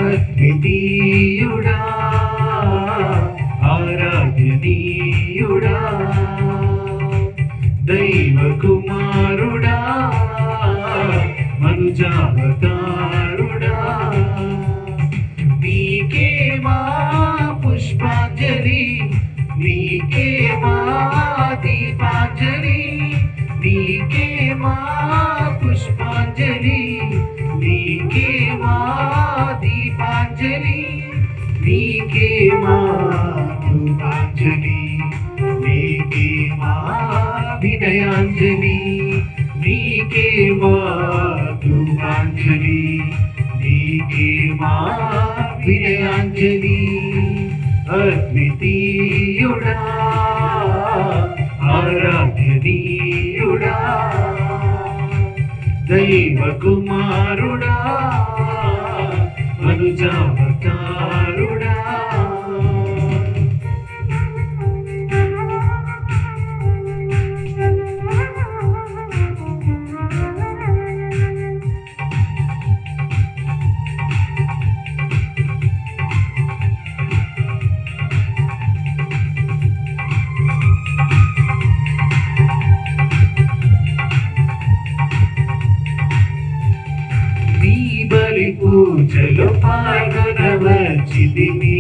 అద్వితీయుడా ఆరాధనీయుడా దైవ కుమారుడా మనుజావతారుడా నీకే మా పుష్పాంజలి నీకే మా దీపాంజలి నీకే మా పుష్పాంజలి నీకే మా దీపాంజలి నీకే మా ధూపాంజలి నీకే మా వినయాంజలి నీకే మా ధూపాంజలి నీకే మా వినయాంజలి అద్వితీయుడా ఆరాధనీయుడా దైవ కుమారుడా మనుజావతారుడా పూజలో పాల్గొనవచ్చితిని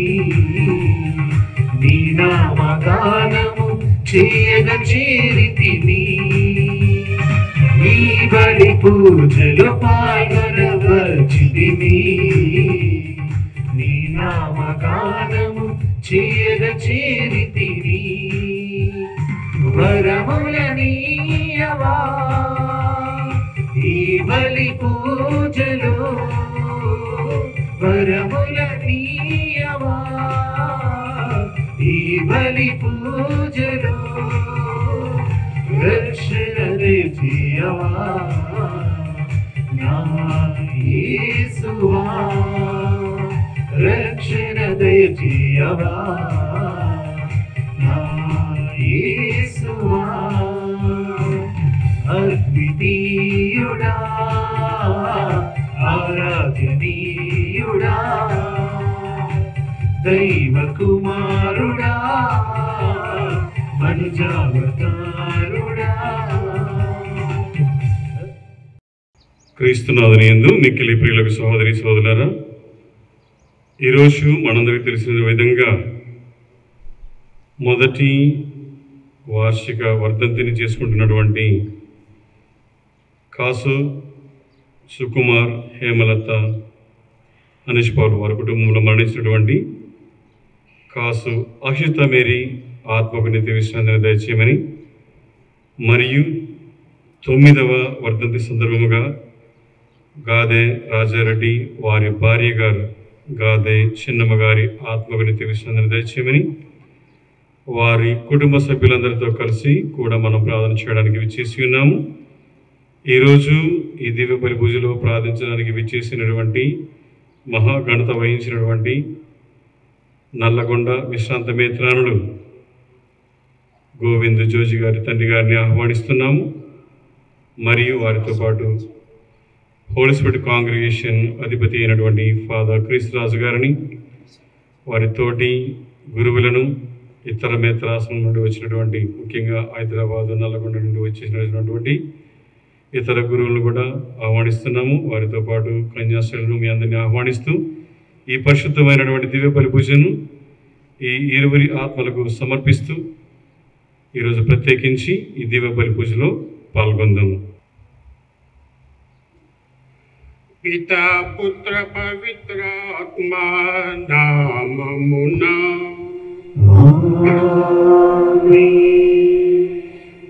నీ నామగానము చేయగ చేరితిని నీ బలి పూజలో పాల్గొనవచ్చితిని నీ నామగానము చేయగ చేరితిని వరములనీయవా ఈ బలి పూజలో వరములనీయవా ఈ బలి పూజలో రక్షణ దయచేయవా నా యేసువా రక్షణ దయచేయవా నా యేసువా అద్వితీయుడా ఆరాధనీయుడా దైవ కుమారుడా మనుజావతారుడా. క్రీస్తునాథుని యందు మిక్కిలి ప్రియులకు సహోదరి సోదరులారా, ఈరోజు మనందరికీ తెలిసిన విధంగా మొదటి వార్షిక వర్ధంతిని చేసుకుంటున్నటువంటి కాసు సుకుమార్ హేమలత అనీష్ పాల్ వారి కుటుంబంలో మరణించినటువంటి కాసు అక్షిత మేరీ ఆత్మకు నిత్య విశ్రాంతిని దయచేయమని, మరియు 9వ వర్ధంతి సందర్భముగా గాదే రాజారెడ్డి వారి భార్య గారు గాదే చిన్నమ్మ గారి ఆత్మకు నిత్య విశ్రాంతిని దయచేయమని, వారి కుటుంబ సభ్యులందరితో కలిసి కూడా మనం ప్రార్థన చేయడానికి విచ్చేసి ఉన్నాము. ఈరోజు ఈ దివ్య బలి పూజలో ప్రార్థించడానికి విచ్చేసినటువంటి మహాఘనత వహించినటువంటి నల్లగొండ విశ్రాంత మేత్రానుడు గోవింద్ జోజి గారి తండ్రి గారిని ఆహ్వానిస్తున్నాము. మరియు వారితో పాటు హోలీ స్పిరిట్ కాంగ్రిగేషన్ అధిపతి అయినటువంటి ఫాదర్ క్రీస్తురాజు గారిని, వారి తోటి గురువులను, ఇతర మేత్రాసనం నుండి వచ్చినటువంటి, ముఖ్యంగా హైదరాబాదు నల్లగొండ నుండి వచ్చేసినటువంటి ఇతర గురువులను కూడా ఆహ్వానిస్తున్నాము. వారితో పాటు కన్యాశ్రీలను మీ అందరినీ ఆహ్వానిస్తూ ఈ పరిశుద్ధమైనటువంటి దివ్య బలి పూజను ఈ ఇరువురి ఆత్మలకు సమర్పిస్తూ ఈరోజు ప్రత్యేకించి ఈ దివ్య బలి పూజలో పాల్గొందాము. పితా పుత్ర పవిత్రాత్మ నామమునా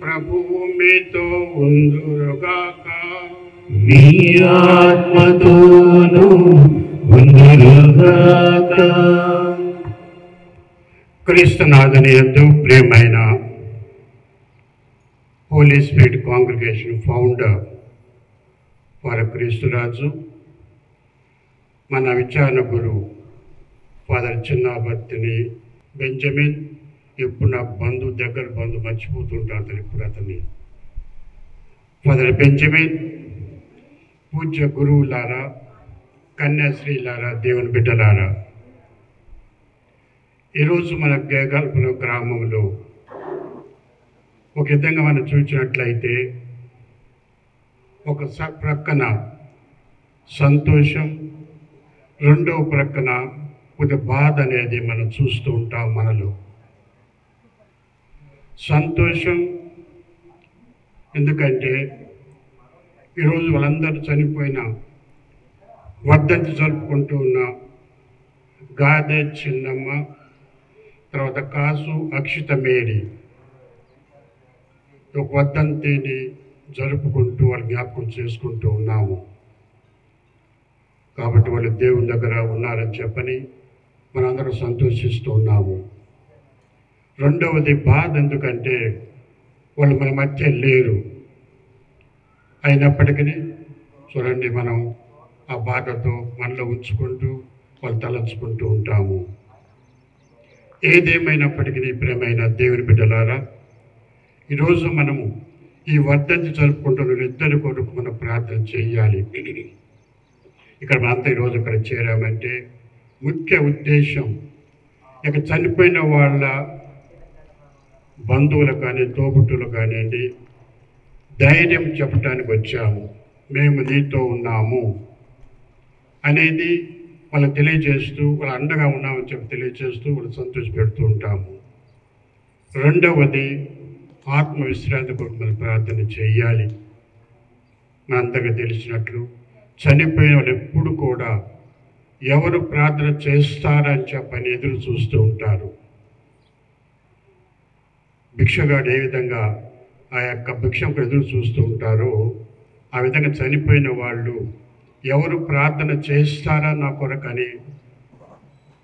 ప్రభువు మీతో ఉందురుగాక. మీ ఆత్మతోను ఉందురుగాక. క్రీస్తునాథుని యందు ప్రియమైన holy spirit congregation founder father Kristuraju, మన విచారణ గురువు ఫాదర్ చిన్నాభర్తిని బెంజమిన్, ఎప్పుడు నాకు దగ్గర బంధు మర్చిపోతుంటాను ఇప్పుడు అతన్ని. ఫాదర్ బెంజమిన్, పూజ్య గురువులారా, కన్యాశ్రీలారా, దేవుని బిడ్డలారా, ఈరోజు మన గేగల్పురం గ్రామంలో ఒక విధంగా మనం చూసినట్లయితే ఒక ప్రక్కన సంతోషం, రెండవ ప్రక్కన కొద్ది బాధ అనేది మనం చూస్తూ ఉంటాం. మనలో సంతోషం ఎందుకంటే ఈరోజు వాళ్ళందరూ చనిపోయిన వర్ధంతి జరుపుకుంటూ ఉన్న గాదే చిన్నమ్మ, తర్వాత కాసు అక్షిత మేరీ ఒక వర్ధంతిని జరుపుకుంటూ వాళ్ళు జ్ఞాపకం చేసుకుంటూ ఉన్నాము. కాబట్టి వాళ్ళు దేవుని దగ్గర ఉన్నారని చెప్పని మనందరం సంతోషిస్తూ ఉన్నాము. రెండవది బాధ ఎందుకంటే వాళ్ళు మన మధ్య లేరు. అయినప్పటికీ చూడండి, మనం ఆ బాధతో మనలో ఉంచుకుంటూ వాళ్ళు తలంచుకుంటూ ఉంటాము. ఏదేమైనప్పటికీ ప్రేమైన దేవుని బిడ్డలారా, ఈరోజు మనము ఈ వర్ధంతి జరుపుకుంటున్న ఇద్దరి కొరకు మనం ప్రార్థన చేయాలి. ఇక్కడ మనంతా ఈరోజు ఇక్కడ చేరామంటే ముఖ్య ఉద్దేశం ఇక చనిపోయిన వాళ్ళ బంధువులు కానీ తోబుట్టులు కానివ్వండి ధైర్యం చెప్పడానికి వచ్చాము. మేము నీతో ఉన్నాము అనేది వాళ్ళకి తెలియజేస్తూ, వాళ్ళ అండగా ఉన్నామని చెప్పి తెలియజేస్తూ వాళ్ళు సంతోషపెడుతూ ఉంటాము. రెండవది ఆత్మవిశ్రాంతి కొరకు మనం ప్రార్థన చేయాలి. మనంతగా తెలిసినట్లు చనిపోయిన వాళ్ళు ఎప్పుడు కూడా ఎవరు ప్రార్థన చేస్తారని చెప్పని ఎదురు చూస్తూ ఉంటారు. భిక్షగాడు ఏ విధంగా ఆ యొక్క భిక్షకు ఎదురు చూస్తూ ఉంటారో ఆ విధంగా చనిపోయిన వాళ్ళు ఎవరు ప్రార్థన చేస్తారా నా కొరకని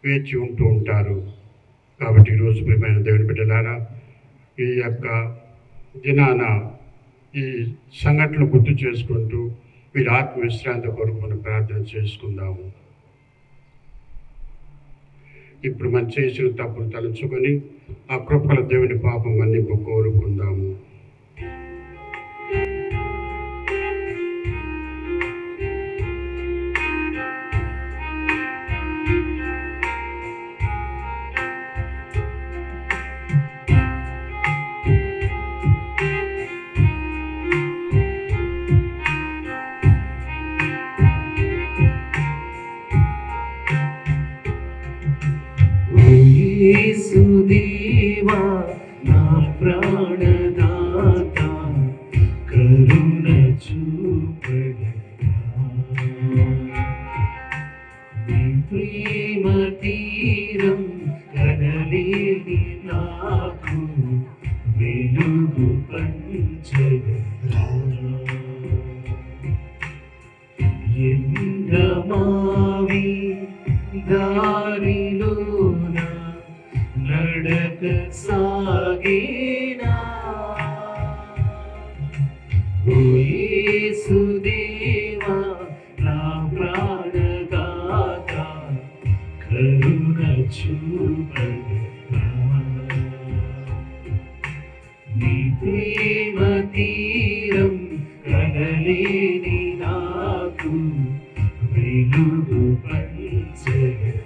వేచి ఉంటూ ఉంటారు. కాబట్టి ఈరోజు ప్రియమైన దేవుని బిడ్డలారా, ఈ యొక్క దినాన ఈ సంఘటనలు గుర్తు చేసుకుంటూ వీరి ఆత్మవిశ్రాంతి కొరకు మనం ప్రార్థన చేసుకుందాము. ఇప్పుడు మనం చేసిన తప్పులు తలుచుకొని ఆ కృపల దేవుని పాపం మన్నింపు కోరుకుందాము. యేసుదేవా నా ప్రాణదాత కరుణ చూపగలవా, నీ ప్రేమ తీరం కనలేని నాకు వెలుగు పంచగలవా, ఎండమావి దారిలోన నడక సాగేనా, ఓ యేసుదేవా నా ప్రాణదాత కరుణ చూపగలవా, నీ ప్రేమ తీరం కనలేని నాకు వెలుగు పంచగలవా.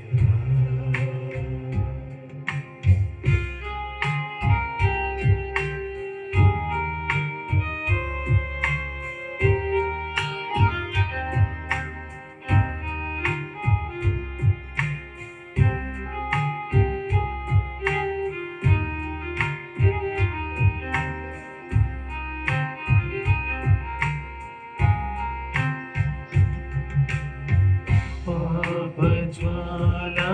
పాపజ్వాలా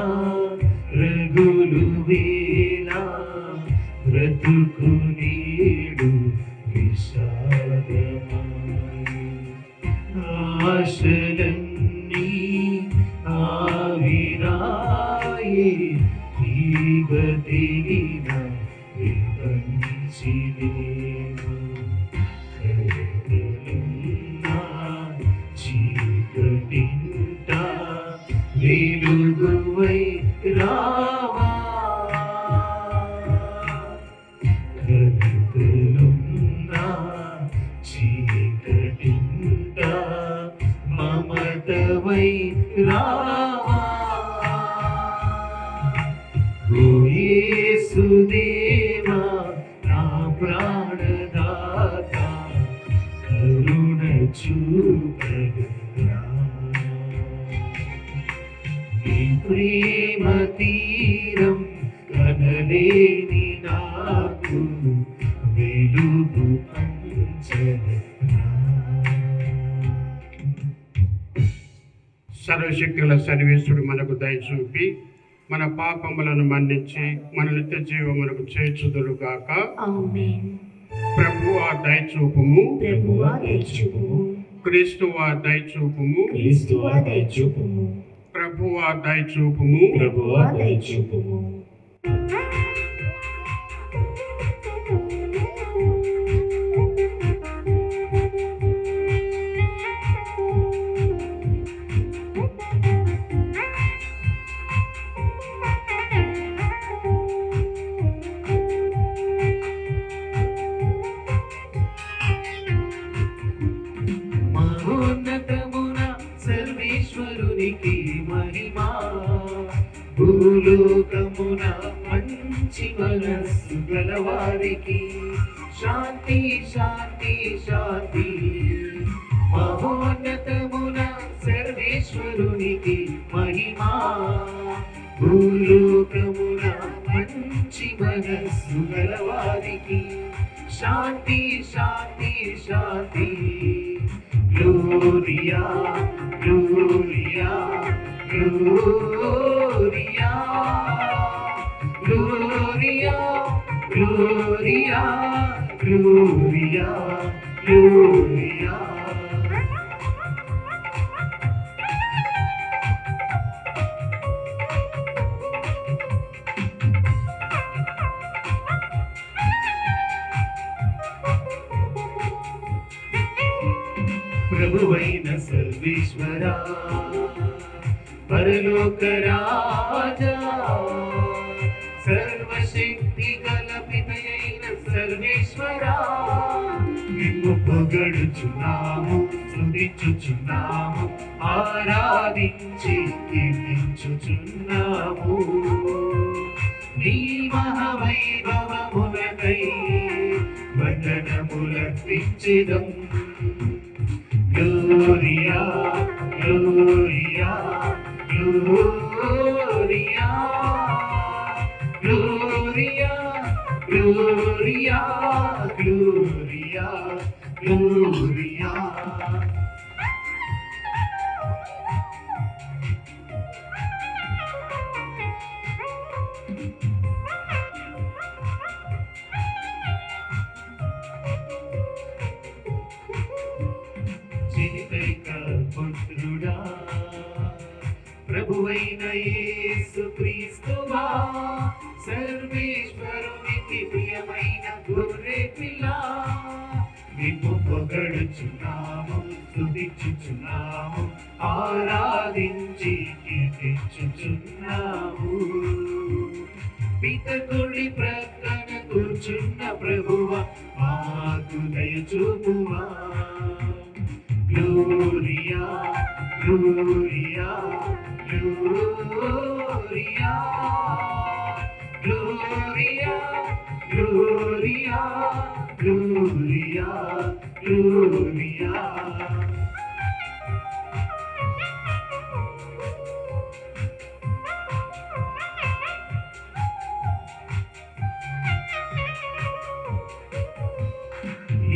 రగులు వేళ బ్రతుకు నీడు విషాదమాయి, ఆశలన్నీ ఆవిరాయి తీగ తెగిన విపంచినేను, కలగలున్నా చీకటింట వెలుగువై రావా, కలగలున్నా చీకటింట మమతవై యేసుదేవా నా ప్రాణదాత కరుణ చూపగరా నీ ప్రేమ తీరం కనలేని నాకు వెలుగు పంచగరా సర్వశక్తుల సర్వేశ్వరుడు మనకు దయ చూపి మన పాపములను మన్నించి మన నిత్య జీవమునకు చేర్చుదురుగాక. ఆమేన్. ప్రభువా దయ చూపుము, ప్రభువా దయ చూపుము, క్రీస్తువా దయ చూపుము, క్రీస్తువా దయ చూపుము, ప్రభువా దయ చూపుము. ప్రభువా దయ చూపుము. మహోన్నతమున సర్వేశ్వరునికి మహిమా భూలోకమున మంచి మనస్సు గలవారికి శాంతి శాంతి శాంతి. మహోన్నతమున సర్వేశ్వరునికి మహిమా భూలోకమున మంచి మనస్సు గలవారికి శాంతి శాంతి శాంతి. Gloria, Gloria, Gloria, Gloria, Gloria, Gloria, Gloria. ప్రభువైన సర్వేశ్వరా పరలోక రాజా సర్వశక్తి గల పితయైన సర్వేశ్వరా నిన్ను పొగడుచున్నాము, స్తుతించుచున్నాము, ఆరాధించి కీర్తించుచున్నాము. నీ మహావైభవములకై వందనములర్పించెదం. Gloria, Gloria, Gloria, Gloria, Gloria, Gloria, Gloria. జీవితైక పుత్రుడా ప్రభువైన యేసు క్రీస్తువా సర్వేశ్వరునికి ప్రియమైన గొర్రె పిల్ల నిన్ను పొగడుచున్నాము, స్తుతించుచున్నాము, ఆరాధించి కీర్తించుచున్నాము. పితకుడి ప్రక్కన కూర్చున్న ప్రభువా మాకు దయ చూపుమా. Gloria, Gloria, Gloria, Gloria, Gloria, Gloria, Gloria.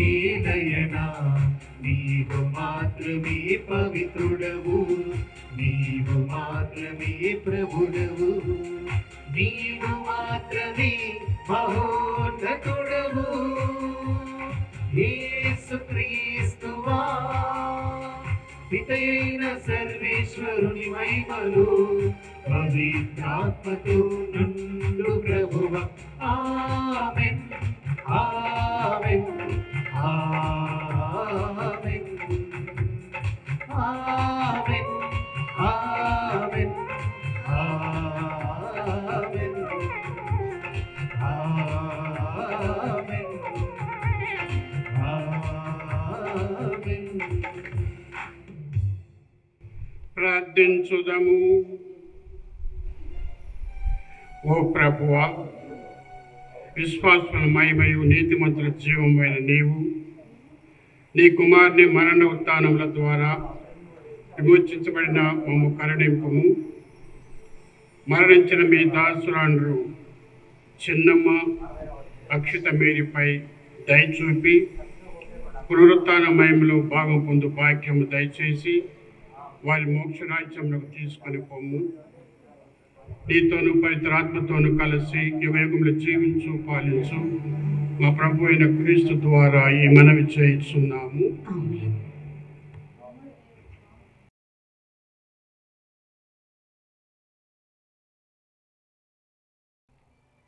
ఏదైనా నీవు మాత్రమే పవిత్రుడవు, నీవు మాత్రమే ప్రభుడవు, నీవు మాత్రమే మహోన్నతుడవు. యేసుక్రీస్తువా పితయైన సర్వేశ్వరుని మహిమలు పవిత్రాత్మతో నుండు ప్రభువా. ఆమేన్, ఆమేన్, ఆమేన్, ఆమేన్, ఆమేన్, ఆమేన్, ఆమేన్, ఆమేన్. ప్రార్థించుదము. ఓ ప్రభువా, విశ్వాసుల మహిమయు నీతిమంతుల జీవమైన నీవు నీ కుమారుని మరణ ఉత్థానముల ద్వారా విమోచించబడిన మమ్ము కరుణింపుము. మరణించిన మీ దాసురాండ్రు చిన్నమ్మ అక్షిత మేరీపై దయచూపి పునరుత్థాన మహిమలో భాగం పొందు భాగ్యము దయచేసి వారి మోక్షరాజ్యంలో తీసుకొని పొమ్ము. నీతోను పవిత్రాత్మతోను కలిసి యుగయుగంలో జీవించు పాలించు మా ప్రభు అయిన క్రీస్తు ద్వారా ఈ మనవి చేస్తున్నాము. ఆమేన్.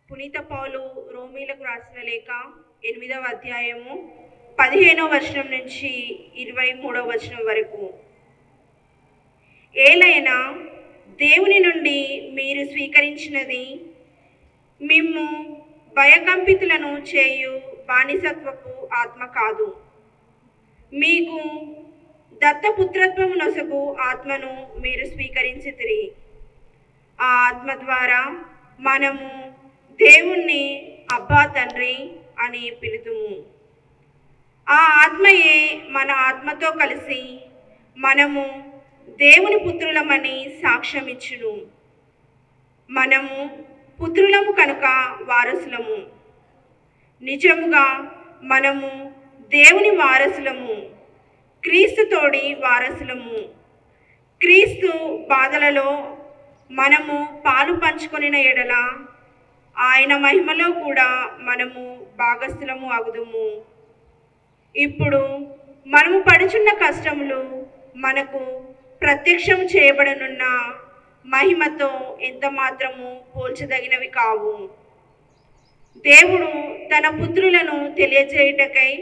పునీత పౌలు రోమీలకు రాసిన లేఖ 8వ అధ్యాయము 15వ వచనం నుంచి 23వ వచనం వరకు. ఏలైనా దేవుని నుండి మీరు స్వీకరించినది మిమ్ము భయకంపితులను చేయు బానిసత్వపు ఆత్మ కాదు, మీకు దత్తపుత్రత్వము నొసగు ఆత్మను మీరు స్వీకరించితిరి. ఆ ఆత్మ ద్వారా మనము దేవుణ్ణి అబ్బా తండ్రి అని పిలుతుము. ఆ ఆత్మయే మన ఆత్మతో కలిసి మనము దేవుని పుత్రులమని సాక్ష్యం ఇచ్చును. మనము పుత్రులము కనుక వారసులము. నిజముగా మనము దేవుని వారసులము, క్రీస్తు తోడి వారసులము. క్రీస్తు బాధలలో మనము పాలు పంచుకొనిన ఎడల ఆయన మహిమలో కూడా మనము భాగస్థులము అగుదుము. ఇప్పుడు మనము పడుచున్న కష్టములు మనకు ప్రత్యక్షం చేయబడనున్న మహిమతో ఎంత మాత్రము పోల్చదగినవి కావు. దేవుడు తన పుత్రులను తెలియజేయుటకై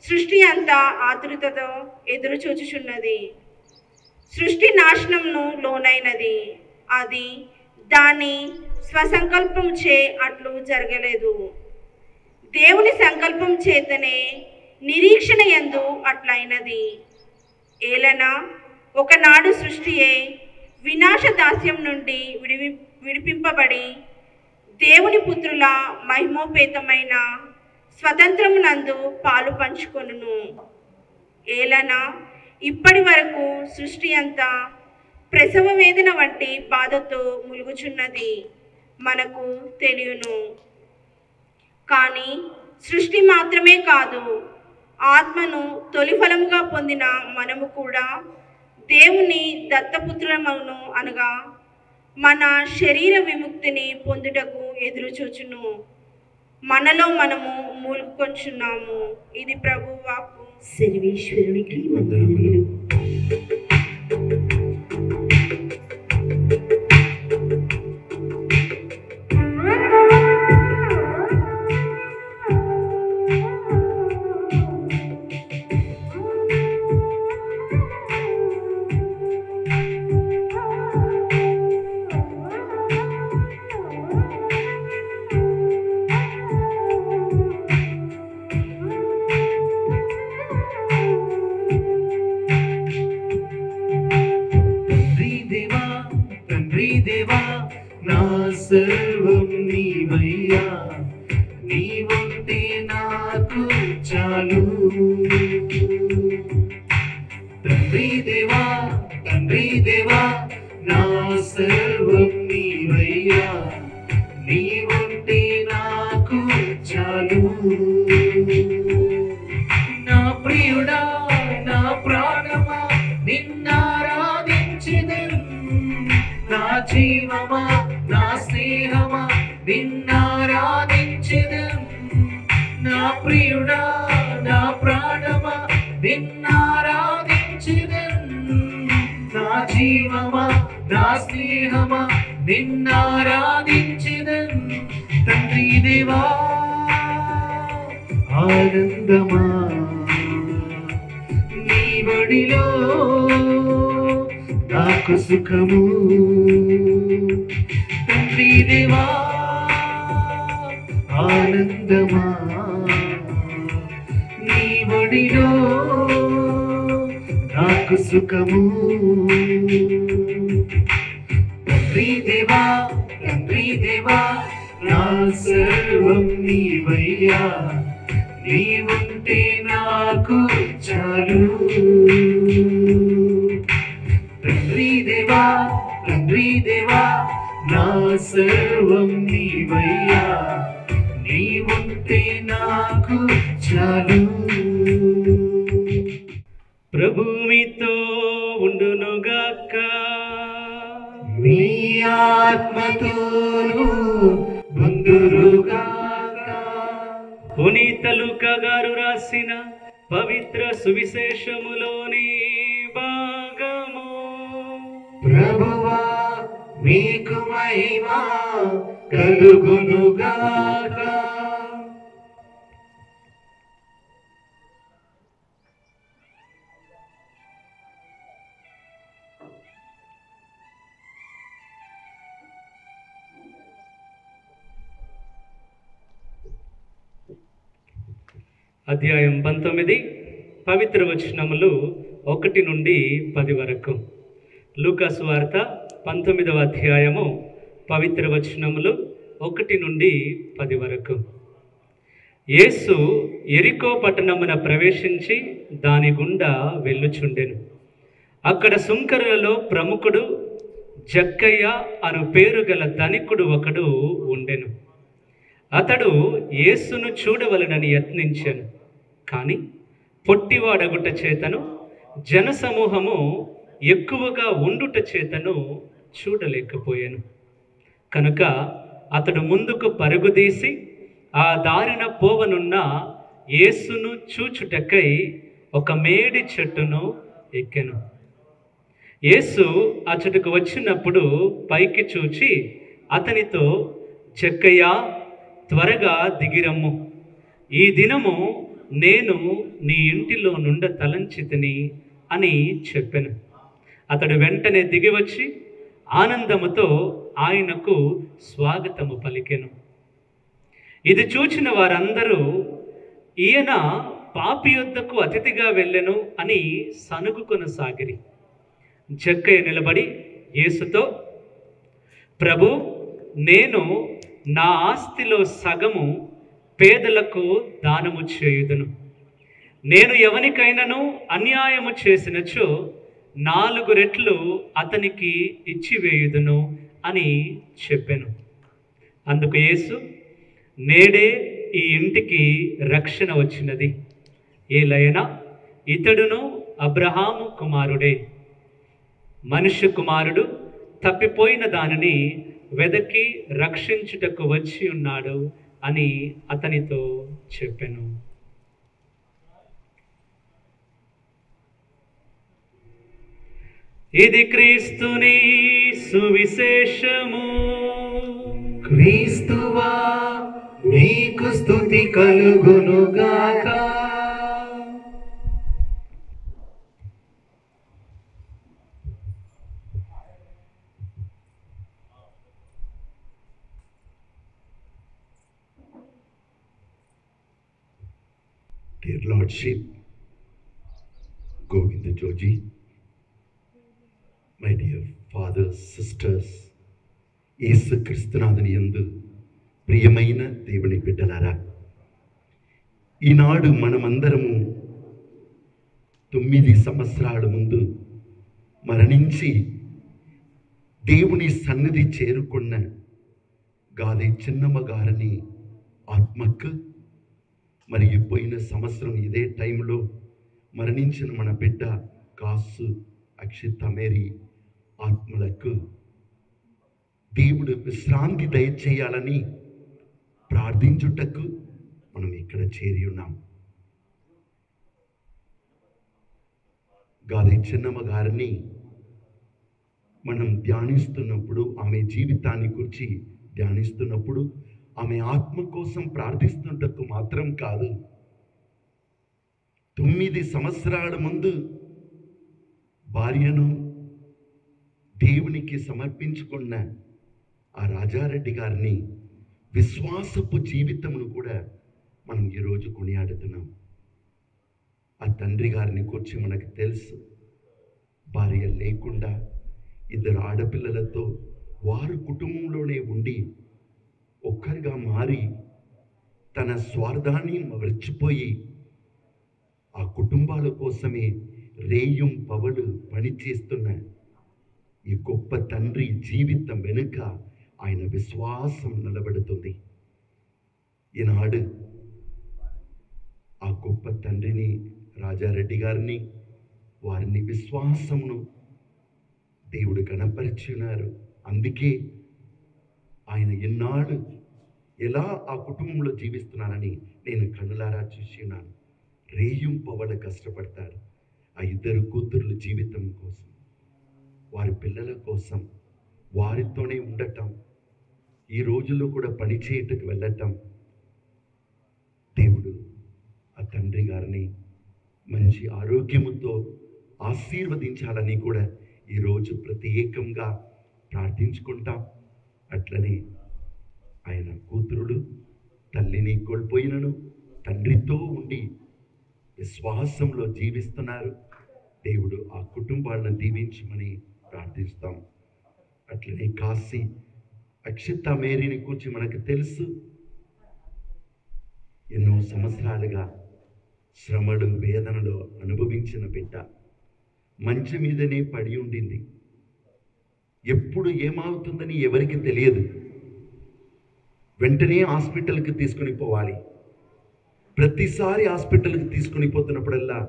సృష్టి అంతా ఆతృతతో ఎదురు చూచుచున్నది. సృష్టి నాశనంను లోనైనది, అది దాని స్వసంకల్పం చే అట్లు జరగలేదు. దేవుని సంకల్పం చేతనే నిరీక్షణ యందు అట్లయినది. ఏలన ఒకనాడు సృష్టియే వినాశ దాస్యం నుండి విడిపింపబడి దేవుని పుత్రుల మహిమోపేతమైన స్వతంత్రమునందు పాలు పంచుకొనును. ఏలన ఇప్పటి వరకు సృష్టి అంతా ప్రసవ వేదన వంటి బాధతో ములుగుచున్నది మనకు తెలియను. కానీ సృష్టి మాత్రమే కాదు, ఆత్మను తొలిఫలముగా పొందిన మనము కూడా దేవుని దత్తపుత్రమును అనగా మన శరీర విముక్తిని పొందుటకు ఎదురుచూచును. మనలో మనము మూలుకొంచున్నాము. ఇది ప్రభు వాక్కు. సర్వేశ్వరునికి వందనములు. సర్వం నీవయ్యా, నీవుంటే నాకు చాలు. తండ్రి దేవా, తండ్రి దేవా, నా సర్వం నీవయ్యా, నీవుంటే నాకు చాలు. నా ప్రియుడా, నా ప్రాణమా, నిన్నారాధించెదను. నా జీవమా, నా స్నేహమా, నిన్నారాధించెదను. నా ప్రియుడా, నా ప్రాణమా, నిన్నారాధించెదను. నా జీవమా, నా స్నేహమా, నిన్నారాధించెదను. తండ్రి దేవా, ఆనందమా నీ బడిలో నాకు సుఖము. తండ్రి దేవా, ఆనందమా నీ బడిలో నాకు సుఖము. తండ్రి దేవా, తండ్రి దేవా, నా సర్వం నీవయ్యా, నీ ఉంటే నాకు చాలు. తండ్రి దేవా, తండ్రి దేవా, నా సర్వం నీవయ్యా, నీ ఉంటే నాకు చాలు. ప్రభు మీతో ఉండునుగాక, మీ ఆత్మతోను ఉండునుగాక. పునీత లూకా గారు రాసిన పవిత్ర సువిశేషములోని భాగము. ప్రభువా మీకు మహిమ కలుగునుగాక. అధ్యాయం 19 పవిత్ర వచనములు 1 నుండి 10 వరకు. లూకా సువార్త 19వ అధ్యాయము పవిత్ర వచనములు 1 నుండి 10 వరకు. యేసు యెరికో పట్టణమున ప్రవేశించి దాని గుండా వెళ్ళుచుండెను. అక్కడ సుంకరులలో ప్రముఖుడు జక్కయ్య అను పేరు గల ధనికుడు ఒకడు ఉండెను. అతడు యేసును చూడవలనని యత్నించెను, కానీ పొట్టివాడగుట చేతను జనసమూహము ఎక్కువగా ఉండుట చేతను చూడలేకపోయాను. కనుక అతడు ముందుకు పరుగుదీసి ఆ దారిన పోవనున్న యేసును చూచుటకై ఒక మేడి చెట్టును ఎక్కెను. యేసు అచ్చటకు వచ్చినప్పుడు పైకి చూచి అతనితో, జక్కయ్య, త్వరగా దిగిరమ్ము, ఈ దినము నేను నీ ఇంటిలో నుండ తలంచితిని అని చెప్పెను. అతడు వెంటనే దిగివచ్చి ఆనందముతో ఆయనకు స్వాగతము పలికెను. ఇది చూచిన వారందరూ, ఈయన పాపి యొద్దకు అతిథిగా వెళ్ళెను అని సనుగుకొనసాగిరి. జక్కయ్య నిలబడి యేసుతో, ప్రభు, నేను నా ఆస్తిలో సగము పేదలకు దానము చేయుదును. నేను ఎవనికైనాను అన్యాయము చేసినచో 4 రెట్లు అతనికి ఇచ్చివేయుదును అని చెప్పెను. అందుకు యేసు, నేడే ఈ ఇంటికి రక్షణ వచ్చినది. ఏలైనా ఇతడును అబ్రహాము కుమారుడే. మనుష్య కుమారుడు తప్పిపోయిన దానిని వెదకి రక్షించుటకు వచ్చి ఉన్నాడు అని అతనితో చెప్పెను. ఇది క్రీస్తుని సువిశేషము. క్రీస్తువా నీకు స్తుతి కలుగునుగాక. Dear Lordship, Govinda Joji, my dear fathers, sisters, యేసు క్రీస్తునాథుని యందు ప్రియమైన దేవుని బిడ్డలారా, ఈనాడు మనమందరము 9 సంవత్సరాల ముందు మరణించి దేవుని సన్నిధి చేరుకున్న గాది చిన్నమ్మ గారిని ఆత్మకు, మరియు పోయిన సంవత్సరం ఇదే టైంలో మరణించిన మన బిడ్డ కాసు అక్షిత మేరీ ఆత్మలకు దేవుడు విశ్రాంతి దయచేయాలని ప్రార్థించుటకు మనం ఇక్కడ చేరి ఉన్నాం. గాది చిన్నమ్మ గారిని మనం ధ్యానిస్తున్నప్పుడు, ఆమె జీవితాన్ని గురించి ధ్యానిస్తున్నప్పుడు, ఆమె ఆత్మ కోసం ప్రార్థిస్తున్నటకు మాత్రం కాదు, 9 సంవత్సరాల ముందు భార్యను దేవునికి సమర్పించుకున్న ఆ రాజారెడ్డి గారిని విశ్వాసపు జీవితమును కూడా మనం ఈరోజు కొనియాడుతున్నాం. ఆ తండ్రి గారిని గురించి మనకు తెలుసు. భార్య లేకుండా 2 ఆడపిల్లలతో వారు కుటుంబంలోనే ఉండి ఒక్కరిగా మారి తన స్వార్థాన్ని మర్చిపోయి ఆ కుటుంబాల కోసమే రేయం పవలు పనిచేస్తున్న ఈ గొప్ప తండ్రి జీవితం వెనుక ఆయన విశ్వాసం నిలబడుతుంది. ఈనాడు ఆ గొప్ప తండ్రిని, రాజారెడ్డి గారిని, వారిని విశ్వాసమును దేవుడు కనపరిచి ఉన్నారు. అందుకే ఆయన ఎన్నాళ్ళు ఎలా ఆ కుటుంబంలో జీవిస్తున్నారని నేను కన్నులారా చూసి ఉన్నాను. రేయం పవల కష్టపడతారు ఆ ఇద్దరు కూతుర్ల జీవితం కోసం, వారి పిల్లల కోసం, వారితోనే ఉండటం, ఈ రోజుల్లో కూడా పనిచేయటకు వెళ్ళటం. దేవుడు ఆ తండ్రి గారిని మంచి ఆరోగ్యముతో ఆశీర్వదించాలని కూడా ఈరోజు ప్రత్యేకంగా ప్రార్థించుకుంటాం. అట్లనే ఆయన కూతురుడు తల్లిని కోల్పోయినను తండ్రితో ఉండి విశ్వాసంలో జీవిస్తున్నారు. దేవుడు ఆ కుటుంబాలను దీవించమని ప్రార్థిస్తాం. అట్లనే కాశీ అక్షిత మేరీని కూర్చి మనకు తెలుసు. ఎన్నో సంవత్సరాలుగా శ్రమలు వేదనలు అనుభవించిన బిడ్డ మంచం మీదనే పడి ఉండింది. ఎప్పుడు ఏమవుతుందని ఎవరికి తెలియదు. వెంటనే హాస్పిటల్కి తీసుకొని పోవాలి. ప్రతిసారి హాస్పిటల్కి తీసుకొని పోతున్నప్పుడల్లా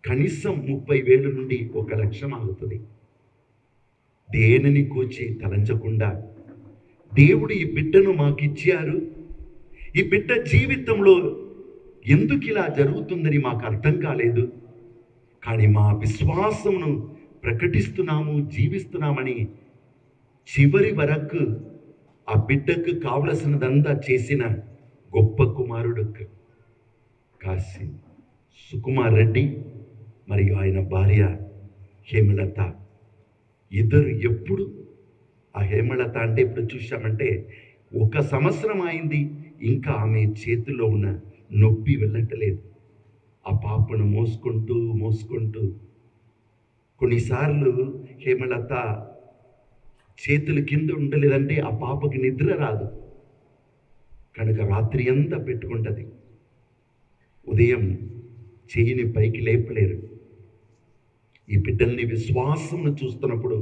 కనీసం 30,000 నుండి 1,00,000 అవుతుంది. దేనిని కూర్చి తలంచకుండా దేవుడు ఈ బిడ్డను మాకు ఇచ్చారు, ఈ బిడ్డ జీవితంలో ఎందుకు ఇలా జరుగుతుందని మాకు అర్థం కాలేదు, కానీ మా విశ్వాసమును ప్రకటిస్తున్నాము, జీవిస్తున్నామని చివరి వరకు ఆ బిడ్డకు కావలసినదంతా చేసిన గొప్ప కుమారుడు కాశీ సుకుమార్ రెడ్డి మరియు ఆయన భార్య హేమలత. ఇద్దరు ఎప్పుడు ఆ హేమలత అంటే ఇప్పుడు చూసామంటే 1 సంవత్సరం అయింది, ఇంకా ఆమె చేతిలో ఉన్న నొప్పి వెళ్ళట్లేదు. ఆ పాపను మోసుకుంటూ కొన్నిసార్లు హేమలత చేతులు కింద ఉండలేదంటే ఆ పాపకి నిద్ర రాదు, కనుక రాత్రి అంతా పెట్టుకుంటుంది. ఉదయం చెయ్యిని పైకి లేపలేరు. ఈ బిడ్డల్ని విశ్వాసమును చూస్తున్నప్పుడు,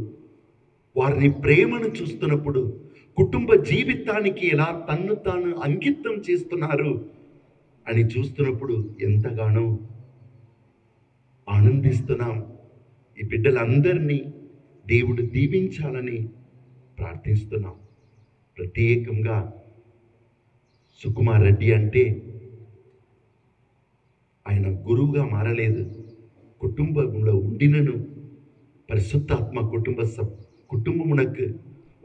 వారిని ప్రేమను చూస్తున్నప్పుడు, కుటుంబ జీవితానికి ఎలా తన్ను తాను అంకితం చేస్తున్నారు అని చూస్తున్నప్పుడు ఎంతగానో ఆనందిస్తున్నాం. ఈ బిడ్డలందరినీ దేవుడు దీవించాలని ప్రార్థిస్తున్నాం. ప్రత్యేకంగా సుకుమార్ రెడ్డి అంటే ఆయన గురువుగా మారలేదు, కుటుంబంలో ఉండినను పరిశుద్ధాత్మ కుటుంబమునకు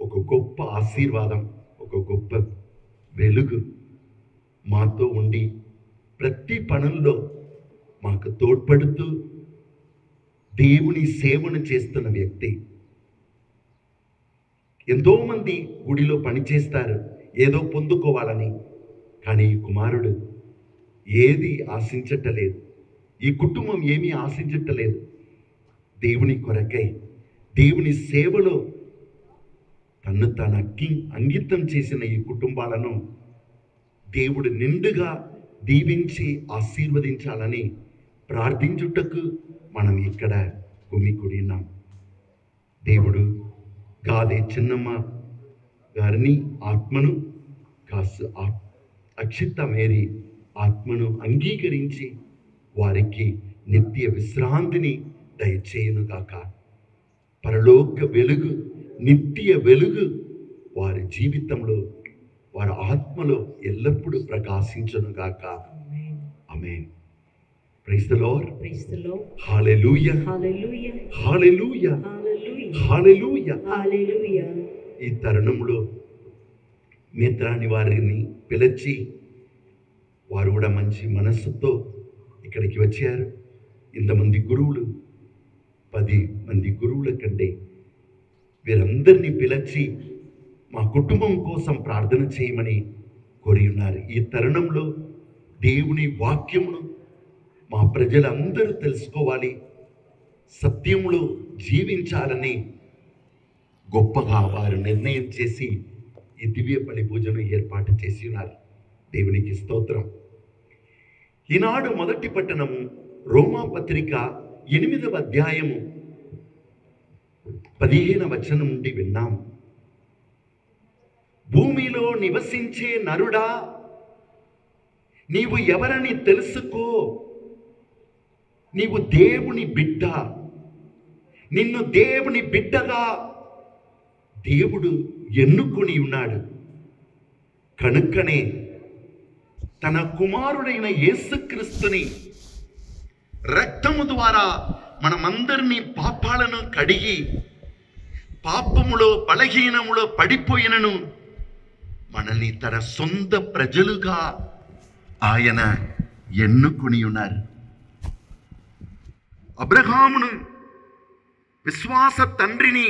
ఒక గొప్ప ఆశీర్వాదం, ఒక గొప్ప వెలుగు మాతో ఉండి ప్రతి పనుల్లో మాకు తోడ్పడుతూ దేవుని సేవను చేస్తున్న వ్యక్తి. ఎంతోమంది గుడిలో పనిచేస్తారు ఏదో పొందుకోవాలని, కానీ ఈ కుమారుడు ఏది ఆశించటలేదు, ఈ కుటుంబం ఏమీ ఆశించటలేదు. దేవుని కొరకై దేవుని సేవలో తను తన అంకితం చేసిన ఈ కుటుంబాలను దేవుడు నిండుగా దీవించి ఆశీర్వదించాలని ప్రార్థించుటకు మనం ఇక్కడ గుమికూడి ఉన్నాం. దేవుడు గాదే చిన్నమ్మ గారిని ఆత్మను, కాసు అక్షిత మేరీ ఆత్మను అంగీకరించి వారికి నిత్య విశ్రాంతిని దయచేయునుగాక. పరలోక వెలుగు, నిత్య వెలుగు వారి జీవితంలో, వారి ఆత్మలో ఎల్లప్పుడూ ప్రకాశించునుగాక. ఆమేన్. Praise the Lord. Praise the Lord. హల్లెలూయా, Hallelujah. హల్లెలూయా, Hallelujah. హల్లెలూయా. Hallelujah. ఈ తరుణంలో మిత్రాని వారిని పిలిచి, వారు కూడా మంచి మనస్సుతో ఇక్కడికి వచ్చారు. ఇంతమంది గురువులు, 10 మంది గురువుల కంటే వీరందరినీ పిలిచి మా కుటుంబం కోసం ప్రార్థన చేయమని కోరి ఉన్నారు. ఈ తరుణంలో దేవుని వాక్యమును మా ప్రజలందరూ తెలుసుకోవాలి, సత్యంలో జీవించాలని గొప్పగా వారు నిర్ణయం చేసి ఈ దివ్య బలి పూజను ఏర్పాటు చేసి ఉన్నారు. దేవునికి స్తోత్రం. ఈనాడు మొదటి పట్టణము రోమా పత్రిక 8వ అధ్యాయము 15వ వచనం నుండి విన్నాం. భూమిలో నివసించే నరుడా, నీవు ఎవరని తెలుసుకో. నీవు దేవుని బిడ్డ. నిన్ను దేవుని బిడ్డగా దేవుడు ఎన్నుకొని ఉన్నాడు. కనుకనే తన కుమారుడైన యేసుక్రీస్తుని రక్తము ద్వారా మనమందరినీ పాపాలను కడిగి, పాపములో బలహీనములో పడిపోయినను మనల్ని తన సొంత ప్రజలుగా ఆయన ఎన్నుకొని ఉన్నారు. అబ్రహామును విశ్వాస తండ్రిని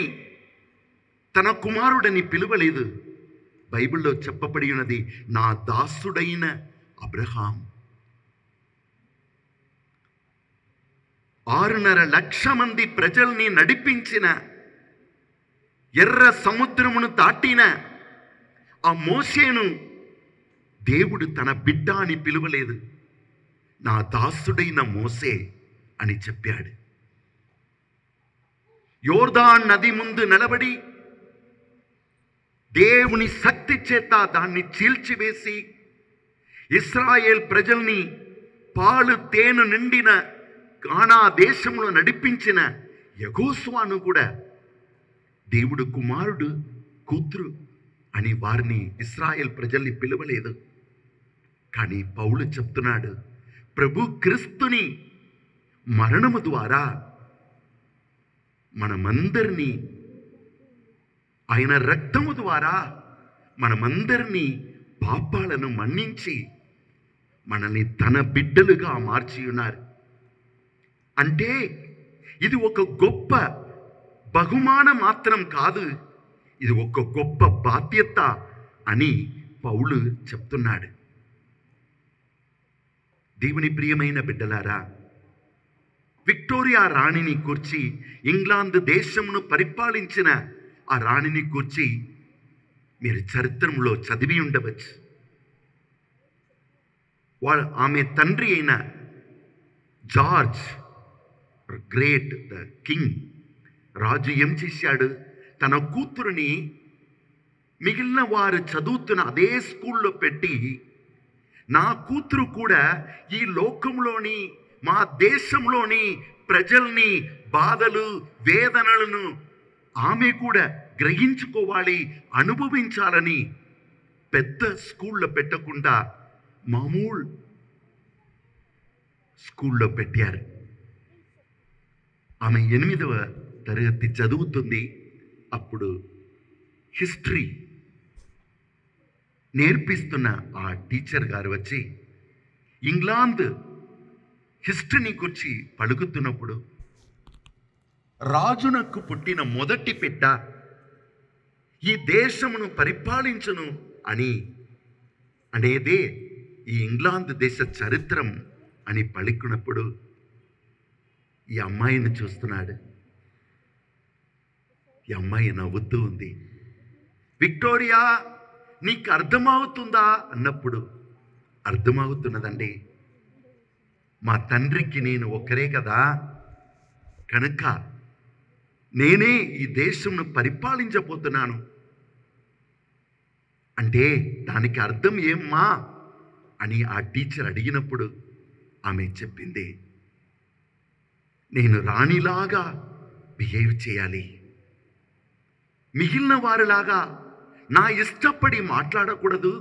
తన కుమారుడని పిలువలేదు. బైబిల్లో చెప్పబడి ఉన్నది, నా దాసుడైన అబ్రహాం. 6.5 లక్షల మంది ప్రజల్ని నడిపించిన, ఎర్ర సముద్రమును దాటిన ఆ మోషేను దేవుడు తన బిడ్డ అని పిలువలేదు. నా దాసుడైన మోసే అని చెప్పాడు. యోర్దాన్ నది ముందు నిలబడి దేవుని శక్తి చేత దాన్ని చీల్చివేసి ఇశ్రాయేల్ ప్రజల్ని పాలు తేనె నిండిన కానా దేశంలో నడిపించిన యెహోషువను కూడా దేవుడు కుమారుడు, కూతురు అని వారిని ఇశ్రాయేల్ ప్రజల్ని పిలవలేదు. కానీ పౌలు చెప్తున్నాడు, ప్రభు క్రీస్తుని మరణము ద్వారా మనమందరినీ, ఆయన రక్తము ద్వారా మనమందరినీ పాపాలను మన్నించి మనల్ని తన బిడ్డలుగా మార్చి ఉన్నారు. అంటే ఇది ఒక గొప్ప బహుమానం మాత్రం కాదు, ఇది ఒక గొప్ప బాధ్యత అని పౌలు చెప్తున్నాడు. దేవుని ప్రియమైన బిడ్డలారా, విక్టోరియా రాణిని కూర్చి, ఇంగ్లాండ్ దేశమును పరిపాలించిన ఆ రాణిని కూర్చి మీరు చరిత్రలో చదివి ఉండవచ్చు. ఆమె తండ్రి అయిన జార్జ్ గ్రేట్ ద కింగ్ రాజు ఏం చేశాడు, తన కూతురుని మిగిలిన వారు చదువుతున్న అదే స్కూల్లో పెట్టి, నా కూతురు కూడా ఈ లోకంలోని, మా దేశంలోని ప్రజల్ని బాధలు వేదనలను ఆమె కూడా గ్రహించుకోవాలి, అనుభవించాలని పెద్ద స్కూల్లో పెట్టకుండా మామూలు స్కూల్లో పెట్టారు. ఆమె 8వ తరగతి చదువుతుంది. అప్పుడు హిస్టరీ నేర్పిస్తున్న ఆ టీచర్ గారు వచ్చి ఇంగ్లాండ్ హిస్టరీని గురించి పలుకుతున్నప్పుడు, రాజునకు పుట్టిన మొదటి బిడ్డ ఈ దేశమును పరిపాలించును అని అనేదే ఈ ఇంగ్లాండ్ దేశ చరిత్రం అని పలుకున్నప్పుడు ఈ అమ్మాయిని చూస్తున్నాడు. ఈ అమ్మాయి నవ్వుతూ ఉంది. విక్టోరియా, నీకు అర్థమవుతుందా అన్నప్పుడు, అర్థమవుతున్నదండి, మా తండ్రికి నేను ఒక్కరే కదా, కనుక నేనే ఈ దేశంను పరిపాలించబోతున్నాను అంటే దానికి అర్థం ఏమ్మా అని ఆ టీచర్ అడిగినప్పుడు ఆమె చెప్పింది, నేను రాణిలాగా బిహేవ్ చేయాలి, మిగిలిన వారిలాగా నా ఇష్టపడి మాట్లాడకూడదు,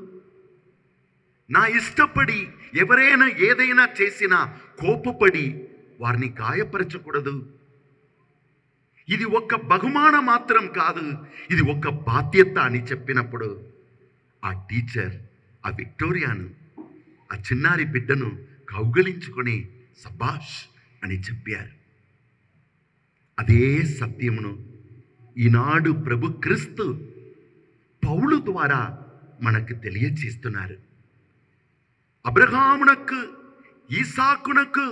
నా ఇష్టపడి ఎవరైనా ఏదైనా చేసినా కోపపడి వారిని గాయపరచకూడదు. ఇది ఒక బహుమానం మాత్రం కాదు, ఇది ఒక బాధ్యత అని చెప్పినప్పుడు ఆ టీచర్ ఆ విక్టోరియాను, ఆ చిన్నారి బిడ్డను కౌగలించుకొని సబాష్ అని చెప్పారు. అదే సత్యమును ఈనాడు ప్రభు క్రీస్తు పౌలు ద్వారా మనకు తెలియజేస్తున్నారు. అబ్రహామునకు, ఈసాకునకు,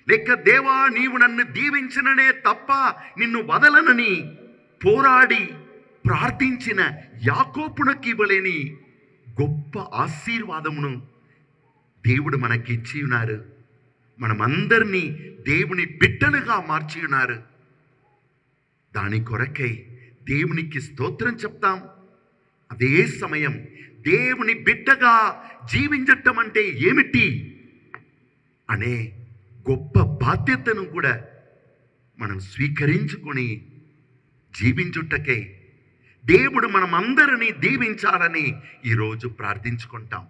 లేక దేవా నీవు నన్ను దీవించననే తప్ప నిన్ను వదలనని పోరాడి ప్రార్థించిన యాకోబునకు ఇవ్వలేని గొప్ప ఆశీర్వాదమును దేవుడు మనకిచ్చి ఉన్నారు. మనమందరినీ దేవుని బిడ్డలుగా మార్చి ఉన్నారు. దాని కొరకై దేవునికి స్తోత్రం చెప్తాం. అదే సమయం దేవుని బిడ్డగా జీవించటం అంటే ఏమిటి అనే గొప్ప బాధ్యతను కూడా మనం స్వీకరించుకొని జీవించుటకై దేవుడు మనమందరినీ దీవించాలని ఈరోజు ప్రార్థించుకుంటాం.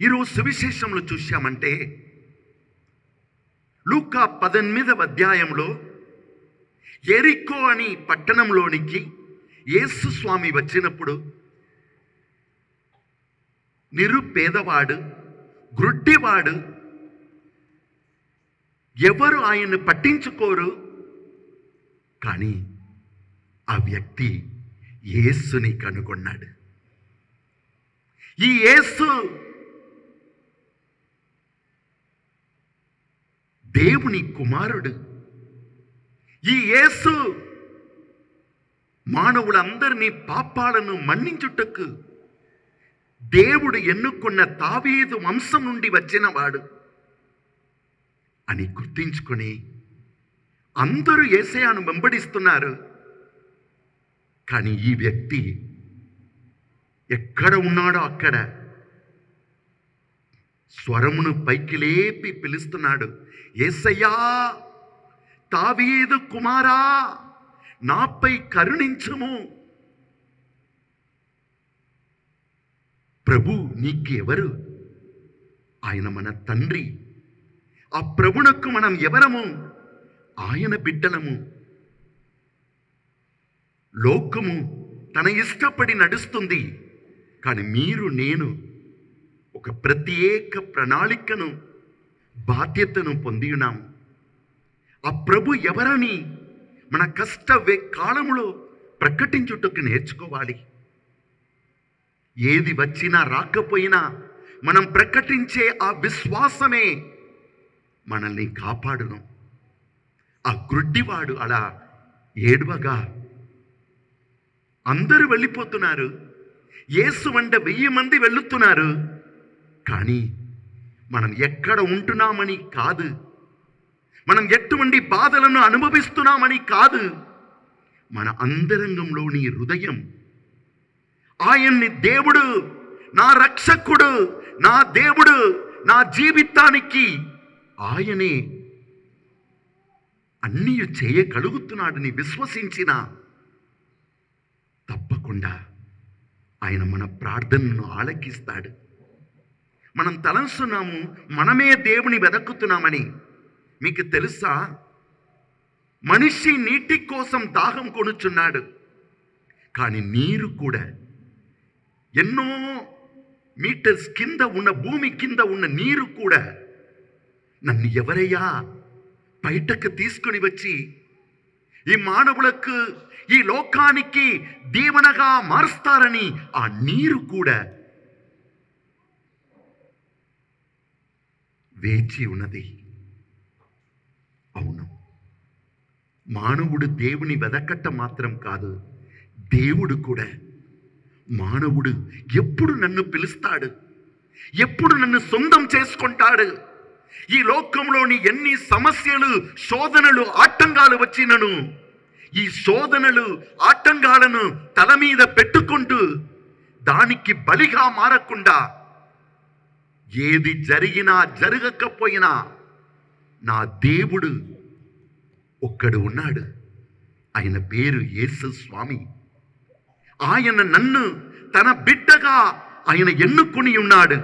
ఈరోజు సువిశేషంలో చూశామంటే లూకా 18వ అధ్యాయంలో యెరికో అని పట్టణంలోనికి యేసు స్వామి వచ్చినప్పుడు నిరుపేదవాడు, గ్రుడ్డివాడు, ఎవరు ఆయన్ని పట్టించుకోరు. కానీ ఆ వ్యక్తి యేసుని కనుగొన్నాడు. ఈ యేసు దేవుని కుమారుడు. ఈ యేసు మానవులందరినీ పాపాలను మన్నించుటకు దేవుడు ఎన్నుకున్న దావీదు వంశం నుండి వచ్చినవాడు అని గుర్తించుకొని అందరూ యేసయ్యను వెంబడిస్తున్నారు. కానీ ఈ వ్యక్తి ఎక్కడ ఉన్నాడో అక్కడ స్వరమును పైకి లేపి పిలుస్తున్నాడు, యేసయ్యా, దావీదు కుమారా, నాపై కరుణించుము. ప్రభు నీకు ఎవరు? ఆయన మన తండ్రి. ఆ ప్రభునకు మనం ఎవరము? ఆయన బిడ్డలము. లోకము తన ఇష్టపడి నడుస్తుంది, కానీ మీరు నేను ఒక ప్రత్యేక ప్రణాళికను, బాధ్యతను పొంది ఉన్నాము. ఆ ప్రభు ఎవరని మన కష్ట కాలములో ప్రకటించుటకు నేర్చుకోవాలి. ఏది వచ్చినా రాకపోయినా మనం ప్రకటించే ఆ విశ్వాసమే మనల్ని కాపాడును. ఆ గ్రుడ్డివాడు అలా ఏడవగా అందరూ వెళ్ళిపోతున్నారు. యేసు వెంట 1000 మంది వెళుతున్నారు. కానీ మనం ఎక్కడ ఉంటున్నామని కాదు, మనం ఎటువంటి బాధలను అనుభవిస్తున్నామని కాదు, మన అంతరంగంలోని హృదయం ఆయన్ని దేవుడు, నా రక్షకుడు, నా దేవుడు, నా జీవితానికి ఆయనే అన్నీ చేయగలుగుతున్నాడని విశ్వసించిన తప్పకుండా ఆయన మన ప్రార్థనను ఆలకిస్తాడు. మనం తలంస్తున్నాము మనమే దేవుని వెదక్కుతున్నామని. మీకు తెలుసా, మనిషి నీటి కోసం దాహం కొనుచున్నాడు, కానీ నీరు కూడా ఎన్నో మీటర్స్ కింద ఉన్న, భూమి కింద ఉన్న నీరు కూడా నన్ను ఎవరయ్యా బయటకు తీసుకుని వచ్చి ఈ మానవులకు, ఈ లోకానికి దీవెనగా మారుస్తారని ఆ నీరు కూడా వేచి ఉన్నది. అవును, మానవుడు దేవుని వెదకట్ట మాత్రం కాదు, దేవుడు కూడా మానవుడు ఎప్పుడు నన్ను పిలుస్తాడు, ఎప్పుడు నన్ను సొంతం చేసుకుంటాడు. ఈ లోకంలోని ఎన్ని సమస్యలు, శోధనలు, ఆటంకాలు వచ్చినను ఈ శోధనలు, ఆటంకాలను తల మీద పెట్టుకుంటూ దానికి బలిగా మారకుండా, ఏది జరిగినా జరగకపోయినా నా దేవుడు ఒక్కడు ఉన్నాడు. ఆయన పేరు యేసు స్వామి. ఆయన నన్ను తన బిడ్డగా ఆయన ఎన్నుకొని ఉన్నాడు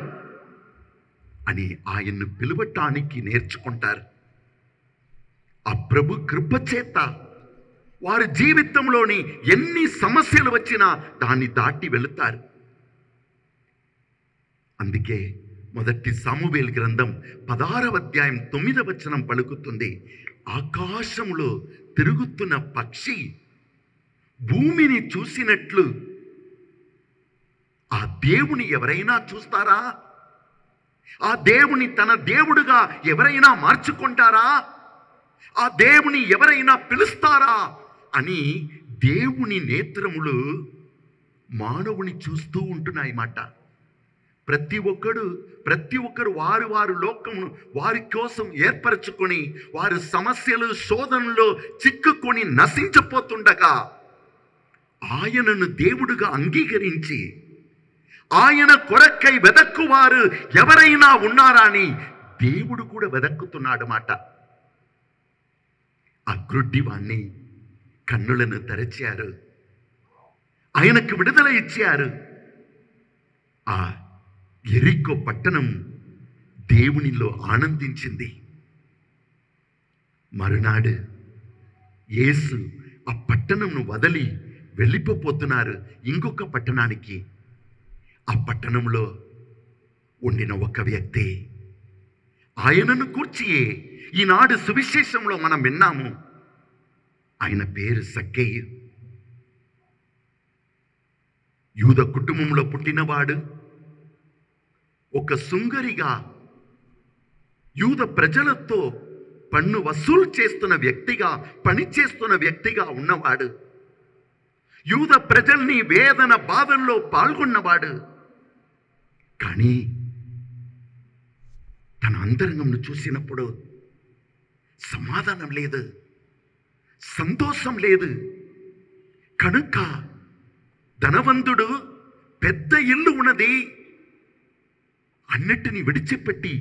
అని ఆయన్ను పిలువటానికి నేర్చుకుంటారు. ఆ ప్రభు కృప చేత వారి జీవితంలోని ఎన్ని సమస్యలు వచ్చినా దాన్ని దాటి వెళుతారు. అందుకే మొదటి సమూయేలు గ్రంథం 16వ అధ్యాయం 9వ వచనం పలుకుతుంది, ఆకాశంలో తిరుగుతున్న పక్షి భూమిని చూసినట్లు ఆ దేవుని ఎవరైనా చూస్తారా? ఆ దేవుని తన దేవుడుగా ఎవరైనా మార్చుకుంటారా? ఆ దేవుని ఎవరైనా పిలుస్తారా అని దేవుని నేత్రములు మానవుని చూస్తూ ఉంటున్నాయి మాట. ప్రతి ఒక్కరు వారు లోకమును వారి కోసం ఏర్పరచుకొని వారి సమస్యలు శోధనలో చిక్కుకొని నశించిపోతుండగా ఆయనను దేవుడుగా అంగీకరించి ఆయన కొరకై వెదక్కువారు ఎవరైనా ఉన్నారా అని దేవుడు కూడా వెదక్కుతున్నాడు మాట. ఆ గ్రుడ్డివాణ్ణి కన్నులను తెరచారు, ఆయనకు విడుదల ఇచ్చారు. ఆ యెరికో పట్టణం దేవునిలో ఆనందించింది. మరునాడు యేసు ఆ పట్టణంను వదిలి వెళ్ళిపోతున్నారు ఇంకొక పట్టణానికి. ఆ పట్టణంలో ఉండిన ఒక వ్యక్తి, ఆయనను కూర్చి ఈనాడు సువిశేషంలో మనం విన్నాము. ఆయన పేరు జక్కేయు. యూద కుటుంబంలో పుట్టినవాడు, ఒక సుంగరిగా యూద ప్రజలతో పన్ను వసూలు చేస్తున్న వ్యక్తిగా, పనిచేస్తున్న వ్యక్తిగా ఉన్నవాడు. యూద ప్రజల్ని వేదన బాధల్లో పాల్గొన్నవాడు. కానీ తన అంతరంగంను చూసినప్పుడు సమాధానం లేదు, సంతోషం లేదు. కనుక ధనవంతుడు, పెద్ద ఇల్లు ఉన్నది, అన్నిటిని విడిచిపెట్టి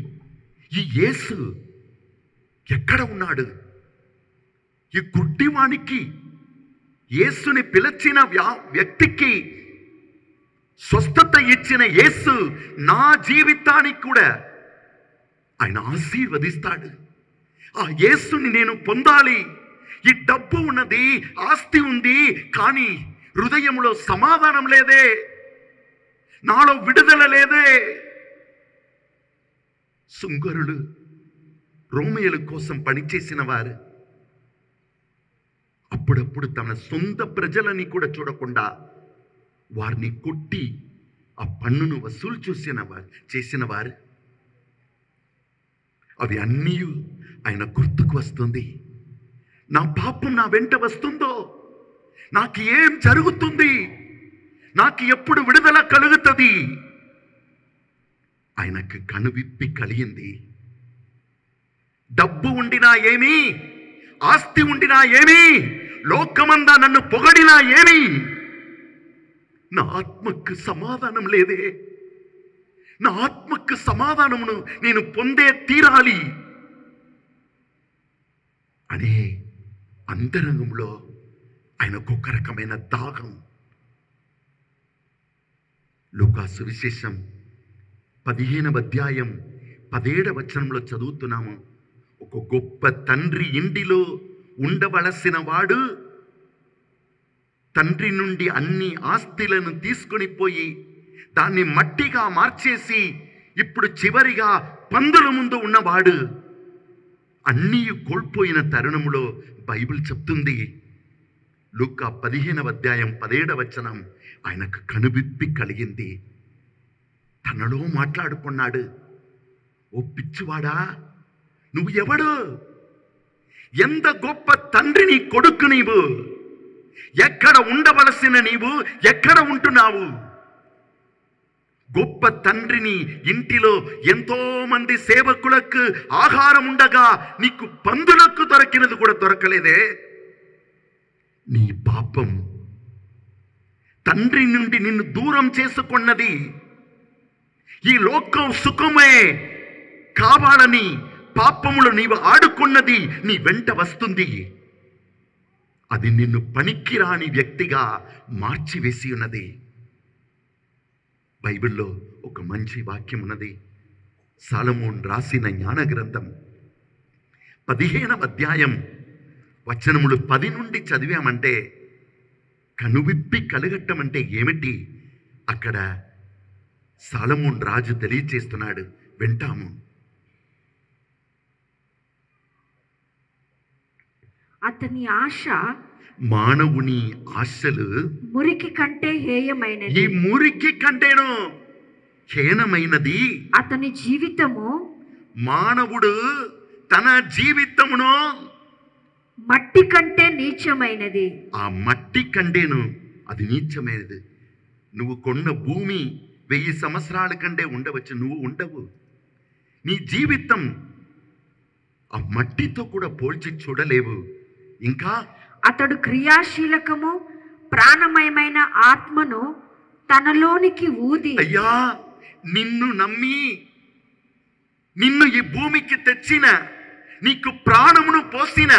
ఈ యేసు ఎక్కడ ఉన్నాడు? ఈ గుడ్డివానికి, యేసుని పిలిచిన వ్యక్తికి స్వస్థత ఇచ్చిన యేసు నా జీవితానికి కూడా ఆయన ఆశీర్వదిస్తాడు. ఆ యేసుని నేను పొందాలి. ఈ డబ్బు ఉన్నది, ఆస్తి ఉంది, కానీ హృదయంలో సమాధానం లేదే, నాలో విడుదల లేదే. సుంగరులు, రోమియోల కోసం పనిచేసిన వారు అప్పుడప్పుడు తమ సొంత ప్రజలని కూడా చూడకుండా వారిని కొట్టి ఆ పన్నును వసూలు చేసిన వారు. అవి అన్నీ ఆయన గుర్తుకు వస్తుంది. నా పాపం నా వెంట వస్తుందో, నాకు ఏం జరుగుతుంది, నాకు ఎప్పుడు విడుదల కలుగుతుంది? ఆయనకు కనువిప్పి కలిగింది. డబ్బు ఉండినా ఏమి, ఆస్తి ఉండినా ఏమి, లోకమందా నన్ను పొగడినా ఏమి, నా ఆత్మకు సమాధానం లేదే. నా ఆత్మకు సమాధానమును నేను పొందే తీరాలి అనే అంతరంగంలో ఆయనకు ఒక రకమైన దాహం. లూకా సువిశేషం 15వ అధ్యాయం 17వ వచనంలో చదువుతున్నాము. ఒక గొప్ప తండ్రి ఇంటిలో ఉండవలసిన వాడు తండ్రి నుండి అన్ని ఆస్తులను తీసుకొని పోయి దాన్ని మట్టిగా మార్చేసి ఇప్పుడు చివరిగా పందుల ముందు ఉన్నవాడు అన్నీ కోల్పోయిన తరుణంలో బైబిల్ చెప్తుంది. లూకా 15వ అధ్యాయం 17వ వచనం, ఆయనకు కనువిప్పి కలిగింది. తనలో మాట్లాడుకున్నాడు, ఓ పిచ్చివాడా, నువ్వు ఎవడు? ఎంత గొప్ప తండ్రి నీ కొడుకు నీవు! ఎక్కడ ఉండవలసిన నీవు ఎక్కడ ఉంటున్నావు? గొప్ప తండ్రిని ఇంటిలో ఎంతో మంది సేవకులకు ఆహారం ఉండగా నీకు పందులకు దొరికినది కూడా దొరకలేదే. నీ పాపం తండ్రి నుండి నిన్ను దూరం చేసుకున్నది. ఈ లోకం సుఖమే కావాలని పాపములు నీవు ఆడుకున్నది నీ వెంట వస్తుంది. అది నిన్ను పనికిరాని వ్యక్తిగా మార్చివేసి ఉన్నది. బైబిల్లో ఒక మంచి వాక్యం ఉన్నది. సాలమోన్ రాసిన జ్ఞాన గ్రంథం 15వ అధ్యాయం వచనములు 10 నుండి చదివామంటే కనువిప్పి కలగట్టం అంటే ఏమిటి అక్కడ సాలమోన్ రాజు తెలియచేస్తున్నాడు. వింటాము. అతని ఆశ, మానవుని ఆశలు మురికి కంటే హేయమైనది. ఈ మురికి కంటేను హీనమైనది అతని జీవితము. మానవుడు తన జీవితమును మట్టి కంటే నీచమైనది. ఆ మట్టి కంటేను అది నీచమైనది. నువ్వు కొన్న భూమి 1000 సంవత్సరాల కంటే ఉండవచ్చు, నువ్వు ఉండవు. నీ జీవితం ఆ మట్టితో కూడా పోల్చి చూడలేవు. ఇంకా అతడు క్రియాశీలకము ప్రాణమయమైన ఆత్మను తనలోనికి ఊది. అయ్యా, నిన్ను నమ్మి నిన్ను ఈ భూమికి తెచ్చిన, నీకు ప్రాణమును పోసిన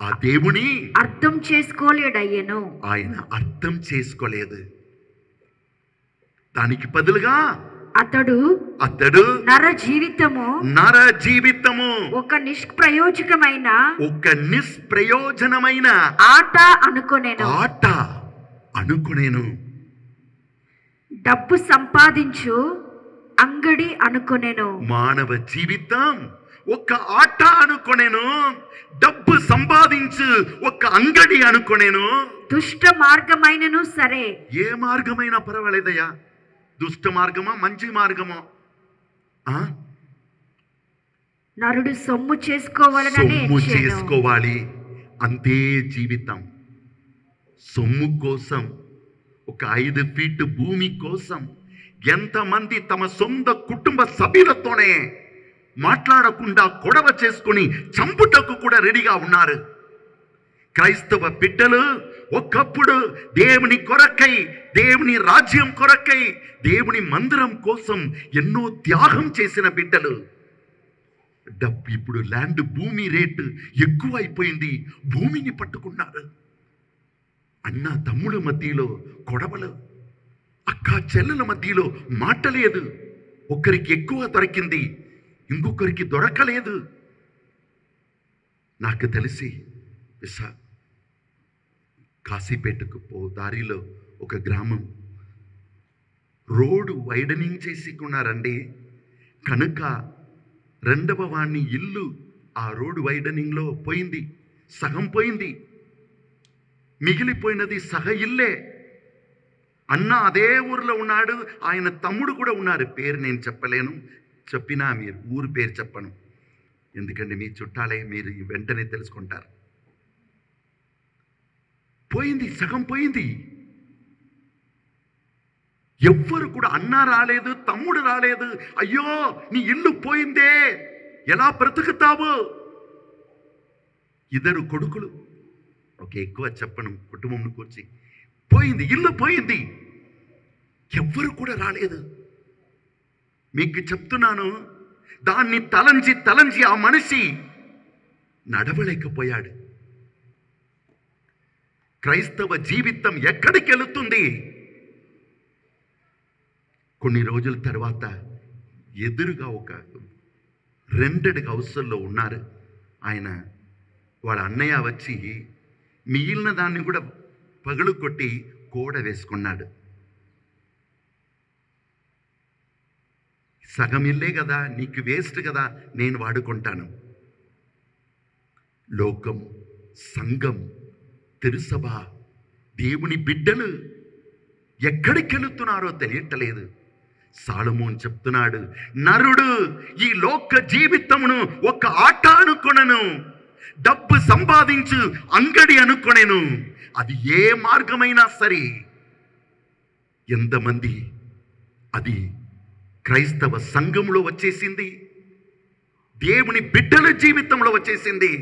ఆ దేవుని అర్థం చేసుకోలేడయ్యను. ఆయన అర్థం చేసుకోలేదు. దానికి బదులుగా అతడు నర జీవితము ఒక నిష్ప్రయోజనమైన ఆట అనుకొనేను. డబ్బు సంపాదించు అంగడి అనుకొనేను. మానవ జీవితం ఒక ఆట అనుకొనేను. డబ్బు సంపాదించు ఒక అంగడి అనుకొనేను. దుష్ట మార్గమైనను సరే, ఏ మార్గమైనా పర్వాలేదయ్యా. దుష్ట మార్గమా మంచి మార్గమా? నరుడు సొమ్ము చేసుకోవాలి, అంతే జీవితం. సొమ్ము కోసం, ఒక 5 ఫీట్ భూమి కోసం ఎంతమంది తమ సొంత కుటుంబ సభ్యులతోనే మాట్లాడకుండా గొడవ చేసుకుని చంపుటకు కూడా రెడీగా ఉన్నారు. క్రైస్తవ బిడ్డలు ఒకప్పుడు దేవుని కొరకై, దేవుని రాజ్యం కొరకై, దేవుని మందిరం కోసం ఎన్నో త్యాగం చేసిన బిడ్డలు. డబ్బు ఇప్పుడు ల్యాండ్ భూమి రేటు ఎక్కువ అయిపోయింది, భూమిని పట్టుకున్నారు. అన్న తమ్ముల మధ్యలో గొడవలు, అక్క చెల్లెల మధ్యలో మాట లేదు. ఒకరికి ఎక్కువ దొరికింది, ఇంకొకరికి దొరకలేదు. నాకు తెలిసి కాశీపేటకు దారిలో ఒక గ్రామం రోడ్డు వైడనింగ్ చేసుకున్నారండి. కనుక రెండవ వాణ్ణి ఇల్లు ఆ రోడ్డు వైడనింగ్లో పోయింది, సగం పోయింది. మిగిలిపోయినది సగ ఇల్లే. అన్న అదే ఊరిలో ఉన్నాడు, ఆయన తమ్ముడు కూడా ఉన్నారు. పేరు నేను చెప్పలేను, చెప్పినా మీరు ఊరు పేరు చెప్పను, ఎందుకంటే మీ చుట్టాలే, మీరు వెంటనే తెలుసుకుంటారు. పోయింది, సగం పోయింది. ఎవ్వరు కూడా అన్న రాలేదు, తమ్ముడు రాలేదు. అయ్యో నీ ఇల్లు పోయిందే, ఎలా బ్రతుకుతావు? 2 కొడుకులు, ఎక్కువ చెప్పను, కుటుంబం కూర్చి పోయింది, ఇల్లు పోయింది. ఎవ్వరు కూడా రాలేదు. మీకు చెప్తున్నాను, దాన్ని తలంచి ఆ మనిషి నడవలేకపోయాడు. క్రైస్తవ జీవితం ఎక్కడికి వెళుతుంది? కొన్ని రోజుల తర్వాత ఎదురుగా ఒక రెంటెడ్ హౌస్లో ఉన్నారు. ఆయన వాళ్ళ అన్నయ్య వచ్చి మిగిలిన దాన్ని కూడా పగలు కొట్టి కోడ వేసుకున్నాడు. సగం ఇల్లే కదా, నీకు వేస్ట్ కదా, నేను వాడుకుంటాను. లోకం, సంఘం, తిరుసభ, దేవుని బిడ్డలు ఎక్కడికి వెళుతున్నారో తెలియట్లేదు. సాలమోన్ చెప్తున్నాడు, నరుడు ఈ లోక జీవితమును ఒక ఆట అనుకొనను, డబ్బు సంపాదించు అంగడి అనుకొనెను. అది ఏ మార్గమైనా సరే. ఎంతమంది అది క్రైస్తవ సంఘంలో వచ్చేసింది, దేవుని బిడ్డల జీవితంలో వచ్చేసింది,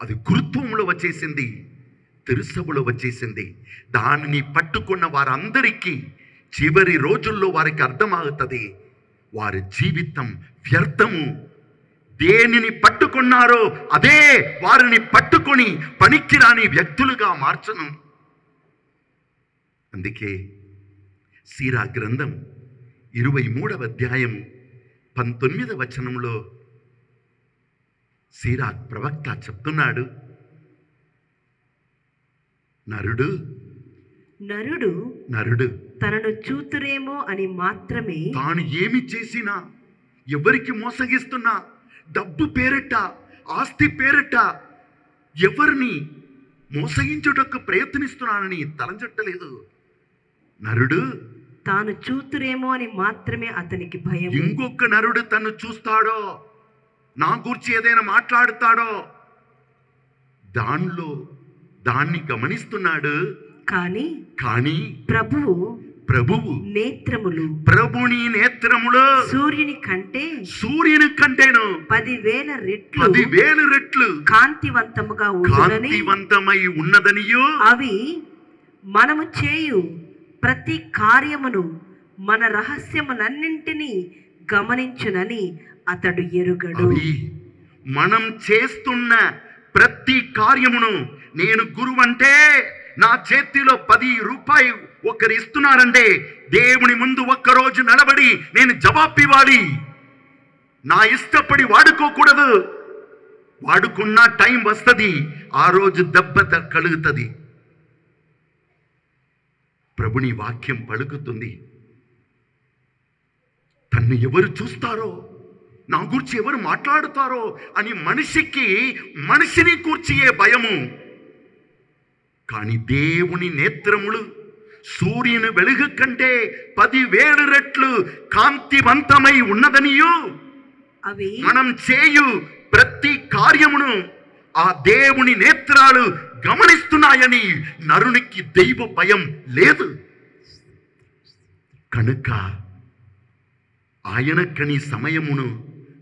అది గురుత్వంలో వచ్చేసింది, తిరుసభలో వచ్చేసింది. దానిని పట్టుకున్న వారందరికీ చివరి రోజుల్లో వారికి అర్థమవుతుంది, వారి జీవితం వ్యర్థము. దేనిని పట్టుకున్నారో అదే వారిని పట్టుకొని పనికిరాని వ్యక్తులుగా మార్చను. అందుకే సీరా గ్రంథం 23వ అధ్యాయం 19వ వచనంలో సీరా ప్రవక్త చెప్తున్నాడు, నరుడు తనను చూతురేమో అని మాత్రమే, తాను ఏమి చేసినా, ఎవరికి మోసగిస్తున్నా, డబ్బు పేరట, ఆస్తి పేరట ఎవరిని మోసగించుటకు ప్రయత్నిస్తున్నానని తలంచట్టలేదు. నరుడు తాను చూతురేమో అని మాత్రమే అతనికి భయం. ఇంకొక నరుడు తను చూస్తాడో, నా గురించి ఏదైనా మాట్లాడుతాడో దాన్ని గమనిస్తున్నాడు. కానీ ప్రభువు ప్రభుని నేత్రములో సూర్యుని కంటేను 10,000 రెట్లు కాంతివంతమై ఉన్నదనియో అవి మనము చేయు ప్రతి కార్యమును మన రహస్యములన్నింటినీ గమనించునని అతడు ఎరుగడు. మనం చేస్తున్న ప్రతి కార్యమును, నేను గురువంటే నా చేతిలో 10 రూపాయలు ఒకరు ఇస్తున్నారంటే దేవుని ముందు ఒక్కరోజు నిలబడి నేను జవాబు ఇవ్వాలి. నా ఇష్టపడి వాడుకోకూడదు. వాడుకున్న టైం వస్తుంది, ఆ రోజు దెబ్బ కలుగుతుంది. ప్రభుని వాక్యం పలుకుతుంది, తన్ను ఎవరు చూస్తారో, నా గురించి ఎవరు మాట్లాడుతారో అని మనిషిని కూర్చియే భయము. కానీ దేవుని నేత్రములు సూర్యుని వెలుగు కంటే 10,000 రెట్లు కాంతివంతమై ఉన్నదనియు మనం చేయు ప్రతి కార్యమును ఆ దేవుని నేత్రాలు గమనిస్తున్నాయని నరునికి దైవ భయం లేదు. కనుక ఆయనకని సమయమును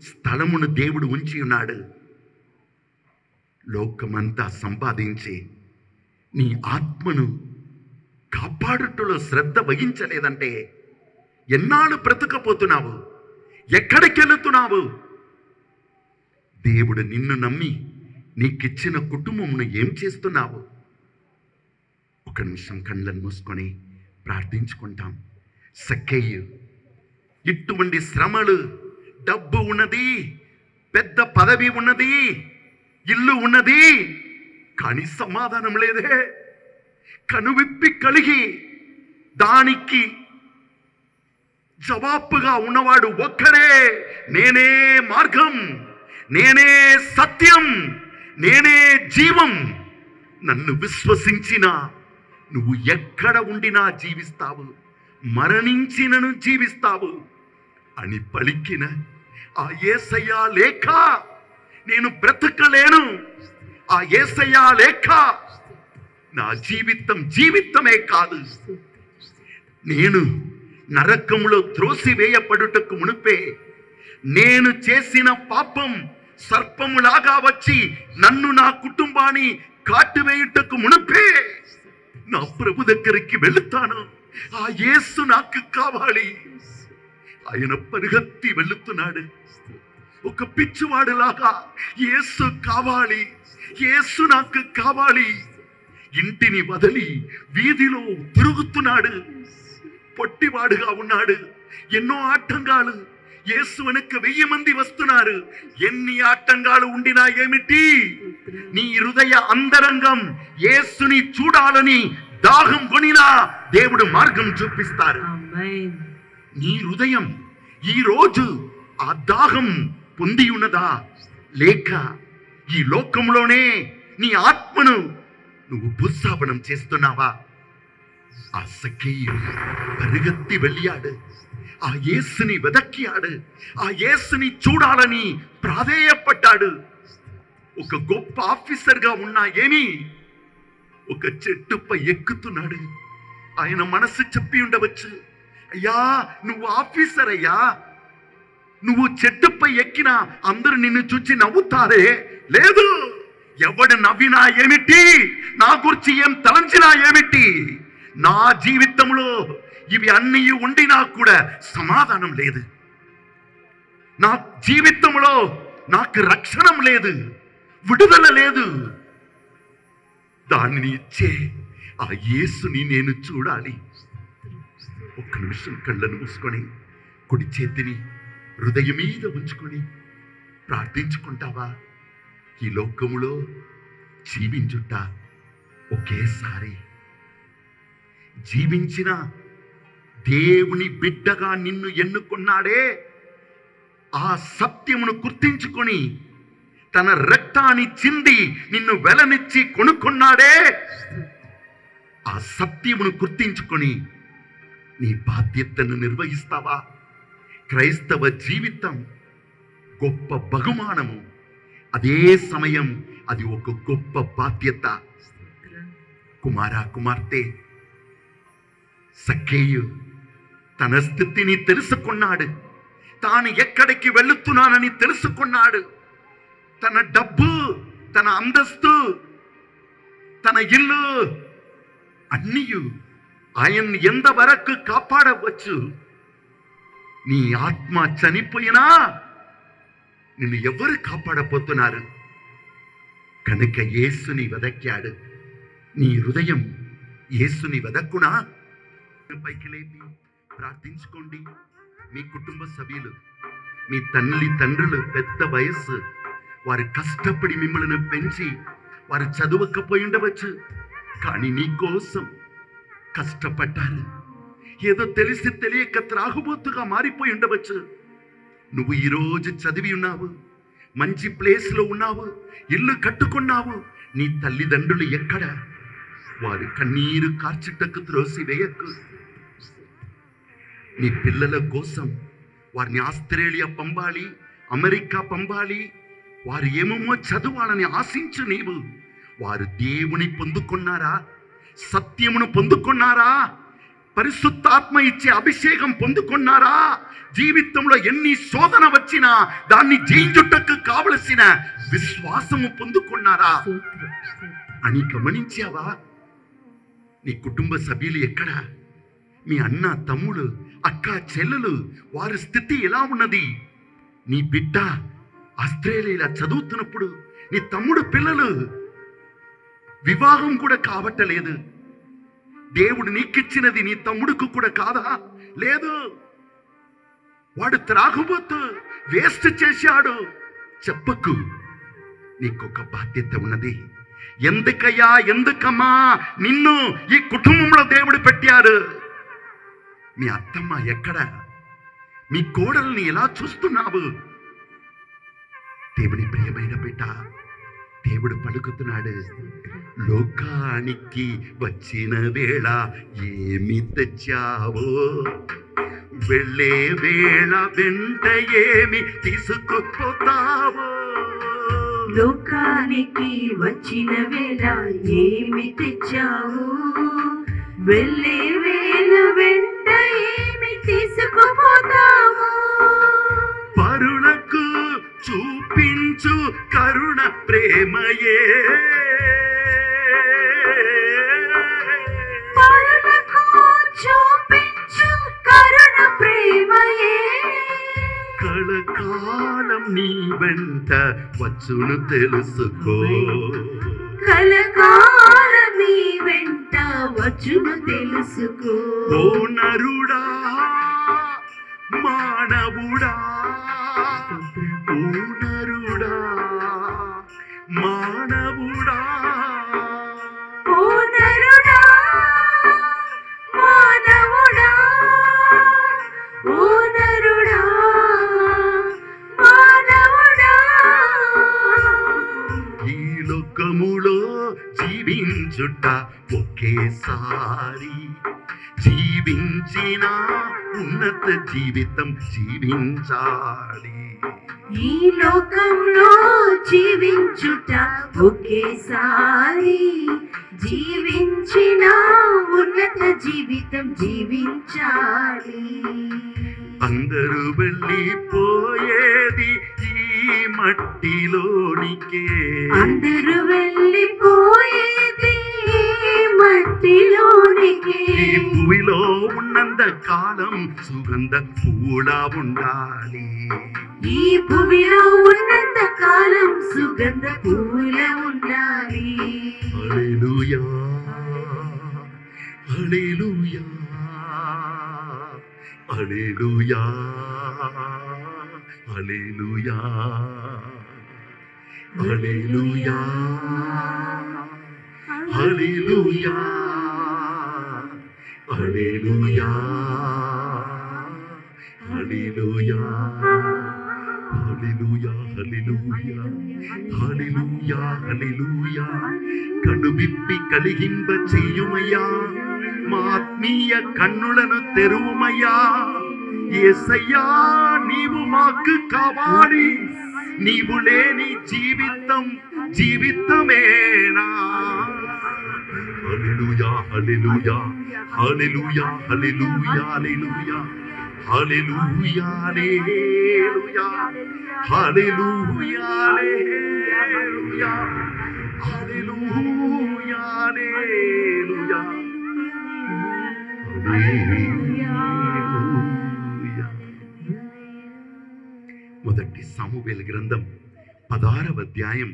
స్థలమును దేవుడు ఉంచి ఉన్నాడు. లోకమంతా సంపాదించి నీ ఆత్మను కాపాడుటలో శ్రద్ధ వహించలేదంటే ఎన్నాళ్ళు బ్రతకపోతున్నావు? ఎక్కడికి వెళుతున్నావు? దేవుడు నిన్ను నమ్మి నీకిచ్చిన కుటుంబమును ఏం చేస్తున్నావు? ఒక నిమిషం కళ్ళను మూసుకొని ప్రార్థించుకుంటాం. సక్కేయు ఇటువంటి శ్రమలు, డబ్బు ఉన్నది, పెద్ద పదవి ఉన్నది, ఇల్లు ఉన్నది, కానీ సమాధానం లేదే. కనువిప్పి కలిగి దానికి జవాబుగా ఉన్నవాడు ఒక్కడే. నేనే మార్గం, నేనే సత్యం, నేనే జీవం. నన్ను విశ్వసించిన నువ్వు ఎక్కడ ఉండినా జీవిస్తావు, మరణించినను జీవిస్తావు అని పలికిన ఆ యేసయ్య లేక నేను బ్రతకలేను. ఆ యేసయ్య లేక నా జీవితమే కాదు. నేను నరకములో త్రోసివేయబడుటకు మునుపే నేను చేసిన పాపం సర్పములాగా వచ్చి నన్ను, నా కుటుంబాన్ని కాటువేయుటకు మునుపే నా ప్రభు దగ్గరికి వెళుతాను. ఆ యేసు నాకు కావాలి. ఆయన పరిగెత్తి వెళుతున్నాడు ఒక పిచ్చివాడులాగా. యేసు కావాలి, యేసు నాకు కావాలి. ఇంటిని వదిలి వీధిలో తిరుగుతున్నాడు. పొట్టివాడుగా ఉన్నాడు. ఎన్నో ఆటంకాలు. యేసు వెనక 1000 మంది వస్తున్నారు. ఎన్ని ఆటంకాలు ఉండినా ఏమిటి? నీ హృదయ అంతరంగం యేసుని చూడాలని దాహం కొనినా దేవుడు మార్గం చూపిస్తారు. నీ హృదయం ఈ రోజు ఆ దాహం పొంది ఉన్నదా? లేక ఈ లోకంలోనే నీ ఆత్మను నువ్వు భూస్థాపనం చేస్తున్నావా? ఆ సక్కేయు పరిగెత్తి వెళ్ళాడు. ఆ యేసుని వెదక్కియాడు. ఆ యేసుని చూడాలని ప్రాధేయపడ్డాడు. ఒక గొప్ప ఆఫీసర్గా ఉన్నా ఏమి, ఒక చెట్టుపై ఎక్కుతున్నాడు. ఆయన మనసు చెప్పి ఉండవచ్చు, అయ్యా నువ్వు ఆఫీసర్ అయ్యా, నువ్వు చెట్టుపై ఎక్కినా అందరూ నిన్ను చూచి నవ్వుతారే. లేదు, ఎవడు నవ్వినా ఏమిటి, నా గురించి ఏం తలంచినా ఏమిటి, నా జీవితంలో ఇవి అన్నీ ఉండినా కూడా సమాధానం లేదు. నా జీవితంలో నాకు రక్షణ లేదు, విడుదల లేదు. దానిని ఇచ్చే ఆ యేసుని నేను చూడాలి. ఒక్క నిమిషం కళ్ళను మూసుకొని కుడి చేతిని హృదయం మీద ఉంచుకొని ప్రార్థించుకుంటావా? ఈ లోకములో జీవించుట ఒకేసారి. జీవించిన దేవుని బిడ్డగా నిన్ను ఎన్నుకున్నాడే, ఆ సత్యమును గుర్తించుకొని తన రక్తాన్ని చింది నిన్ను వెలనిచ్చి కొనుక్కున్నాడే, ఆ సత్యమును గుర్తించుకొని నీ బాధ్యతను నిర్వహిస్తావా? క్రైస్తవ జీవితం గొప్ప బహుమానము, అదే సమయం అది ఒక గొప్ప బాధ్యత. కుమారా, కుమార్తె, సక్కేయు తన స్థితిని తెలుసుకున్నాడు. తాను ఎక్కడికి వెళుతున్నానని తెలుసుకున్నాడు. తన డబ్బు, తన అంతస్తు, తన ఇల్లు అన్నీ ఆయన్ని ఎంతవరకు కాపాడవచ్చు. నీ ఆత్మ చనిపోయినా నిన్ను ఎవరు కాపాడపోతున్నారు? కనుక యేసుని వెదక్కాడు. నీ హృదయం యేసుని వెదక్కునా? పైకి లేపి ప్రార్థించుకోండి. మీ కుటుంబ సభ్యులు, మీ తల్లి తండ్రులు పెద్ద వయస్సు, వారు కష్టపడి మిమ్మల్ని పెంచి వారు చదవకపోయి ఉండవచ్చు, కానీ నీ కోసం కష్టపడ్డారు. ఏదో తెలిసి తెలియక త్రాగుబోతుగా మారిపోయి ఉండవచ్చు. నువ్వు ఈరోజు చదివి ఉన్నావు, మంచి ప్లేస్లో ఉన్నావు, ఇల్లు కట్టుకున్నావు. నీ తల్లిదండ్రులు ఎక్కడ? వారు కన్నీరు కార్చుటకు త్రోసి వేయకు. నీ పిల్లల కోసం వారిని ఆస్ట్రేలియా పంపాలి, అమెరికా పంపాలి, వారు ఏమేమో చదవాలని ఆశించు నీవు. వారు దేవుని పొందుకున్నారా? సత్యమును పొందుకున్నారా? పరిశుద్ధాత్మ ఇచ్చే అభిషేకం పొందుకున్నారా? జీవితంలో ఎన్ని శోధన వచ్చినా దాన్ని జయించుటకు కావలసిన విశ్వాసము పొందుకున్నారా అని గమనించావా? నీ కుటుంబ సభ్యులు ఎక్కడ? మీ అన్న, తమ్ముడు, అక్క, చెల్లెలు, వారి స్థితి ఎలా ఉన్నది? నీ బిడ్డ ఆస్ట్రేలియా చదువుతున్నప్పుడు నీ తమ్ముడు పిల్లలు వివాహం కూడా కావట్లేదు. దేవుడు నీకిచ్చినది నీ తమ్ముడుకు కూడా కాదా? లేదు. వాడు త్రాగుబోతు, వేస్ట్ చేశాడు. చెప్పకు. నీకొక బాధ్యత ఉన్నది. ఎందుకయ్యా, ఎందుకమ్మా నిన్ను ఈ కుటుంబంలో దేవుడు పెట్టారు? మీ అత్తమ్మ ఎక్కడ? మీ కోడల్ని ఎలా చూస్తున్నావు? దేవుని ప్రియమైన బిడ్డ, దేవుడు పలుకుతున్నాడు, లోకానికి వచ్చిన వేళ ఏమి తెచ్చావో, వెళ్ళే వేళ వెంట ఏమి తీసుకుపోతావో. లోకానికి వచ్చిన వేళ ఏమి తెచ్చావు, వెళ్ళే వేళ వెంట ఏమి తీసుకుపోతావు. పరులకు చూపించు కరుణ ప్రేమయే, పరులకు చూపించు కరుణ ప్రేమయే, కలకాలం నీ వెంట వచ్చును తెలుసుకో. కలకాలం నీ వెంట వచ్చును తెలుసుకో. ఓ నరుడా, మానవుడా, ఓ నరుడా, మానవుడా, ఓ నరుడా, మానవుడా, ఓ నరుడా, మానవుడా. ఈ లోకములో జీవించుట ఒకేసారి, జీవించిన ఉన్నత జీవితం జీవించాలి. ఈ లోకంలో జీవించుట ఒకేసారి, జీవించిన ఉన్నత జీవితం జీవించాలి. అందరూ వెళ్ళిపోయేది ఈ మట్టిలోనికే, అందరూ వెళ్ళిపోయేది మట్టిలోనికే. ఈ భూమిలో ఉన్నంత కాలం సుగంధ పూలా ఉండాలి. ఈ భూమిలో ఉన్నంత కాలం సుగంధ పూల ఉండాలి. హల్లెలూయా, హల్లెలూయా, హల్లెలూయా, హల్లెలూయా, హల్లెలూయా, హల్లెలూయా, హల్లెలూయా, హల్లెలూయా, హల్లెలూయా, హల్లెలూయా, హల్లెలూయా, హల్లెలూయా. కన్ను విప్పి కలిగింప చెయ్యుమయ్యా, మా ఆత్మీయ కన్నులను తెరువుమయ్యా. యేసయ్యా నీవు మాకు కావాలి, నీవు లేని జీవితం జీవితమేనా. హల్లెలూయా హల్లెలూయా హల్లెలూయా హల్లెలూయా హల్లెలూయా హల్లెలూయా హల్లెలూయా హల్లెలూయా హల్లెలూయా హల్లెలూయా హల్లెలూయా హల్లెలూయా. మొదటి సమూయేలు గ్రంథం 16వ అధ్యాయం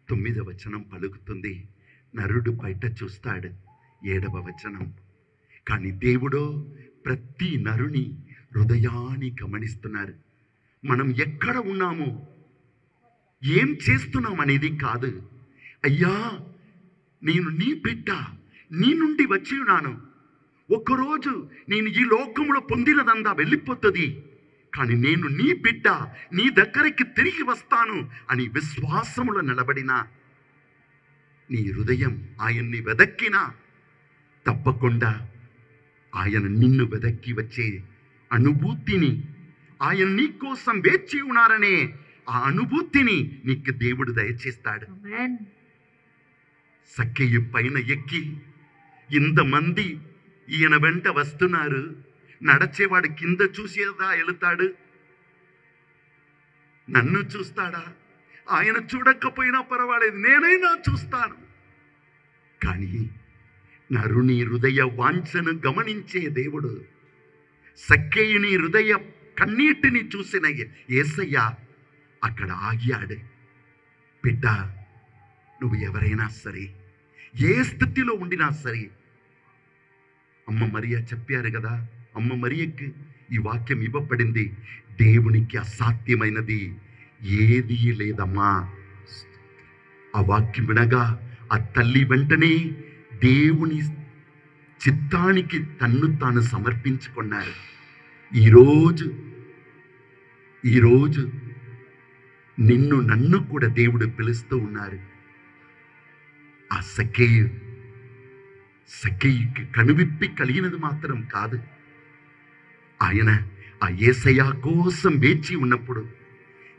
9వ వచనం పలుకుతుంది, నరుడు బయట చూస్తాడు. 7వ వచనం, కానీ దేవుడో ప్రతి నరుని హృదయాన్ని గమనిస్తున్నారు. మనం ఎక్కడ ఉన్నామో ఏం చేస్తున్నాం అనేది కాదు. అయ్యా నేను నీ బిడ్డ, నీ నుండి వచ్చి ఉన్నాను. ఒక్కరోజు నేను ఈ లోకంలో పొందినదంతా వెళ్ళిపోతుంది, కానీ నేను నీ బిడ్డ, నీ దగ్గరికి తిరిగి వస్తాను అని విశ్వాసములో నిలబడిన నీ హృదయం ఆయన్ని వెదక్కినా తప్పకుండా ఆయన నిన్ను వెదక్కి వచ్చే అనుభూతిని, ఆయన నీ కోసం వేచి ఉన్నారనే ఆ అనుభూతిని నీకు దేవుడు దయచేస్తాడు. సక్కెయ్య పైన ఎక్కి ఇంతమంది ఈయన వెంట వస్తున్నారు, నడచేవాడు కింద చూసేదా వెళుతాడు? నన్ను చూస్తాడా? ఆయన చూడకపోయినా పర్వాలేదు, నేనైనా చూస్తాను. కానీ నరుని హృదయ వాంఛను గమనించే దేవుడు, సక్కేయుని హృదయ కన్నీటిని చూసిన యేసయ్య అక్కడ ఆగాడు. బిడ్డ, నువ్వు ఎవరైనా సరే, ఏ స్థితిలో ఉండినా సరే, అమ్మ మరియా చెప్పారు కదా, అమ్మ మరియకి ఈ వాక్యం ఇవ్వబడింది, దేవునికి అసాధ్యమైనది ఏదీ లేదమ్మా. ఆ వాక్యం వినగా ఆ తల్లి వెంటనే దేవుని చిత్తానికి తన్ను తాను సమర్పించుకున్నారు. ఈరోజు నిన్ను నన్ను కూడా దేవుడు పిలుస్తూ ఉన్నారు. ఆ సక్కేయుకి కనువిప్పి కలిగినది మాత్రం కాదు, ఆయన ఆ యేసయ్య కోసం వేచి ఉన్నప్పుడు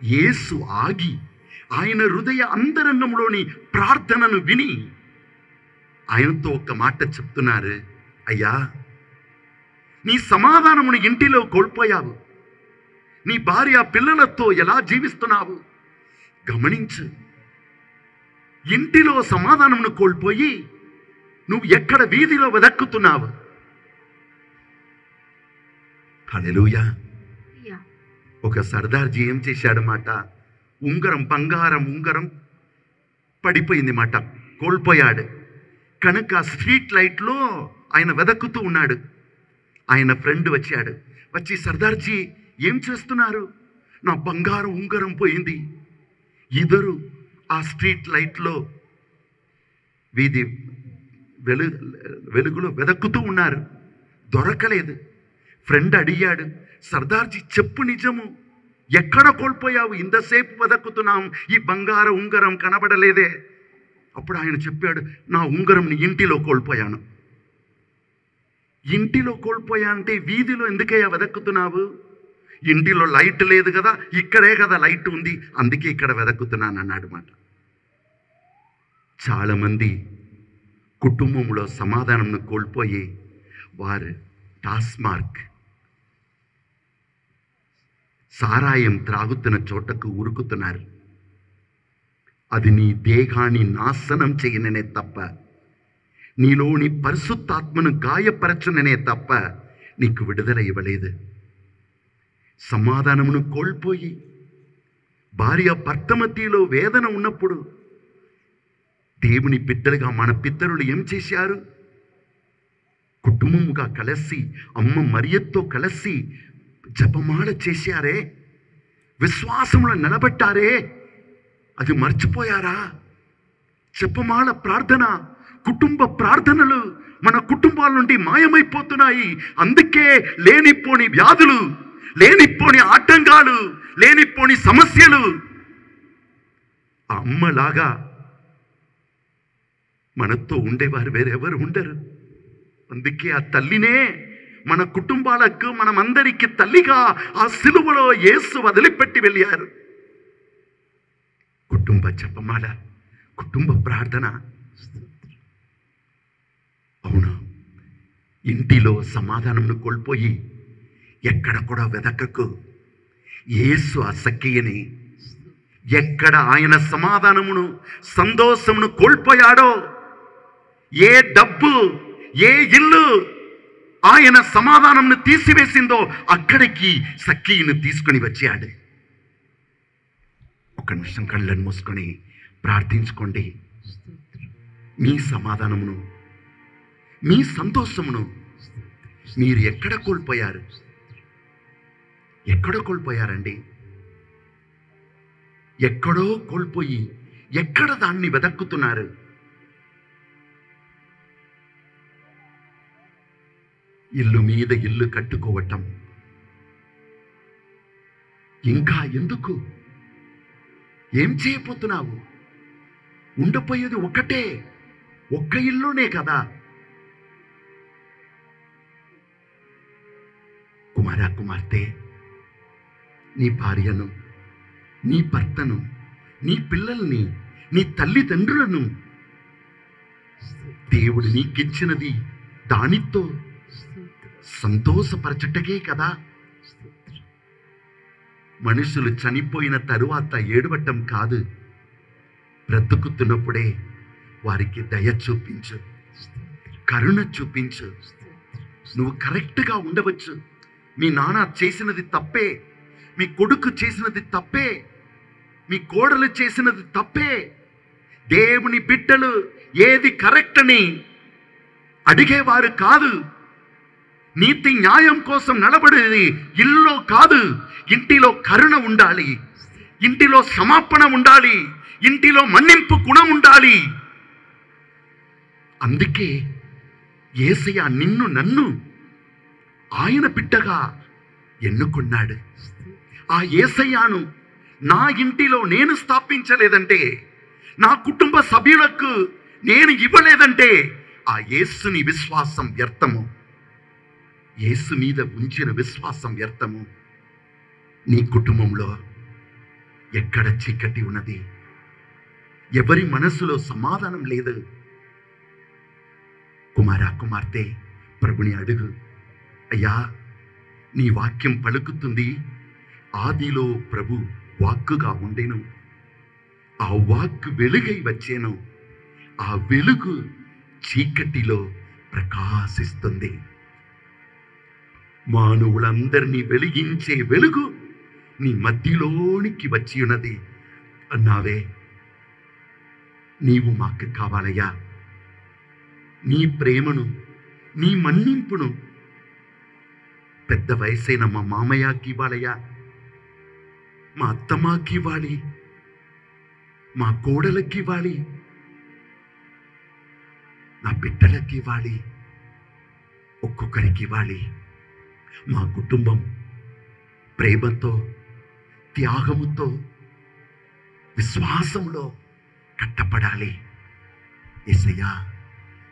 యేసు ఆగి ఆయన హృదయ అంతరంగంలోని ప్రార్థనను విని ఆయనతో ఒక మాట చెప్తున్నారు, అయ్యా నీ సమాధానమును ఇంటిలో కోల్పోయావు, నీ భార్య పిల్లలతో ఎలా జీవిస్తున్నావు గమనించు. ఇంటిలో సమాధానమును కోల్పోయి నువ్వు ఎక్కడ వీధిలో వెదక్కుతున్నావు. హల్లెలూయా. ఒక సర్దార్జీ ఏం చేశాడన్నమాట, బంగారం ఉంగరం పడిపోయింది మాట, కోల్పోయాడు. కనుక స్ట్రీట్ లైట్లో ఆయన వెదక్కుతూ ఉన్నాడు. ఆయన ఫ్రెండ్ వచ్చాడు, వచ్చి సర్దార్జీ ఏం చేస్తున్నారు? నా బంగారం ఉంగరం పోయింది. ఇద్దరు ఆ స్ట్రీట్ లైట్లో వీధి వెలుగులో వెదక్కుతూ ఉన్నారు, దొరకలేదు. ఫ్రెండ్ అడిగాడు, సర్దార్జీ చెప్పు నిజము, ఎక్కడ కోల్పోయావు? ఇంతసేపు వెదక్కుతున్నాం, ఈ బంగారు ఉంగరం కనబడలేదే. అప్పుడు ఆయన చెప్పాడు, నా ఉంగరం నీ ఇంటిలో కోల్పోయాను. ఇంటిలో కోల్పోయా అంటే వీధిలో ఎందుకయ్యా వెదక్కుతున్నావు? ఇంటిలో లైట్ లేదు కదా, ఇక్కడే కదా లైట్ ఉంది, అందుకే ఇక్కడ వెదక్కుతున్నాను అన్నాడు మాట. చాలామంది కుటుంబంలో సమాధానంను కోల్పోయి వారు టాస్మార్క్ సారాయం త్రాగుతున్న చోటకు ఉరుకుతున్నారు. అది నీ దేహాన్ని నాశనం చేయననే తప్ప, నీలోని పరిశుద్ధాత్మను గాయపరచననే తప్ప నీకు విడుదల ఇవ్వలేదు. సమాధానమును కోల్పోయి భార్య భర్త మధ్యలో వేదన ఉన్నప్పుడు దేవుని బిడ్డలుగా మన పితరులు ఏం చేశారు? కుటుంబముగా కలిసి అమ్మ మరియతో కలిసి జపమాల చేశారే, విశ్వాసంలో నిలబెట్టారే, అది మర్చిపోయారా? జపమాల ప్రార్థన, కుటుంబ ప్రార్థనలు మన కుటుంబాల నుండి మాయమైపోతున్నాయి. అందుకే లేనిపోని వ్యాధులు, లేనిపోని ఆటంకాలు, లేనిపోని సమస్యలు. ఆ అమ్మలాగా మనతో ఉండేవారు వేరెవరు ఉండరు. అందుకే ఆ తల్లినే మన కుటుంబాలకు, మనమందరికీ తల్లిగా ఆ సిలువలో యేసు వదిలిపెట్టి వెళ్ళారు. కుటుంబ జపమాల, కుటుంబ ప్రార్థన. అవును, ఇంటిలో సమాధానంను కోల్పోయి ఎక్కడ కూడా వెదకకు. యేసు ఆ సక్కయ్యని ఎక్కడ ఆయన సమాధానమును, సంతోషమును కోల్పోయాడో, ఏ డబ్బు, ఏ ఇల్లు ఆయన సమాధానంను తీసివేసిందో అక్కడికి సక్కయ్యను తీసుకొని వచ్చాడు. ఒక నిమిషం కళ్ళను మూసుకొని ప్రార్థించుకోండి. మీ సమాధానమును, మీ సంతోషమును మీరు ఎక్కడ కోల్పోయారు? ఎక్కడ కోల్పోయారండి? ఎక్కడో కోల్పోయి ఎక్కడ దాన్ని వెదక్కుతున్నారు? ఇల్లు మీద ఇల్లు కట్టుకోవటం ఇంకా ఎందుకు? ఏం చేయబోతున్నావు? ఉండపోయేది ఒకటే, ఒక్క ఇల్లునే కదా. కుమారా, కుమార్తె, నీ భార్యను, నీ భర్తను, నీ పిల్లల్ని, నీ తల్లిదండ్రులను దేవుడు నీకిచ్చినది దానితో సంతోషపరచటకే కదా. మనుషులు చనిపోయిన తరువాత ఏడవటం కాదు, బ్రతుకుతున్నప్పుడే వారికి దయ చూపించు, కరుణ చూపించు. నువ్వు కరెక్ట్గా ఉండవచ్చు. మీ నాన్న చేసినది తప్పే, మీ కొడుకు చేసినది తప్పే, మీ కోడలు చేసినది తప్పే. దేవుని బిడ్డలు ఏది కరెక్ట్ అని అడిగేవారు కాదు. నీతి న్యాయం కోసం నిలబడేది ఇల్లులో కాదు, ఇంటిలో కరుణ ఉండాలి, ఇంటిలో క్షమాపణ ఉండాలి, ఇంటిలో మన్నింపు గుణం ఉండాలి. అందుకే యేసయ్య నిన్ను, నన్ను ఆయన బిడ్డగా ఎన్నుకున్నాడు. ఆ యేసయ్యను నా ఇంటిలో నేను స్థాపించలేదంటే, నా కుటుంబ సభ్యులకు నేను ఇవ్వలేదంటే ఆ యేసుని విశ్వాసం వ్యర్థము. యేసు మీద ఉంచిన విశ్వాసం వ్యర్థము. నీ కుటుంబంలో ఎక్కడ చీకటి ఉన్నది? ఎవరి మనసులో సమాధానం లేదు? కుమారా, కుమార్తె, ప్రభుని అడుగు. అయ్యా, నీ వాక్యం పలుకుతుంది, ఆదిలో ప్రభు వాక్కుగా ఉండెను, ఆ వాక్కు వెలుగై వచ్చేను, ఆ వెలుగు చీకటిలో ప్రకాశిస్తుంది. మానవులందరినీ వెలిగించే వెలుగు నీ మధ్యలోనికి వచ్చి ఉన్నది అన్నావే. నీవు మాకు కావాలయ్యా. నీ ప్రేమను, నీ మన్నింపును పెద్ద వయసైన మా మామయ్యకి ఇవ్వాలయ్యా, మా అత్తమ్మకి ఇవ్వాలి, మా కోడలకి ఇవ్వాలి, నా బిడ్డలకి ఇవ్వాలి, ఒక్కొక్కరికి ఇవ్వాలి. మా కుటుంబం ప్రేమతో, త్యాగముతో, విశ్వాసంలో కట్టపడాలి. యేసయ్యా,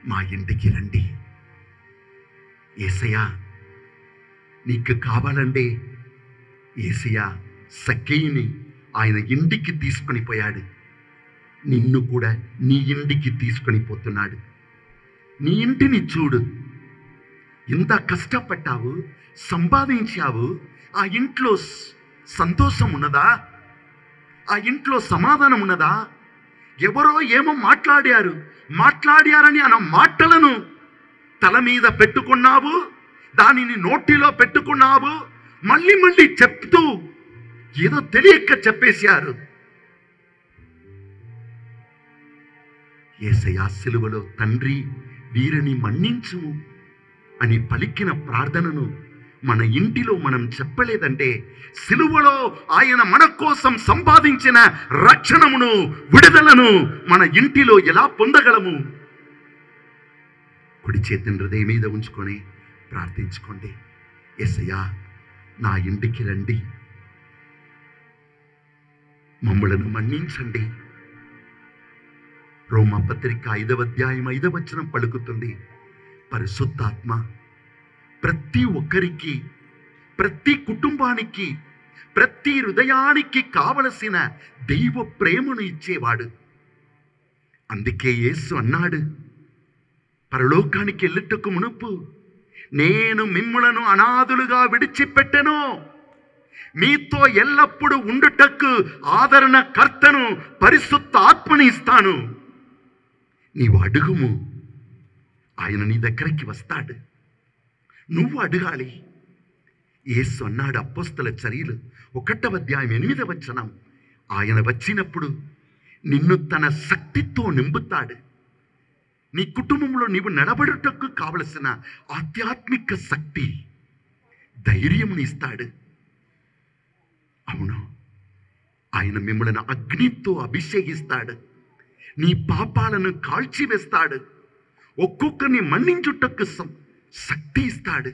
మా ఇంటికి రండి. యేసయ్యా, నీకు కావాలండి. యేసయ్యా సక్కయ్యని ఆయన ఇంటికి తీసుకొని పోయాడు. నిన్ను కూడా నీ ఇంటికి తీసుకొని పోతున్నాడు. నీ ఇంటిని చూడు. ఇంత కష్టపడ్డావు, సంపాదించావు. ఆ ఇంట్లో సంతోషం ఉన్నదా? ఆ ఇంట్లో సమాధానం ఉన్నదా? ఎవరో ఏమో మాట్లాడారని అన్న మాటలను తల మీద పెట్టుకున్నావు, దానిని నోటిలో పెట్టుకున్నావు, మళ్ళీ మళ్ళీ చెప్తూ ఏదో తెలియక చెప్పేశారు. యేసయ్య సిలువలో తండ్రి వీరిని మన్నించుము అని పలికిన ప్రార్థనను మన ఇంటిలో మనం చెప్పలేదంటే, సిలువలో ఆయన మన కోసం సంపాదించిన రక్షణమును, విడుదలను మన ఇంటిలో ఎలా పొందగలము? కుడి చేతిని హృదయం మీద ఉంచుకొని ప్రార్థించుకోండి. యేసయ్యా, నా ఇంటికి రండి, మమ్మలను మన్నించండి. రోమా పత్రిక 5వ అధ్యాయం 5వ వచనం పలుకుతుంది, పరిశుద్ధాత్మ ప్రతి ఒక్కరికి, ప్రతి కుటుంబానికి, ప్రతి హృదయానికి కావలసిన దైవ ప్రేమను ఇచ్చేవాడు. అందుకే యేసు అన్నాడు, పరలోకానికి వెళ్ళుటకు మునుపు నేను మిమ్ములను అనాథులుగా విడిచిపెట్టెను, మీతో ఎల్లప్పుడూ ఉండుటకు ఆదరణకర్తను పరిశుద్ధ ఆత్మని ఇస్తాను. నీవు అడుగుము, ఆయన నీ దగ్గరికి వస్తాడు. నువ్వు అడగాలి. యేసు అన్నాడు అపోస్తల చర్యలు 1వ అధ్యాయం 8వ వచనం, ఆయన వచ్చినప్పుడు నిన్ను తన శక్తితో నింపుతాడు. నీ కుటుంబంలో నీవు నడబడుటకు కావలసిన ఆధ్యాత్మిక శక్తి, ధైర్యముని ఇస్తాడు. అవును, ఆయన మిమ్మల్ని అగ్నితో అభిషేకిస్తాడు. నీ పాపాలను కాల్చివేస్తాడు. ఒక్కొక్కరిని మన్నించుటకు శక్తి ఇస్తాడు.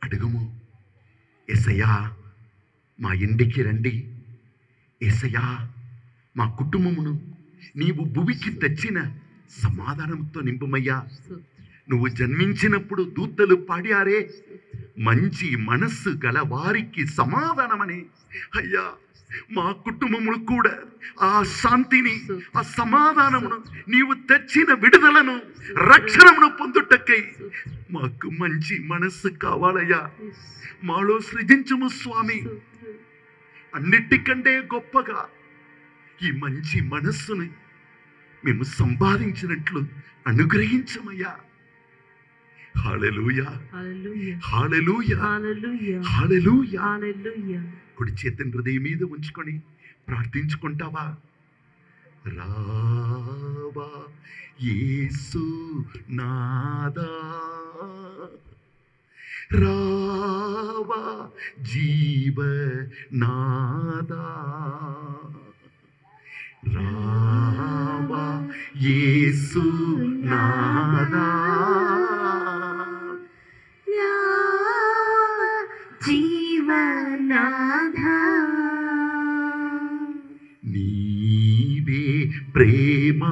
అడుగుము, యేసయ్యా మా ఇంటికి రండి, యేసయ్యా మా కుటుంబమును నీవు భూమికి తెచ్చిన సమాధానంతో నింపుమయ్యా. నువ్వు జన్మించినప్పుడు దూతలు పాడారే, మంచి మనస్సు గల వారికి సమాధానమని. అయ్యా మా కుటుంబములు కూడా ఆ శాంతిని, ఆ సమాధానమును, నీవు తెచ్చిన విడుదలను, రక్షణను పొందుటకై మాకు మంచి మనస్సు కావాలయ్యా. మాలో సృజించుము స్వామి. అన్నిటికంటే గొప్పగా ఈ మంచి మనస్సును మేము సంపాదించినట్లు అనుగ్రహించమయ్యా. హల్లెలూయా, హల్లెలూయా, హల్లెలూయా. కుడి చేతిని హృదయం మీద ఉంచుకొని ప్రార్థించుకుంటావా? రావా యేసు నాదా, రావా జీవనాదా, రావా యేసు నాదా, జీవనాదా. నీవే ప్రేమ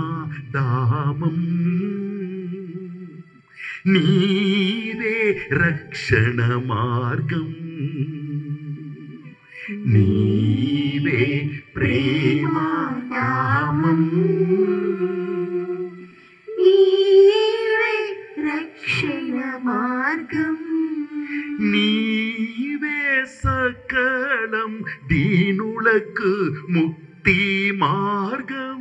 దామం, నీవే రక్షణ మార్గం, నీవే ప్రేమ దామం, నీవే రక్షణ మార్గం, నీవే సకలం దీనులకు ముక్తి మార్గం,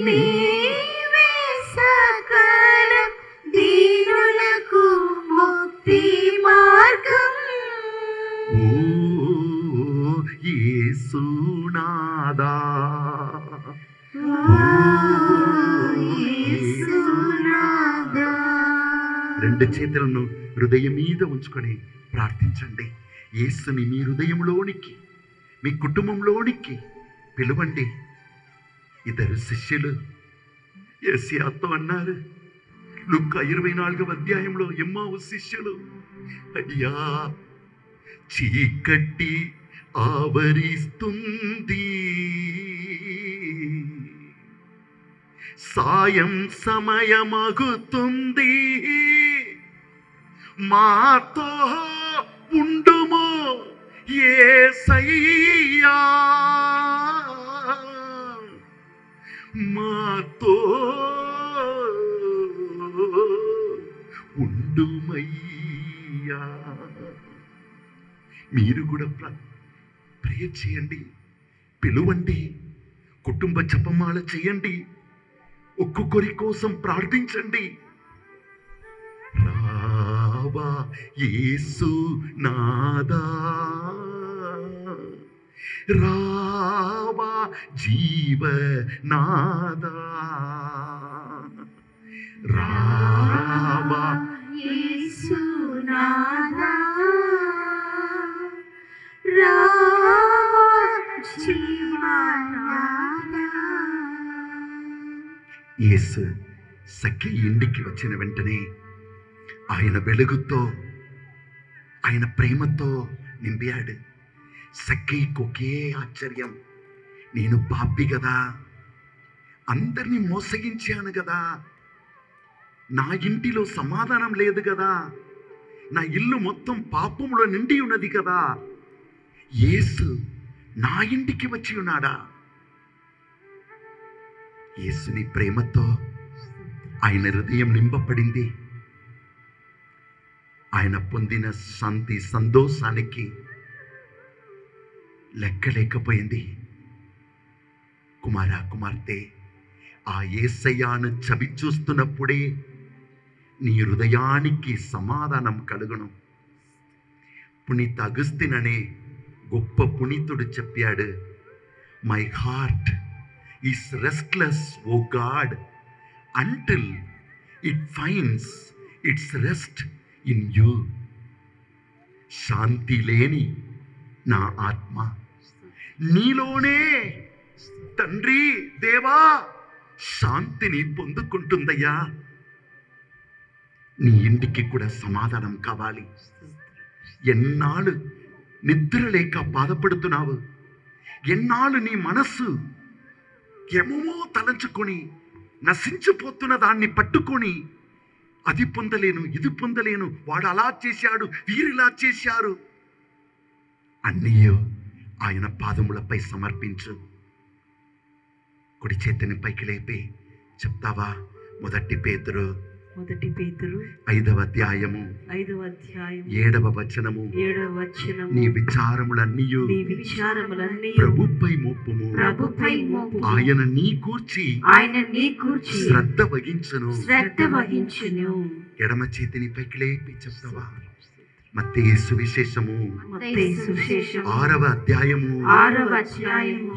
నీవే సకలం దీనులకు ముక్తి మార్గం. ఓ యేసునాదా, యేసునాదా. రెండు చేతులను హృదయం మీద ఉంచుకొని ప్రార్థించండి. యేసుని మీ హృదయంలోనికి, మీ కుటుంబంలోనికి పిలువండి. ఇద్దరు శిష్యులు యేసయ్యతో అన్నారు, లూకా 24వ అధ్యాయంలో, ఎమ్మావు శిష్యులు, అయ్యా చీకటి ఆవరిస్తుంది, సాయం సమయమగుతుంది, మాతో ఉండుము యేసయ్యా, మాతో ఉండుమయ్యా. మీరు కూడా ప్రేయర్ చేయండి, పిలువండి, కుటుంబ జపమాల చేయండి, ఒక్కొక్కరి కోసం ప్రార్థించండి. రావా యేసు నాదా, రావా జీవనాదా, రావా యేసునాదా, రావా జీవనాదా. యేసు సఖి ఇంటికి వచ్చిన వెంటనే ఆయన వెలుగుతో, ఆయన ప్రేమతో నింపాడు. సఖీకి ఒకే ఆశ్చర్యం, నేను పాపి కదా, అందరినీ మోసగించాను కదా, నా ఇంటిలో సమాధానం లేదు కదా, నా ఇల్లు మొత్తం పాపంలో నిండి ఉన్నది కదా, యేసు నా ఇంటికి వచ్చి ఉన్నాడా? యేసుని ప్రేమతో ఆయన హృదయం నింపబడింది. ఆయన పొందిన శాంతి సంతోషానికి లెక్కలేకపోయింది. కుమారా కుమార్తె, ఆ యేసయ్యను చవి చూస్తున్నప్పుడే నీ హృదయానికి సమాధానం కలుగును. పునీత అగస్తిన్ అనే గొప్ప పునీతుడు చెప్పాడు, my heart is restless O God until it finds its rest in you. శాంతి లేని నా ఆత్మ నీలోనే తండ్రి దేవా శాంతిని పొందుకుంటుందయ్యా. నీ ఇంటికి కూడా సమాధానం కావాలి. ఎన్నాళ్ళు నిద్ర లేక బాధపడుతున్నావు, ఎన్నాళ్ళు నీ మనస్సు ఏమో తలంచుకొని నశించిపోతున్న దాన్ని పట్టుకొని అది పొందలేను, ఇది పొందలేను, వాడు అలా చేశాడు, వీరిలా చేశారు, అన్నీ ఆయన పాదములపై సమర్పించు. కుడి చేతిని పైకి లేపి చెప్తావా? మొదటి పేతురు 5వ అధ్యాయము 7వ వచనము, నీ విచారములన్నీ ప్రభుపై మోపుము, ఆయన నీ కూర్చి శ్రద్ధ వహించును. ఎడమ చేతిని పైకి లేపి చెప్తావా? మత్తయి సువిశేషము 6వ అధ్యాయము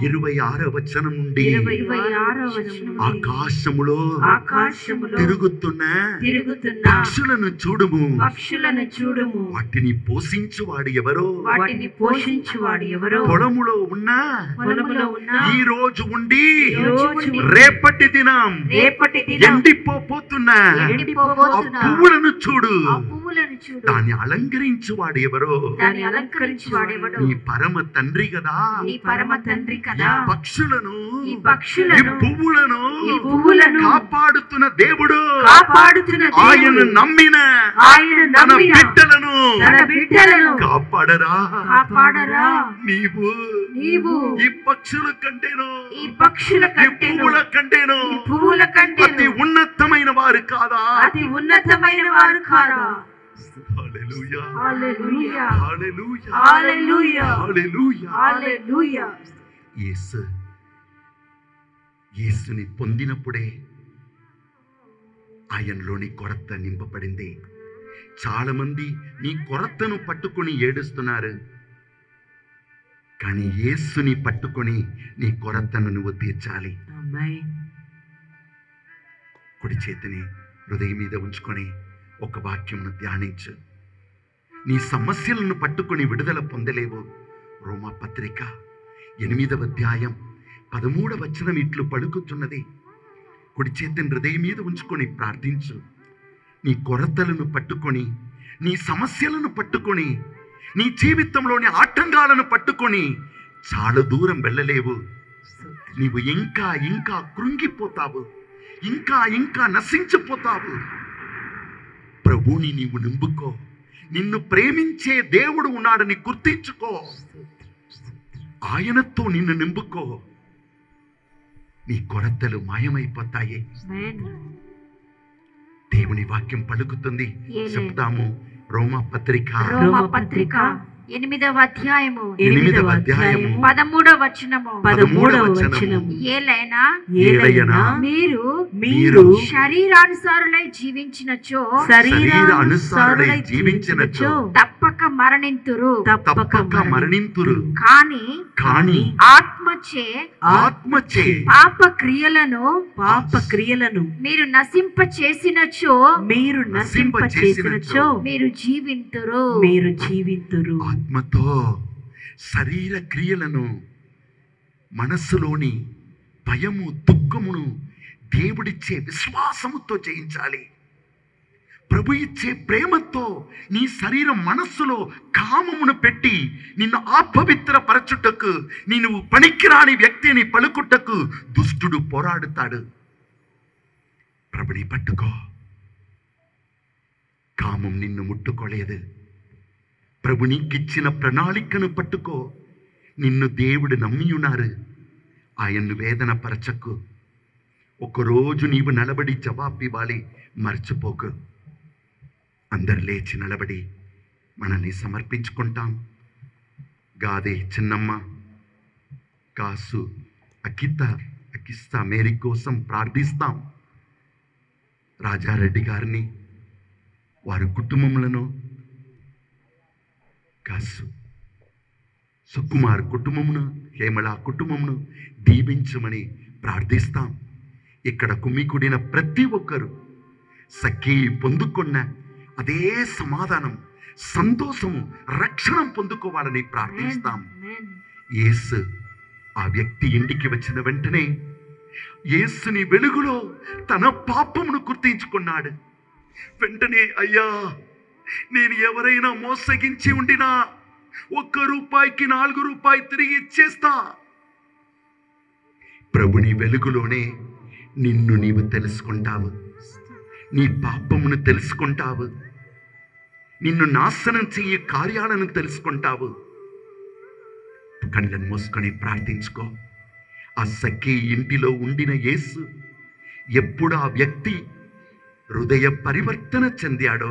26వ వచనం నుండి, ఆకాశములో తిరుగుతున్న పక్షులను చూడుము, వాటిని పోషించువాడు ఎవరో, పొలములో ఉన్న ఈ రోజు ఉండి రేపటి దినం ఎండిపోతున్న ఆ పువ్వులను చూడు, దాన్ని అలంకరించువాడు ఎవరో, నీ పరమ తండ్రి కదా. ఈ పక్షులను ఈ పువ్వులను కాపాడుతున్న దేవుడు, ఆయన నమ్మిన తన బిడ్డలను కాపాడరా. నీవు ఈ పక్షుల కంటేను, ఈ పువ్వుల కంటేను అతి ఉన్నతమైన వారు కాదా? హల్లెలూయా, హల్లెలూయా, హల్లెలూయా, హల్లెలూయా, హల్లెలూయా. యేసుని పొందినప్పుడే ఆయనలోని కొరత నింపబడింది. చాలా మంది నీ కొరతను పట్టుకొని ఏడుస్తున్నారు, కానీ యేసుని పట్టుకొని నీ కొరతను నువ్వు తీర్చాలి. కుడి చేతిని హృదయం మీద ఉంచుకొని ఒక వాక్యంను ధ్యానించు. నీ సమస్యలను పట్టుకొని విడుదల పొందలేవు. రోమా పత్రిక 8వ అధ్యాయం 13వ వచనం ఇట్లు పలుకుతున్నది. కుడి చేతిని హృదయం మీద ఉంచుకొని ప్రార్థించు. నీ కొరతలను పట్టుకొని, నీ సమస్యలను పట్టుకొని, నీ జీవితంలోని ఆటంకాలను పట్టుకొని చాలా దూరం వెళ్ళలేవు. నీవు ఇంకా ఇంకా కృంగిపోతావు, ఇంకా ఇంకా నశించిపోతావు. ప్రభువుని నీవు నింపుకో. నిన్ను ప్రేమించే దేవుడు ఉన్నాడని గుర్తించుకో. ఆయనతో నిన్ను నింపుకో. నీ కొరతలు మాయమైపోతాయి. దేవుని వాక్యం పలుకుతుంది. చెప్తాము. రోమా పత్రిక 8వ అధ్యాయము 8వ అధ్యాయము 13వ వచనము, ఏలైనా మీరు శరీరానుసారులై జీవించినచో తప్పక మరణింతురు. కానీ ఆత్మచే పాప క్రియలను మీరు నశింప చేసినచో మీరు జీవింతురు. ఆత్మతో శరీర క్రియలను, మనస్సులోని భయము దుఃఖమును దేవుడిచ్చే విశ్వాసముతో జయించాలి. ప్రభు ఇచ్చే ప్రేమతో నీ శరీరం మనస్సులో కామమును పెట్టి నిన్ను అపవిత్రపరచుటకు, నువ్వు పనికిరాని వ్యక్తిని పలుకుటకు దుష్టుడు పోరాడుతాడు. ప్రభుని పట్టుకో. కామం నిన్ను ముట్టుకోలేదు. ప్రభు నీకిచ్చిన ప్రణాళికను పట్టుకో. నిన్ను దేవుడు నమ్మియున్నారు. ఆయన్ను వేదన పరచకు. ఒకరోజు నీవు నిలబడి జవాబు ఇవ్వాలి, మర్చిపోకు. అందరు లేచి నిలబడి మనల్ని సమర్పించుకుంటాం. గాదే చిన్నమ్మ, కాసు, అకిస్తా మేరీ కోసం ప్రార్థిస్తాం. రాజారెడ్డి గారిని, వారి కుటుంబములను, కాసు సుకుమార్ కుటుంబమును, హేమళ కుటుంబమును దీవించమని ప్రార్థిస్తాం. ఇక్కడ కుమ్మికూడిన ప్రతి ఒక్కరు సఖీ పొందుకున్న అదే సమాధానం, సంతోషము, రక్షణ పొందుకోవాలని ప్రార్థిస్తాం. యేసు ఆ వ్యక్తి ఇంటికి వచ్చిన వెంటనే యేసుని వెలుగులో తన పాపమును గుర్తించుకున్నాడు. వెంటనే, అయ్యా, నేను ఎవరైనా మోసగించి ఉండినా ₹1కి ₹4 తిరిగి ఇచ్చేస్తా. ప్రభుని వెలుగులోనే నిన్ను నీవు తెలుసుకుంటావు. నీ పాపమును తెలుసుకుంటావు. నిన్ను నాశనం చెయ్యే కార్యాలను తెలుసుకుంటావు. కళ్ళను మూసుకొని ప్రార్థించుకో. ఆ సఖీ ఇంటిలో ఉండిన యేసు ఎప్పుడు ఆ వ్యక్తి హృదయ పరివర్తన చెందాడో,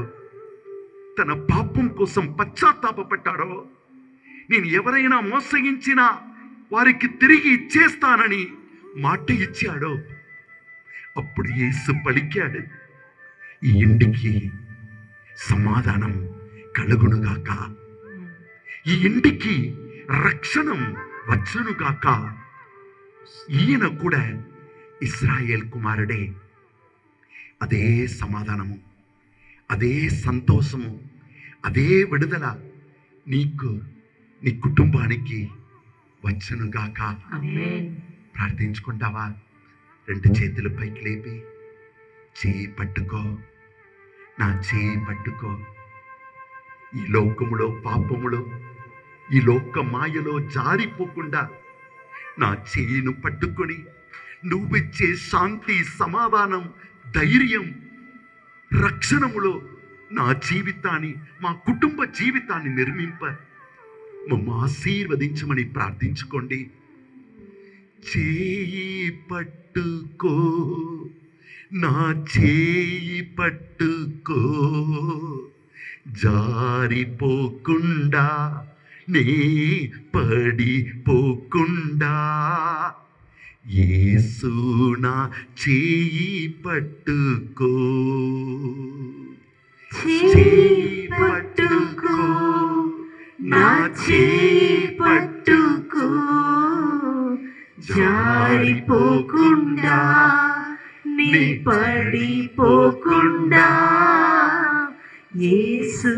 తన పాపం కోసం పశ్చాత్తాపపడ్డాడో, నేను ఎవరైనా మోసగించినా వారికి తిరిగి ఇచ్చేస్తానని మాట ఇచ్చాడో, అప్పుడు యేసు పలికాడు, ఈ ఇంటికి సమాధానం కలుగునుగాక, ఈ ఇంటికి రక్షణం వచ్చునుగాక. ఈయన కూడా ఇశ్రాయేల్ కుమారుడే. అదే సమాధానము, అదే సంతోషము, అదే విడుదల నీకు, నీ కుటుంబానికి వచ్చునుగాక. ప్రార్థించుకుంటావా? 2 చేతులు పైకి లేపి చేయి పట్టుకో, నా చేయి పట్టుకో. ఈ లోకములో, పాపములో, ఈ లోక మాయలో జారిపోకుండా నా చేయిను పట్టుకొని నువ్విచ్చే శాంతి, సమాధానం, ధైర్యం, రక్షణములో నా జీవితాన్ని, మా కుటుంబ జీవితాన్ని నిర్మింప మమ్మ ఆశీర్వదించమని ప్రార్థించుకోండి. చేయి పట్టుకో, నా చేయి పట్టుకో, జారిపోకుండా నే పడిపోకుండా, యేసు నా చేయి పట్టుకో, చేయి పట్టుకో, నా చేయి పట్టుకో, జారిపోకుండా నీ పడిపోకుండా, యేసు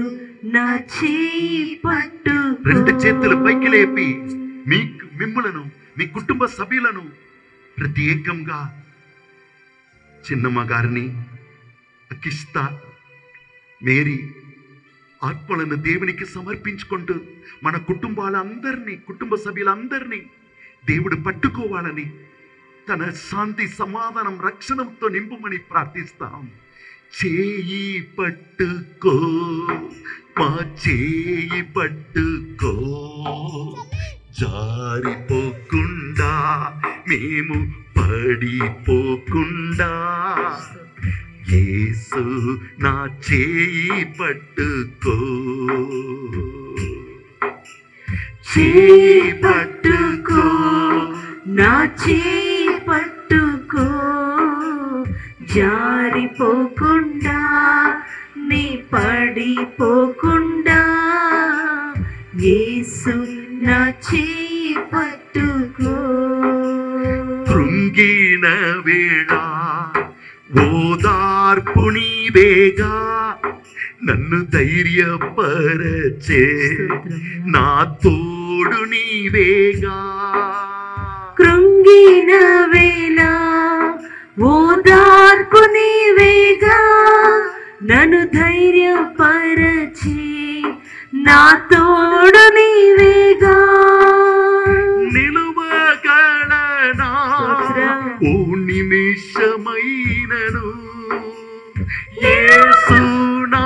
నా చేయి పట్టుకో. 2 చేతులు పైకి లేపి మిమ్ములను, మీ కుటుంబ సభ్యులను ప్రత్యేకంగా చిన్నమ్మ గారిని, అకిస్తా మేరీ ఆత్మలను దేవునికి సమర్పించుకుంటూ మన కుటుంబాలందరినీ, కుటుంబ సభ్యులందరినీ దేవుడు పట్టుకోవాలని, తన శాంతి, సమాధానం, రక్షణతో నింపమని ప్రార్థిస్తాం. చేయి పట్టుకో, మా చేయి పట్టుకో, జారిపోకుండా మేము పడిపోకుండా, యేసు నా చేయి పట్టుకో, చేయి పట్టుకో, నా చేయి పట్టుకో, జారిపోకుండా నీ పడిపోకుండా, యేసు నా చేయి పట్టుకో. కృంగిన వేళ ఓదార్పు నీవేగా, నన్ను ధైర్యపరచే నా తోడు నీవేగా. కృంగిన వేళ ఓదార్పు నీవేగా, నన్ను ధైర్యపరచే నా తోడు నీవేగా. నిలువగలనా ఓ నిమిషమైనను, యేసు నా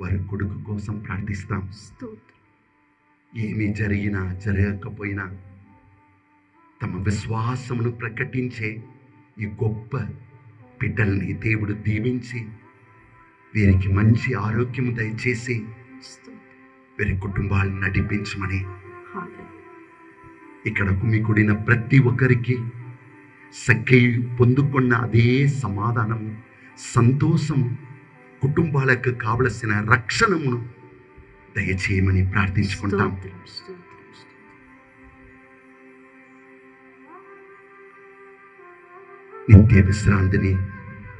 వారి కొడుకు కోసం ప్రార్థిస్తాం. స్తోత్రం. ఏమి జరిగినా జరగకపోయినా తమ విశ్వాసమును ప్రకటించే ఈ గొప్ప బిడ్డల్ని దేవుడు దీవించి వీరికి మంచి ఆరోగ్యం దయచేసి వీరి కుటుంబాలను నడిపించమని, ఇక్కడ కుమికూడిన ప్రతి ఒక్కరికి సఖ్యు పొందుకున్న అదే సమాధానము, సంతోషము, కుటుంబాలకు కావలసిన రక్షణమును దయచేయమని ప్రార్థించుకుంటాం. నిత్య విశ్రాంతిని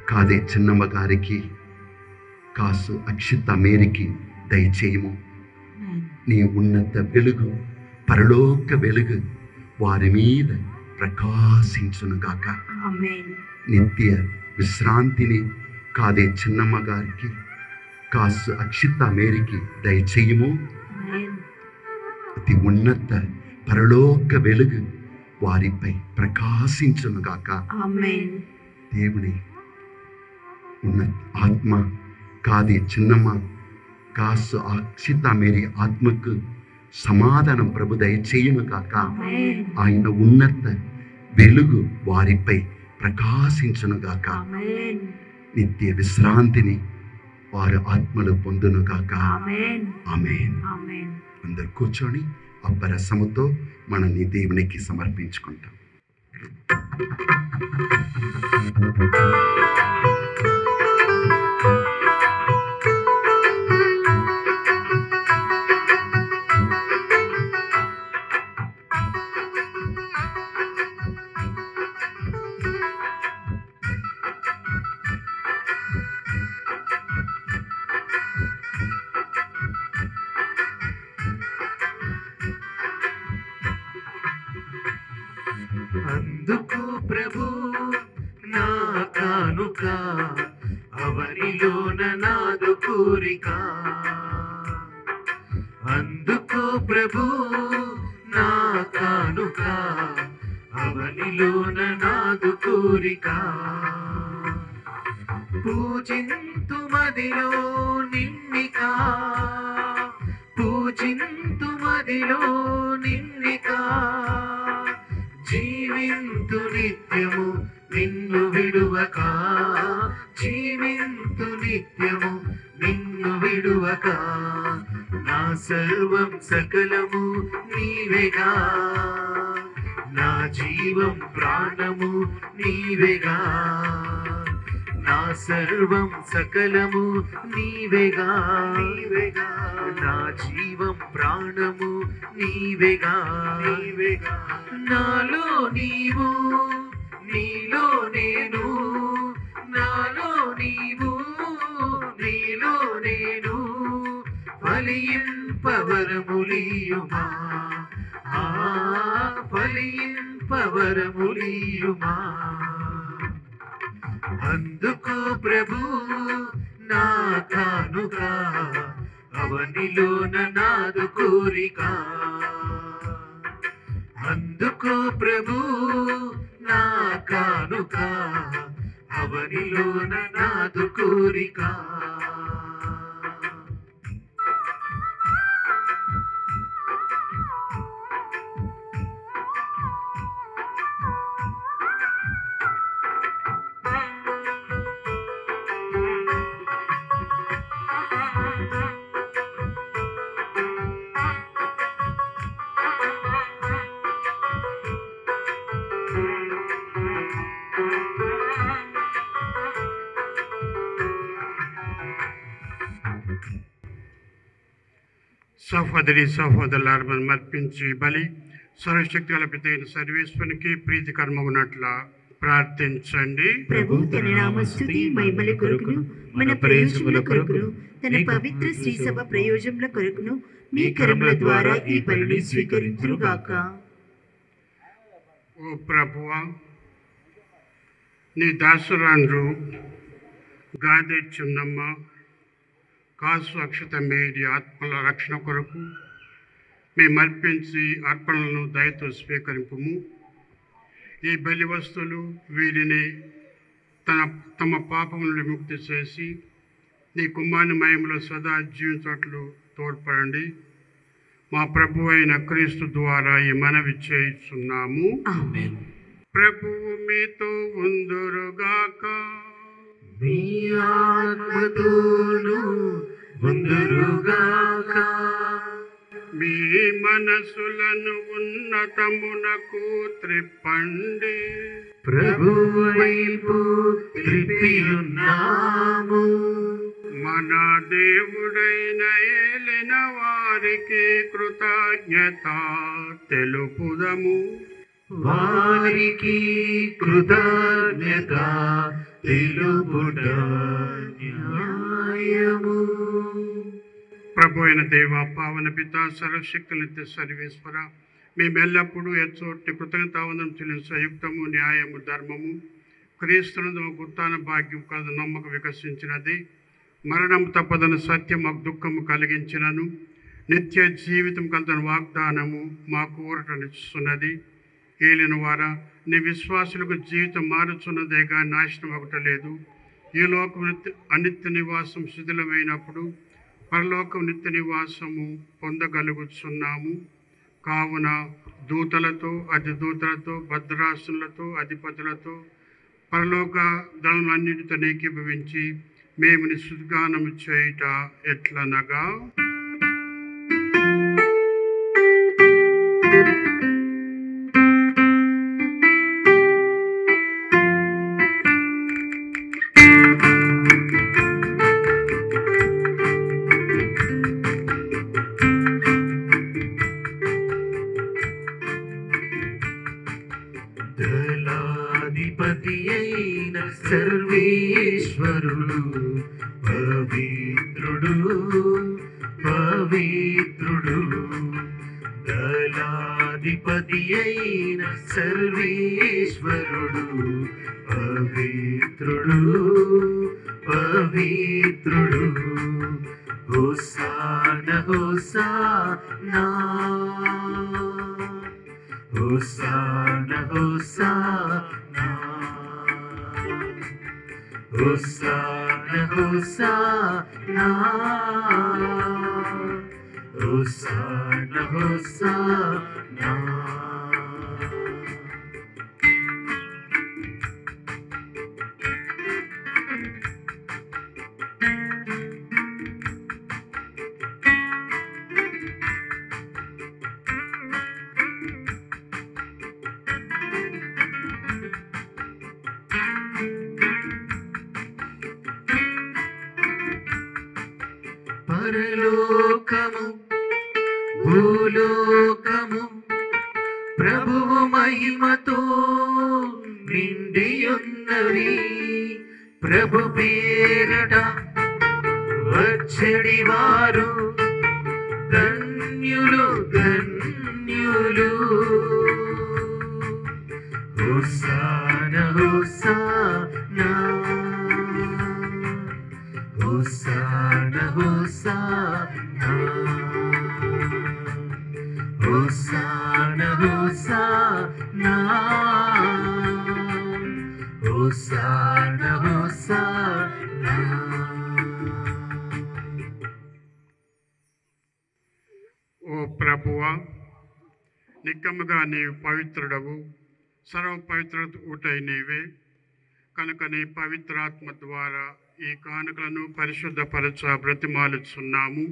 కాదే చిన్నమ్మ గారికి, కాసు అక్షిత మేరికి దయచేయము. నీ ఉన్నత వెలుగు, పరలోక వెలుగు వారి మీద ప్రకాశించునుగాక. నిత్య విశ్రాంతిని కాదే చిన్నమ్మ గారికి, కాసు అక్షిత మేరికి దయచేయము. అతి ఉన్నత పరలోక వెలుగు వారిపై ప్రకాశించునుగాక. దేవుని ఉన్నత ఆత్మ కాదే చిన్నమ్మ, కాసు అక్షిత మేరీ ఆత్మకు సమాధానం ప్రభు దయచేయునుగాక. ఆయన ఉన్నత వెలుగు వారిపై ప్రకాశించునుగాక. నిత్య విశ్రాంతిని వారు ఆత్మలు పొందునుగాక. ఆమేన్. అందరు కూర్చొని అబ్బరసముతో మనల్ని దేవునికి సమర్పించుకుంటాం. అందుకు ప్రభు నా కానుక, అవనిలోన నాదు కోరిక. అందుకు ప్రభు నా కానుక, అవనిలోన నాదు కోరిక. పూజింతుమదిలో నిన్నిక, పూజింతుమదిలో నిన్నిక. జీవింతు నిత్యము నిన్ను విడువక, జీవింతు నిత్యము నిన్ను విడువక. నా సర్వం సకలము నీవేగా, నా జీవం ప్రాణము నీవేగా. నా సర్వం సకలము నీవేగా, నీవేగా. నా జీవం ప్రాణము నీవేగా, నీవేగా. నాలో నీవు, నీలో నేను, నాలో నీవు, నీలో నేను. ఫలింపవరములియుమా, ఫలింపవరములియుమా. అందుకు ప్రభు నా కానుక, అవనిలోన నాదు కోరిక. అందుకు ప్రభు నా కానుక, అవనిలోన నాదు కోరిక. సహోదరి సహోదరులారా, మనం అర్పించి బలి సర్వశక్తి గల పితైన సర్వేశ్వరునికి ప్రీతికరమగునట్ల ప్రార్థించండి. ప్రభు తన నామస్తుతి మహిమల కొరకును, మన ప్రయోజనముల కొరకును, తన పవిత్ర శ్రీ సభ ప్రయోజనముల కొరకును మీ కరముల ద్వారా ఈ బలిని స్వీకరించుగాక. ఓ ప్రభువా, నీ దాసురాండ్రు గాదే చిన్నమ్మ, కాసు అక్షత మేరీ ఆత్మల రక్షణ కొరకు మేము అర్పించి అర్పణలను దయతో స్వీకరింపుము. ఈ బలి వస్తువులు వీరిని తమ పాపములను విముక్తి చేసి నీ కుమారుని మహిమలో సదా జీవించట్లు తోడ్పడండి. మా ప్రభు అయిన క్రీస్తు ద్వారా ఈ మనవి చేస్తున్నాము. ఆమేన్. ప్రభువు మీతో ఉందురుగాక. మీ ఆత్మతోను ఉందురుగాక. మీ మనసులను ఉన్నతమునకు త్రిప్పండి. ప్రభువు వైపు త్రిప్పియున్నాము. మన దేవుడైన ఏలిన వారికి కృతజ్ఞత తెలుపుదము. వారికి కృతజ్ఞత తెలుపుట న్యాయము. ప్రభు అయిన దేవ, పావన పిత, సర్వశక్తులైతే సర్వేశ్వర, మేమెల్లప్పుడూ ఎచ్చోటి కృతజ్ఞతావందనం చెల్లించు యుక్తము, న్యాయము, ధర్మము క్రీస్తునందు ఉత్థాన భాగ్యం కలదు నమ్మకం వికసించినది. మరణం తప్పదన సత్యం మాకు దుఃఖము కలిగించినను నిత్య జీవితం కలదని వాగ్దానము మాకు ఊరటనిస్తున్నది. ఏలిన వారా, నీ విశ్వాసులకు జీవితం మారుచున్నదేగా నాశనం ఒకటలేదు. ఈ లోకం అనిత్య నివాసం శిథిలమైనప్పుడు పరలోకం నిత్య నివాసము పొందగలుగుతున్నాము. కావున దూతలతో, అధిదూతలతో, భద్రాసులతో, అధిపతులతో, పరలోక దళములన్నిటితో ఏకీభవించి మేము నీ స్తుతిగానము చేయుట ఎట్లనగా, దళాధిపతి అయిన సర్వేశ్వరుడు పవిత్రుడు, పవిత్రుడు. దళాధిపతి అయిన సర్వేశ్వరుడు పవిత్రుడు, పవిత్రుడు. హోసాన హోసానా, హోసాన హోసానా, హోసాన హోసానా, హోసాన హోసానా. పరలోకము భూలోకము ప్రభువు మహిమతో నిండియున్నవి. ప్రభు పేరట వచ్చడి వారు ధన్యులు, ధన్యులు. హోసాన హోసానా, హోసాన హోసానా, హోసాన హోసానా, హోసాన హోసానా. ఓ ప్రభువా, నిక్కముగా నీవు పవిత్రుడవు, సర్వ పవిత్రుడై నీవే కనుక నీ పవిత్రాత్మ ద్వారా ఈ కానుకలను పరిశుద్ధపరచ బ్రతిమాలుచున్నాము.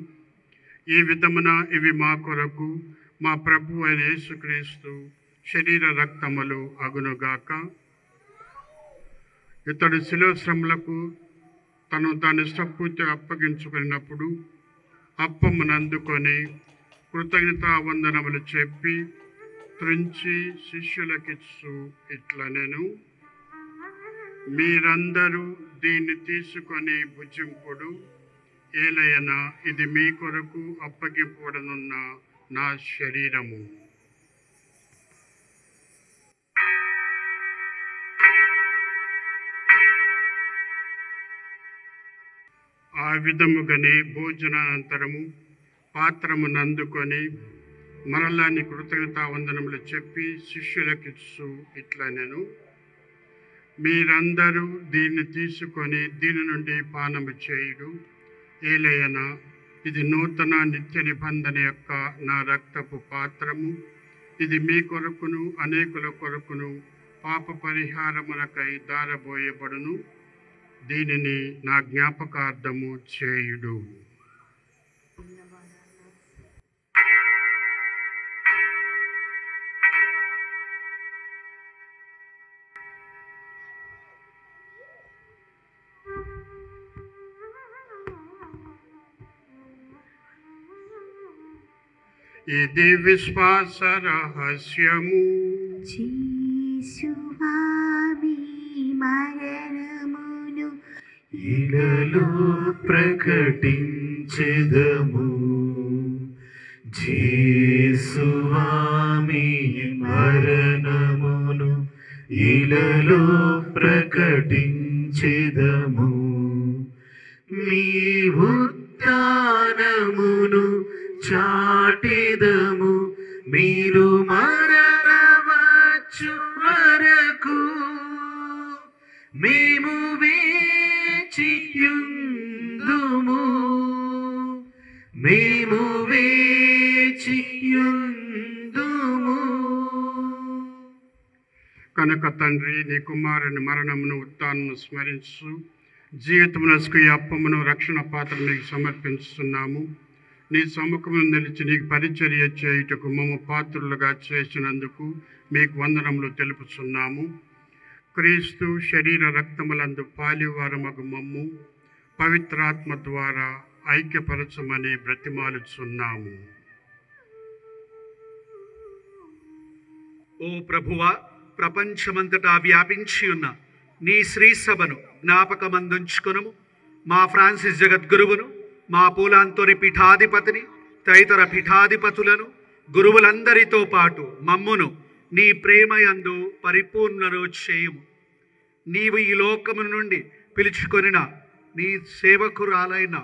ఈ విధమున ఇవి మా కొరకు మా ప్రభు అయిన యేసుక్రీస్తు శరీర రక్తములు అగునుగాక. ఇతడు శిలువ శ్రమలకు తాను ఇష్టపూర్తిగా అప్పగించుకున్నప్పుడు అప్పమునందుకొని కృతజ్ఞతావందనములు చెప్పి త్రుంచి శిష్యులకిచ్చు ఇట్లనెను, మీరందరూ దీన్ని తీసుకొని భుజింపుడు, ఏలయనా ఇది మీ కొరకు అప్పగింపబడనున్న నా శరీరము. ఆ విధముగానే భోజనానంతరము పాత్రమునందుకొని మరలాని కృతజ్ఞతావందనములు చెప్పి శిష్యులకిచ్చు ఇట్లనెను, మీరందరూ దీన్ని తీసుకొని దీని నుండి పానము చేయుడు, ఏలయనా, ఇది నూతన నిత్య నిబంధన యొక్క నా రక్తపు పాత్రము. ఇది మీ కొరకును అనేకుల కొరకును పాప పరిహారమునకై దారబోయబడును. దీనిని నా జ్ఞాపకార్థము చేయుడు. ఇది విశ్వాస రహస్యము. యేసువామి మరణమును ఇలలో ప్రకటించెదము. యేసువామి మరణమును ఇలలో ప్రకటించెదము. మీ ఉత్థానమును చాటెదము. మీరు మరణవచ్చు వరకు మేము వేచియుందుము. మేము వేచియుందుము. కనుక తండ్రి, నీ కుమారుని మరణమును ఉత్థానమును స్మరించు జీవితమునకు ఈ అప్పమును రక్షణ పాత్ర నీకు సమర్పిస్తున్నాము. నీ సముఖమును నిలిచి నీకు పరిచర్య చేయుటకు మమ్మ పాత్రులుగా చేసినందుకు మీకు వందనములు తెలుపుచున్నాము. క్రీస్తు శరీర రక్తములందు పాలివారమగు మమ్ము పవిత్రాత్మ ద్వారా ఐక్యపరచమని బ్రతిమాలుచున్నాము. ఓ ప్రభువా, ప్రపంచమంతటా వ్యాపించి ఉన్న నీ శ్రీ సభను జ్ఞాపకమందుంచుకొనుము. మా ఫ్రాన్సిస్ జగద్గురువును, మా పూలాంతోని పీఠాధిపతిని, తదితర పీఠాధిపతులను, గురువులందరితో పాటు మమ్మును నీ ప్రేమయందు పరిపూర్ణను చేయుము. నీవు ఈ లోకము నుండి పిలుచుకొనిన నీ సేవకురాలైన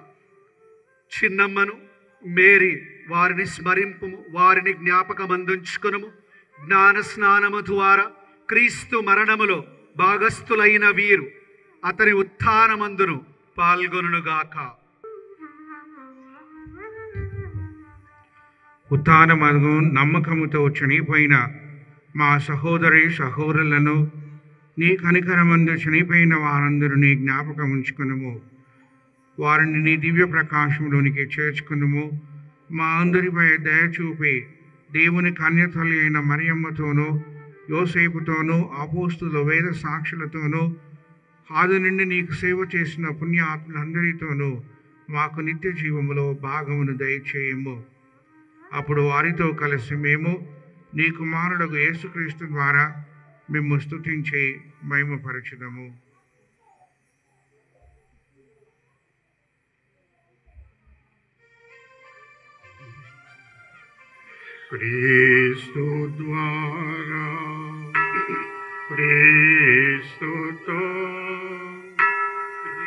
చిన్నమ్మను, మేరీ వారిని స్మరింపుము, వారిని జ్ఞాపకమందుంచుకొనుము. జ్ఞాన స్నానము ద్వారా క్రీస్తు మరణములో భాగస్థులైన వీరు అతని ఉత్థానమందును పాల్గొనుగాక. ఉత్థానమందు నమ్మకముతో చనిపోయిన మా సహోదరి సహోదరులను, నీ కనికరమందు చనిపోయిన వారందరినీ జ్ఞాపకం ఉంచుకునుము. వారిని నీ దివ్య ప్రకాశంలోనికి చేర్చుకునుము. మా అందరిపై దయ చూపి దేవుని కన్యతల్లి అయిన మరియమ్మతోనూ, యోసేపుతోనూ, అపోస్తుల వేద సాక్షులతోనూ, ఆది నుండి నీకు సేవ చేసిన పుణ్యాత్ములందరితోనూ మాకు నిత్య జీవములో భాగమును దయచేయము. అప్పుడు వారితో కలిసి మేము నీ కుమారుడు యేసుక్రీస్తు ద్వారా మేము స్తుతించి మహిమపరచుదము. క్రీస్తు ద్వారా, క్రీస్తుతో,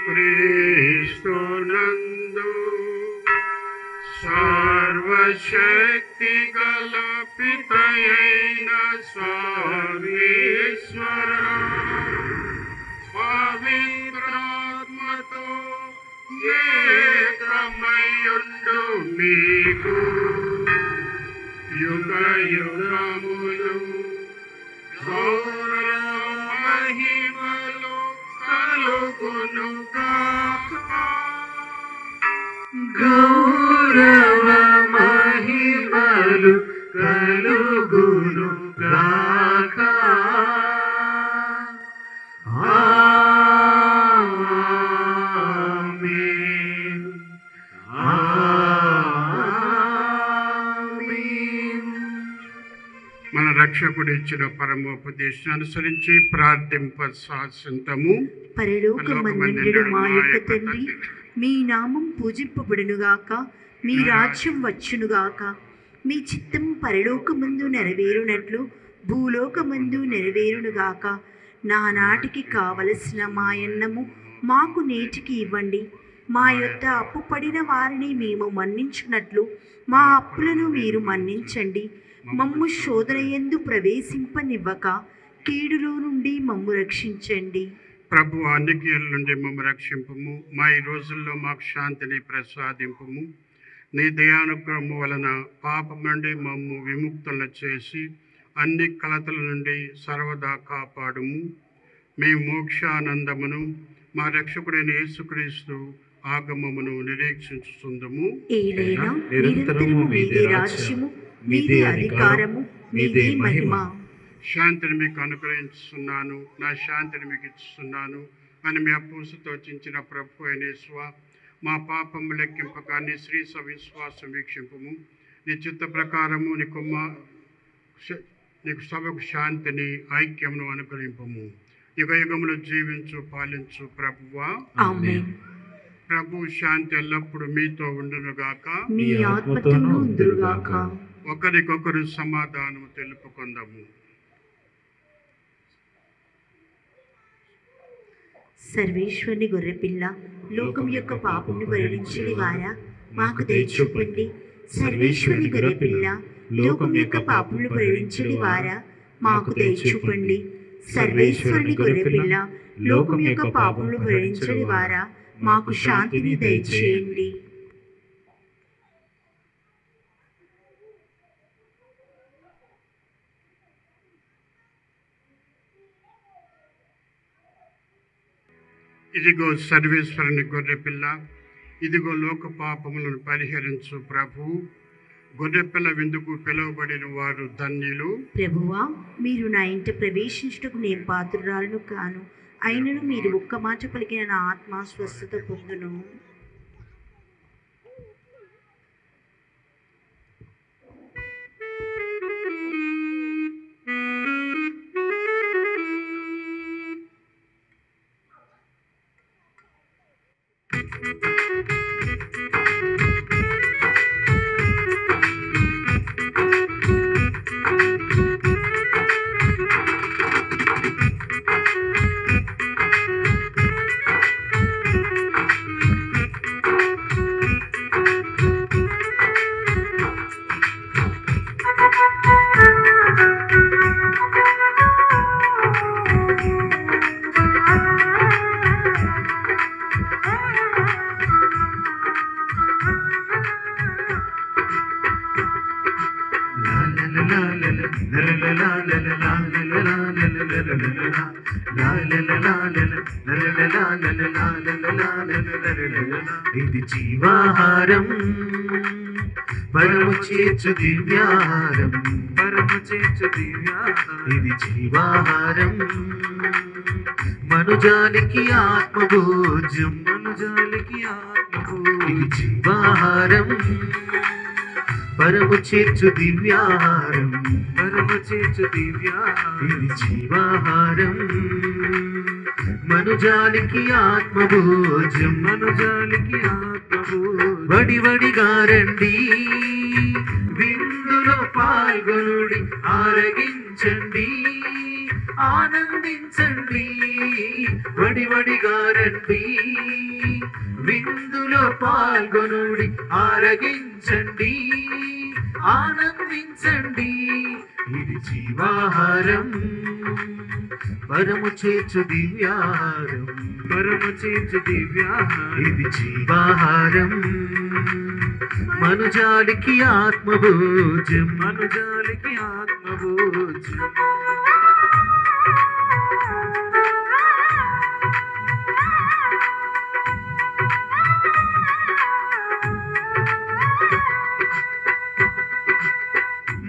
క్రీస్తునందు సర్వశక్తి గల పితయైన సర్వేశ్వర పవిత్రాత్మతో ఏకమయుండు మీకు యుగ యుగములు గౌరవ మహిమలు కలుగునుగాక. గౌరవ మహిమలు కలుగునుగాక. ఆమేన్. ఆమేన్. మన రక్షకుడు ఇచ్చిన పరమోపదేశం అనుసరించి ప్రార్థింప శాసింతము. పరలోకమందుండు మా యొక్క తండ్రి, మీ నామం పూజింపబడునుగాక. మీ రాజ్యం వచ్చునుగాక. మీ చిత్తం పరలోకమందు నెరవేరునట్లు భూలోకమందు నెరవేరునుగాక. నానాటికి కావలసిన మాయన్నము మాకు నేటికి ఇవ్వండి. మా యొద్ద అప్పు పడిన వారిని మేము మన్నించున్నట్లు మా అప్పులను మీరు మన్నించండి. మమ్ము శోధన యందు ప్రవేశింపనివ్వక కీడులో నుండి మమ్ము రక్షించండి. ప్రభు అన్ని కీళ్ళ నుండి మమ్మల్ని రక్షింపము. మా ఈ రోజుల్లో మాకు శాంతిని ప్రసాదింపము. నీ దయానుగ్రహము వలన పాపం నుండి మమ్ము విముక్తులను చేసి అన్ని కలతల నుండి సర్వదా కాపాడుము. మేము మోక్షానందమును మా రక్షకుడైన యేసుక్రీస్తు ఆగమమును నిరీక్షించుచుందము. ఏలైనా నిరంతరము మీదే రాజ్యము, మీదే అధికారము, మీదే మహిమ. శాంతిని మీకు అనుగ్రహించుతున్నాను, నా శాంతిని మీకు ఇస్తున్నాను అని మీ అప్పూసతో చించిన ప్రభు అయిన యేసువా, మా పాపము లెక్కింపక నీ శ్రీ సవిశ్వాసం వీక్షింపము. నీ చిత్త ప్రకారము నీకు సభకు శాంతిని ఐక్యమును అనుగ్రహింపము. యుగ యుగములు జీవించు పాలించు ప్రభువా. ఆమేన్. ప్రభు శాంతి ఎల్లప్పుడు మీతో ఉండునుగాక, మీ ఆత్మతోనూ ఉండుగాక. ఒకరికొకరు సమాధానము తెలుపుకొందాము. సర్వేశ్వరుని గొర్రెపిల్ల, లోకం యొక్క పాపమును పరిహరించని వారా మాకు దయ చూపండి. సర్వేశ్వరుని గొర్రెపిల్ల, లోకం యొక్క పాపమును పరిహరించని వారా మాకు దయ చూపండి. సర్వేశ్వరుని గొర్రెపిల్ల, లోకం యొక్క పాపమును పరిహరించని వారా మాకు శాంతిని దయచేయండి. ఇదిగో సర్వేశ్వరుని గొర్రెపిల్ల, ఇదిగో లోక పాపములను పరిహరించు ప్రభు. గొర్రెపిల్ల విందుకు పిలువబడిన వారు ధన్యులు. ప్రభువా, మీరు నా ఇంట ప్రవేశించుటకు నేను పాత్రురాలను కాను, అయినను మీరు ఒక్క మాట పలికిన నా ఆత్మ స్వస్థత పొందును. ఇది జీవాహారం, పరము చేర్చు దివ్యాహారం, పరము చేర్చు దివ్యాహారం. ఇది జీవాహారం, మనుజానికి ఆత్మభోజ్యం, మనుజానికి ఆత్మభోజ్యం. ఇది జీవాహారం, పరము చేర్చు దివ్యాహారం, పరము చేర్చు దివ్యాహారం. ఇది జీవాహారం, మనుజానికి ఆత్మభోజ్యం, మనుజానికి ఆత్మభోజ్యం. వడివడిగా రండి, విందులో పాల్గొనుడి, ఆరగించండి, ఆనందించండి. వడివడిగా రండి, విందులో పాల్గొనుడి, ఆరగించండి, ఆనందించండి. ఇది జీవాహారం, పరము చేర్చు దివ్యాహారం, పరము చేర్చు దివ్యాహారం. ఇది జీవాహారం, మనుజాలికి ఆత్మభోజ్యం, మనుజాలికి ఆత్మభోజ్యం.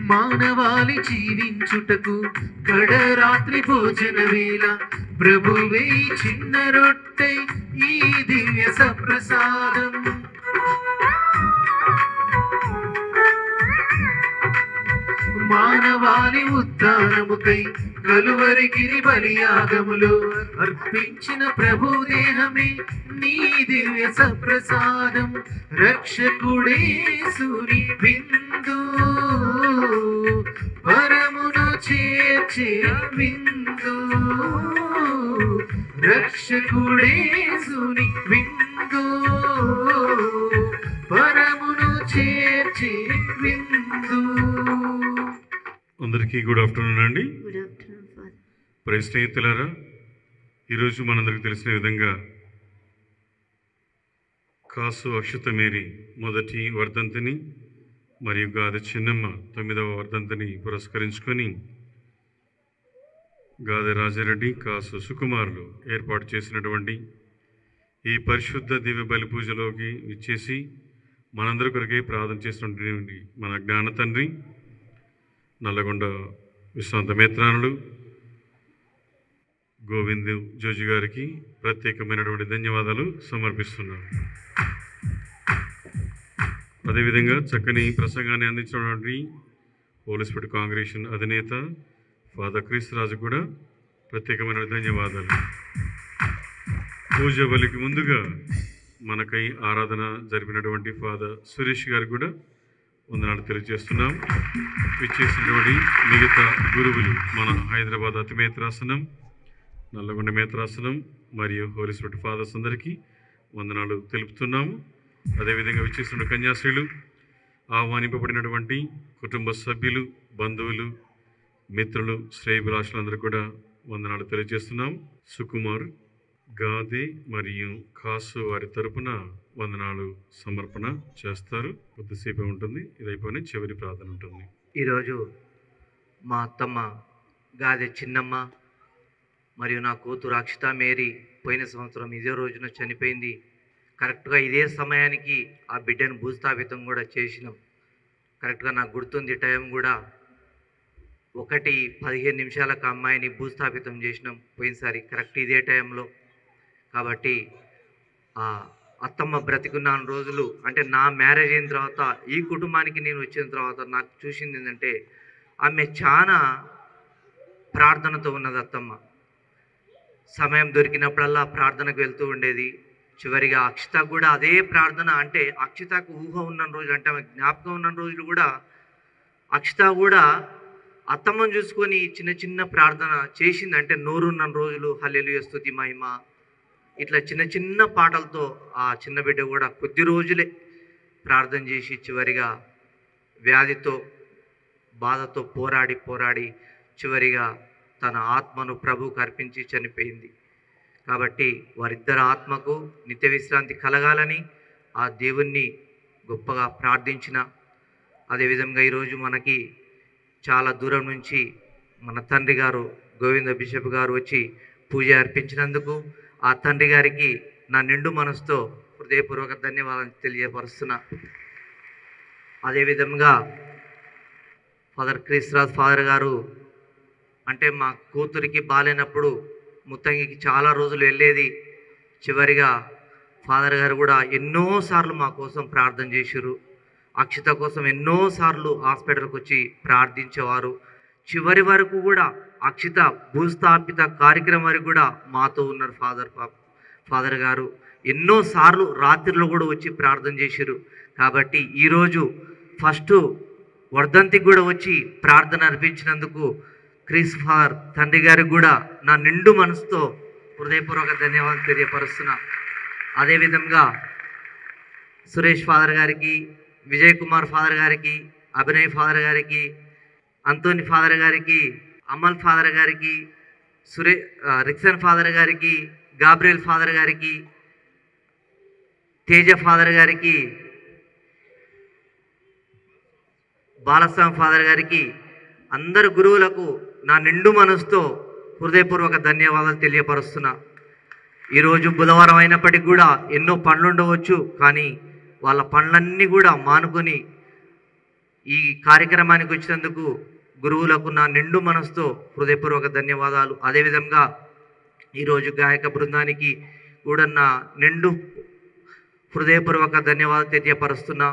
మానవాళి జీవించుటకు గడరాత్రి భోజన వేళ ప్రభువే చిన్న రొట్టె ఈ దివ్య సప్రసాదం. మానవాళి ఉద్ధానముకై కలువరిగిరి బలియాగములు అర్పించిన ప్రభు దేహమే నీ దివ్య సప్రసాదం. రక్షకుడే సూరి బిందు, పరమును చేర్చే విందు. రక్షకుడే సూరి బిందు, పరమును చేర్చే విందు. అందరికీ గుడ్ ఆఫ్టర్నూన్ అండి. Good afternoon father. ప్రియ స్నేహితులారా, ఈరోజు మనందరికీ తెలిసిన విధంగా కాసు అక్షత మేరీ మొదటి వర్ధంతిని మరియు గాదె చిన్నమ్మ 9వ వర్ధంతిని పురస్కరించుకొని గాదె రాజారెడ్డి కాసు సుకుమారులు ఏర్పాటు చేసినటువంటి ఈ పరిశుద్ధ దివ్య బలి పూజలోకి ఇచ్చేసి మనందరి కొరకే ప్రార్థన చేసినటువంటి మన జ్ఞాన తండ్రి నల్లగొండ విశ్రాంత మేత్రానులు గోవింద్ జోజి గారికి ప్రత్యేకమైనటువంటి ధన్యవాదాలు సమర్పిస్తున్నాను. అదేవిధంగా చక్కని ప్రసంగాన్ని అందించినటువంటి హోలీ స్పిరిట్ కాంగ్రిగేషన్ అధినేత ఫాదర్ క్రీస్తురాజు కూడా ప్రత్యేకమైన ధన్యవాదాలు. పూజ బలికి ముందుగా మనకై ఆరాధన జరిపినటువంటి ఫాదర్ సురేష్ గారు కూడా వందనాలు తెలియజేస్తున్నాం. ఇచ్చేసినటువంటి మిగతా గురువులు మన హైదరాబాద్ అతి మేత్రాసనం, నల్లగొండ మేత్రాసనం మరియు హోలీ స్పిరిట్ ఫాదర్స్ అందరికీ వందనాలు తెలుపుతున్నాము. అదేవిధంగా విచ్చేసిన కన్యాశ్రీలు, ఆహ్వానింపబడినటువంటి కుటుంబ సభ్యులు, బంధువులు, మిత్రులు, శ్రేయభిలాషులందరూ కూడా వందనాలు తెలియజేస్తున్నాం. సుకుమార్, గాదె మరియు కాసు వారి తరపున వందనాలు సమర్పణ చేస్తారు. కొద్దిసేపే ఉంటుంది, ఇది అయిపోయిన చివరి ప్రార్థన ఉంటుంది. ఈరోజు మా అత్తమ్మ గాదె చిన్నమ్మ మరియు నా కూతురు అక్షిత మేరీ పోయిన సంవత్సరం ఇదే రోజున చనిపోయింది. కరెక్ట్గా ఇదే సమయానికి ఆ బిడ్డను భూస్థాపితం కూడా చేసినాం. కరెక్ట్గా నాకు గుర్తుంది, టైం కూడా 1:15 నిమిషాలకు అమ్మాయిని భూస్థాపితం చేసినాం పోయినసారి కరెక్ట్ ఇదే టైంలో. కాబట్టి అత్తమ్మ బ్రతికున్న రోజులు అంటే నా మ్యారేజ్ అయిన తర్వాత ఈ కుటుంబానికి నేను వచ్చిన తర్వాత నాకు చూసింది ఏంటంటే ఆమె చాలా ప్రార్థనతో ఉన్నది. అత్తమ్మ సమయం దొరికినప్పుడల్లా ప్రార్థనకు వెళ్తూ ఉండేది. చివరిగా అక్షిత కూడా అదే ప్రార్థన, అంటే అక్షితకు ఊహ ఉన్న రోజులు అంటే ఆమె జ్ఞాపకం ఉన్న రోజులు కూడా అక్షిత కూడా అత్తమ్మను చూసుకొని చిన్న చిన్న ప్రార్థన చేసింది. అంటే నోరున్న రోజులు హల్లెలూయా స్తుతి మహిమ ఇట్లా చిన్న చిన్న పాటలతో ఆ చిన్న బిడ్డ కూడా కొద్ది రోజులే ప్రార్థన చేసి చివరిగా వ్యాధితో బాధతో పోరాడి చివరిగా తన ఆత్మను ప్రభువుకు అర్పించి చనిపోయింది. కాబట్టి వారిద్దరి ఆత్మకు నిత్య విశ్రాంతి కలగాలని ఆ దేవుణ్ణి గొప్పగా ప్రార్థించిన. అదేవిధంగా ఈరోజు మనకి చాలా దూరం నుంచి మన తండ్రి గారు గోవింద బిషప్ గారు వచ్చి పూజ అర్పించినందుకు ఆ తండ్రి గారికి నా నిండు మనసుతో హృదయపూర్వక ధన్యవాదాలు తెలియపరుస్తున్నా. అదేవిధంగా ఫాదర్ క్రీస్తురాజ్ ఫాదర్ గారు అంటే మా కూతురికి బాలేనప్పుడు ముత్తంగికి చాలా రోజులు వెళ్ళేది. చివరిగా ఫాదర్ గారు కూడా ఎన్నోసార్లు మా కోసం ప్రార్థన చేశారు. అక్షిత కోసం ఎన్నోసార్లు హాస్పిటల్కి వచ్చి ప్రార్థించేవారు. చివరి వరకు కూడా అక్షిత భూస్థాపిత కార్యక్రమం వరకు కూడా మాతో ఉన్నారు ఫాదర్ గారు. ఎన్నోసార్లు రాత్రిలో కూడా వచ్చి ప్రార్థన చేశారు. కాబట్టి ఈరోజు ఫస్ట్ వర్ధంతికి కూడా వచ్చి ప్రార్థన అర్పించినందుకు క్రీస్ ఫాదర్ తండ్రి గారికి కూడా నా నిండు మనసుతో హృదయపూర్వక ధన్యవాదాలు తెలియపరుస్తున్నా. అదేవిధంగా సురేష్ ఫాదర్ గారికి, విజయ్ కుమార్ ఫాదర్ గారికి, అభినయ్ ఫాదర్ గారికి, అంతోని ఫాదర్ గారికి, అమల్ ఫాదర్ గారికి, రిక్సన్ ఫాదర్ గారికి, గాబ్రియల్ ఫాదర్ గారికి, తేజ ఫాదర్ గారికి, బాలస్వామి ఫాదర్ గారికి, అందరు గురువులకు నా నిండు మనసుతో హృదయపూర్వక ధన్యవాదాలు తెలియపరుస్తున్నా. ఈరోజు బుధవారం అయినప్పటికీ కూడా ఎన్నో పనులు ఉండవచ్చు, కానీ వాళ్ళ పనులన్నీ కూడా మానుకొని ఈ కార్యక్రమానికి వచ్చినందుకు గురువులకు నా నిండు మనసుతో హృదయపూర్వక ధన్యవాదాలు. అదేవిధంగా ఈరోజు గాయక బృందానికి కూడా నా నిండు హృదయపూర్వక ధన్యవాదాలు తెలియపరుస్తున్నా.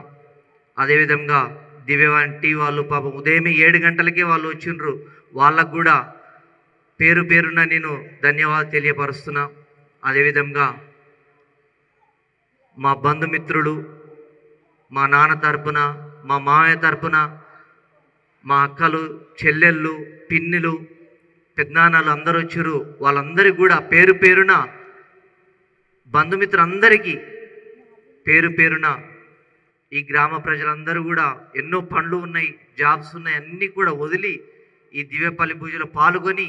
అదేవిధంగా దివ్యవాణి టీవీ వాళ్ళు పాపం ఉదయం 7 గంటలకే వాళ్ళు వచ్చిండ్రు. వాళ్ళకు కూడా పేరు పేరున నేను ధన్యవాదాలు తెలియపరుస్తున్నా. అదేవిధంగా మా బంధుమిత్రులు, మా నాన్న తరపున, మా మామయ్య తరపున, మా అక్కలు, చెల్లెళ్ళు, పిన్నులు, పెద్దనాన్నలు అందరూ వచ్చారు. వాళ్ళందరికీ కూడా పేరు పేరున బంధుమిత్రులందరికీ పేరు పేరున ఈ గ్రామ ప్రజలందరూ కూడా ఎన్నో పనులు ఉన్నాయి, జాబ్స్ ఉన్నాయి, అన్నీ కూడా వదిలి ఈ దివ్యపల్లి పూజలో పాల్గొని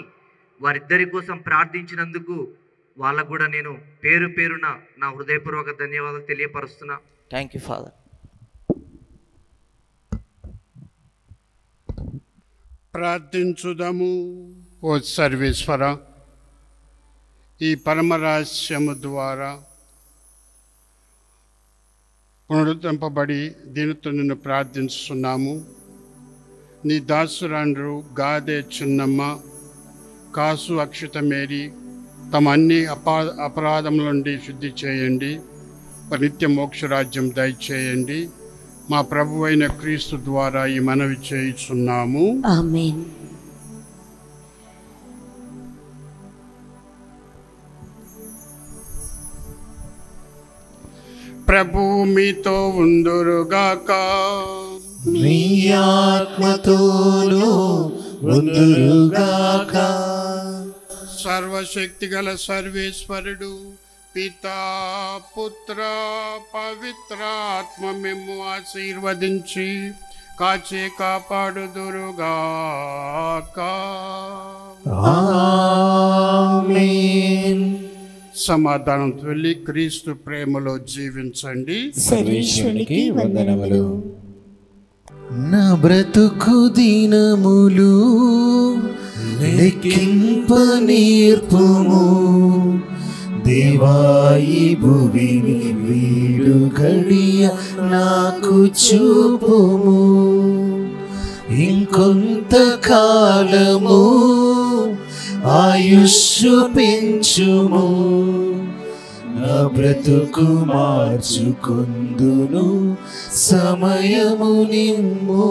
వారిద్దరి కోసం ప్రార్థించినందుకు వాళ్ళకు కూడా నేను పేరు పేరున నా హృదయపూర్వక ధన్యవాదాలు తెలియపరుస్తున్నా. Thank you father. ప్రార్థించుదము. ఓ సర్వేశ్వర, ఈ పరమరహస్యము ద్వారా పునరుద్ధరింపబడి దీనితో నిన్ను ప్రార్థించుతున్నాము. నీ దాసురాండ్రు గాదే చిన్నమ్మ, కాసు అక్షిత మేరీ తమ అన్ని అపరాధముల నుండి శుద్ధి చేయండి. నిత్య మోక్షరాజ్యం దయచేయండి. మా ప్రభు అయిన క్రీస్తు ద్వారా ఈ మనవి చేయుచున్నాము. ఆమేన్. ప్రభు మీతో ఉందురుగాక. మీ ఆత్మతోనూ ఉందురుగాక. సర్వశక్తి గల సర్వేశ్వరుడు పితా పుత్ర పవిత్రాత్మ మేము ఆశీర్వదించి కాచే కాపాడుదురుగాక. ఆమేన్. సమాధానం వెళ్ళి క్రీస్తు ప్రేమలో జీవించండి. సర్వేశ్వరునికి వందనములు. నా బ్రతుకు దినములు లెక్కింప నేర్పుము. దేవాయి భువిని వీడు గడియ నాకు చూపుము. ఇంకొంత కాలము ఆయుష్షు పెంచుము. నా బ్రతుకు మార్చుకొందును సమయము నిమ్ము.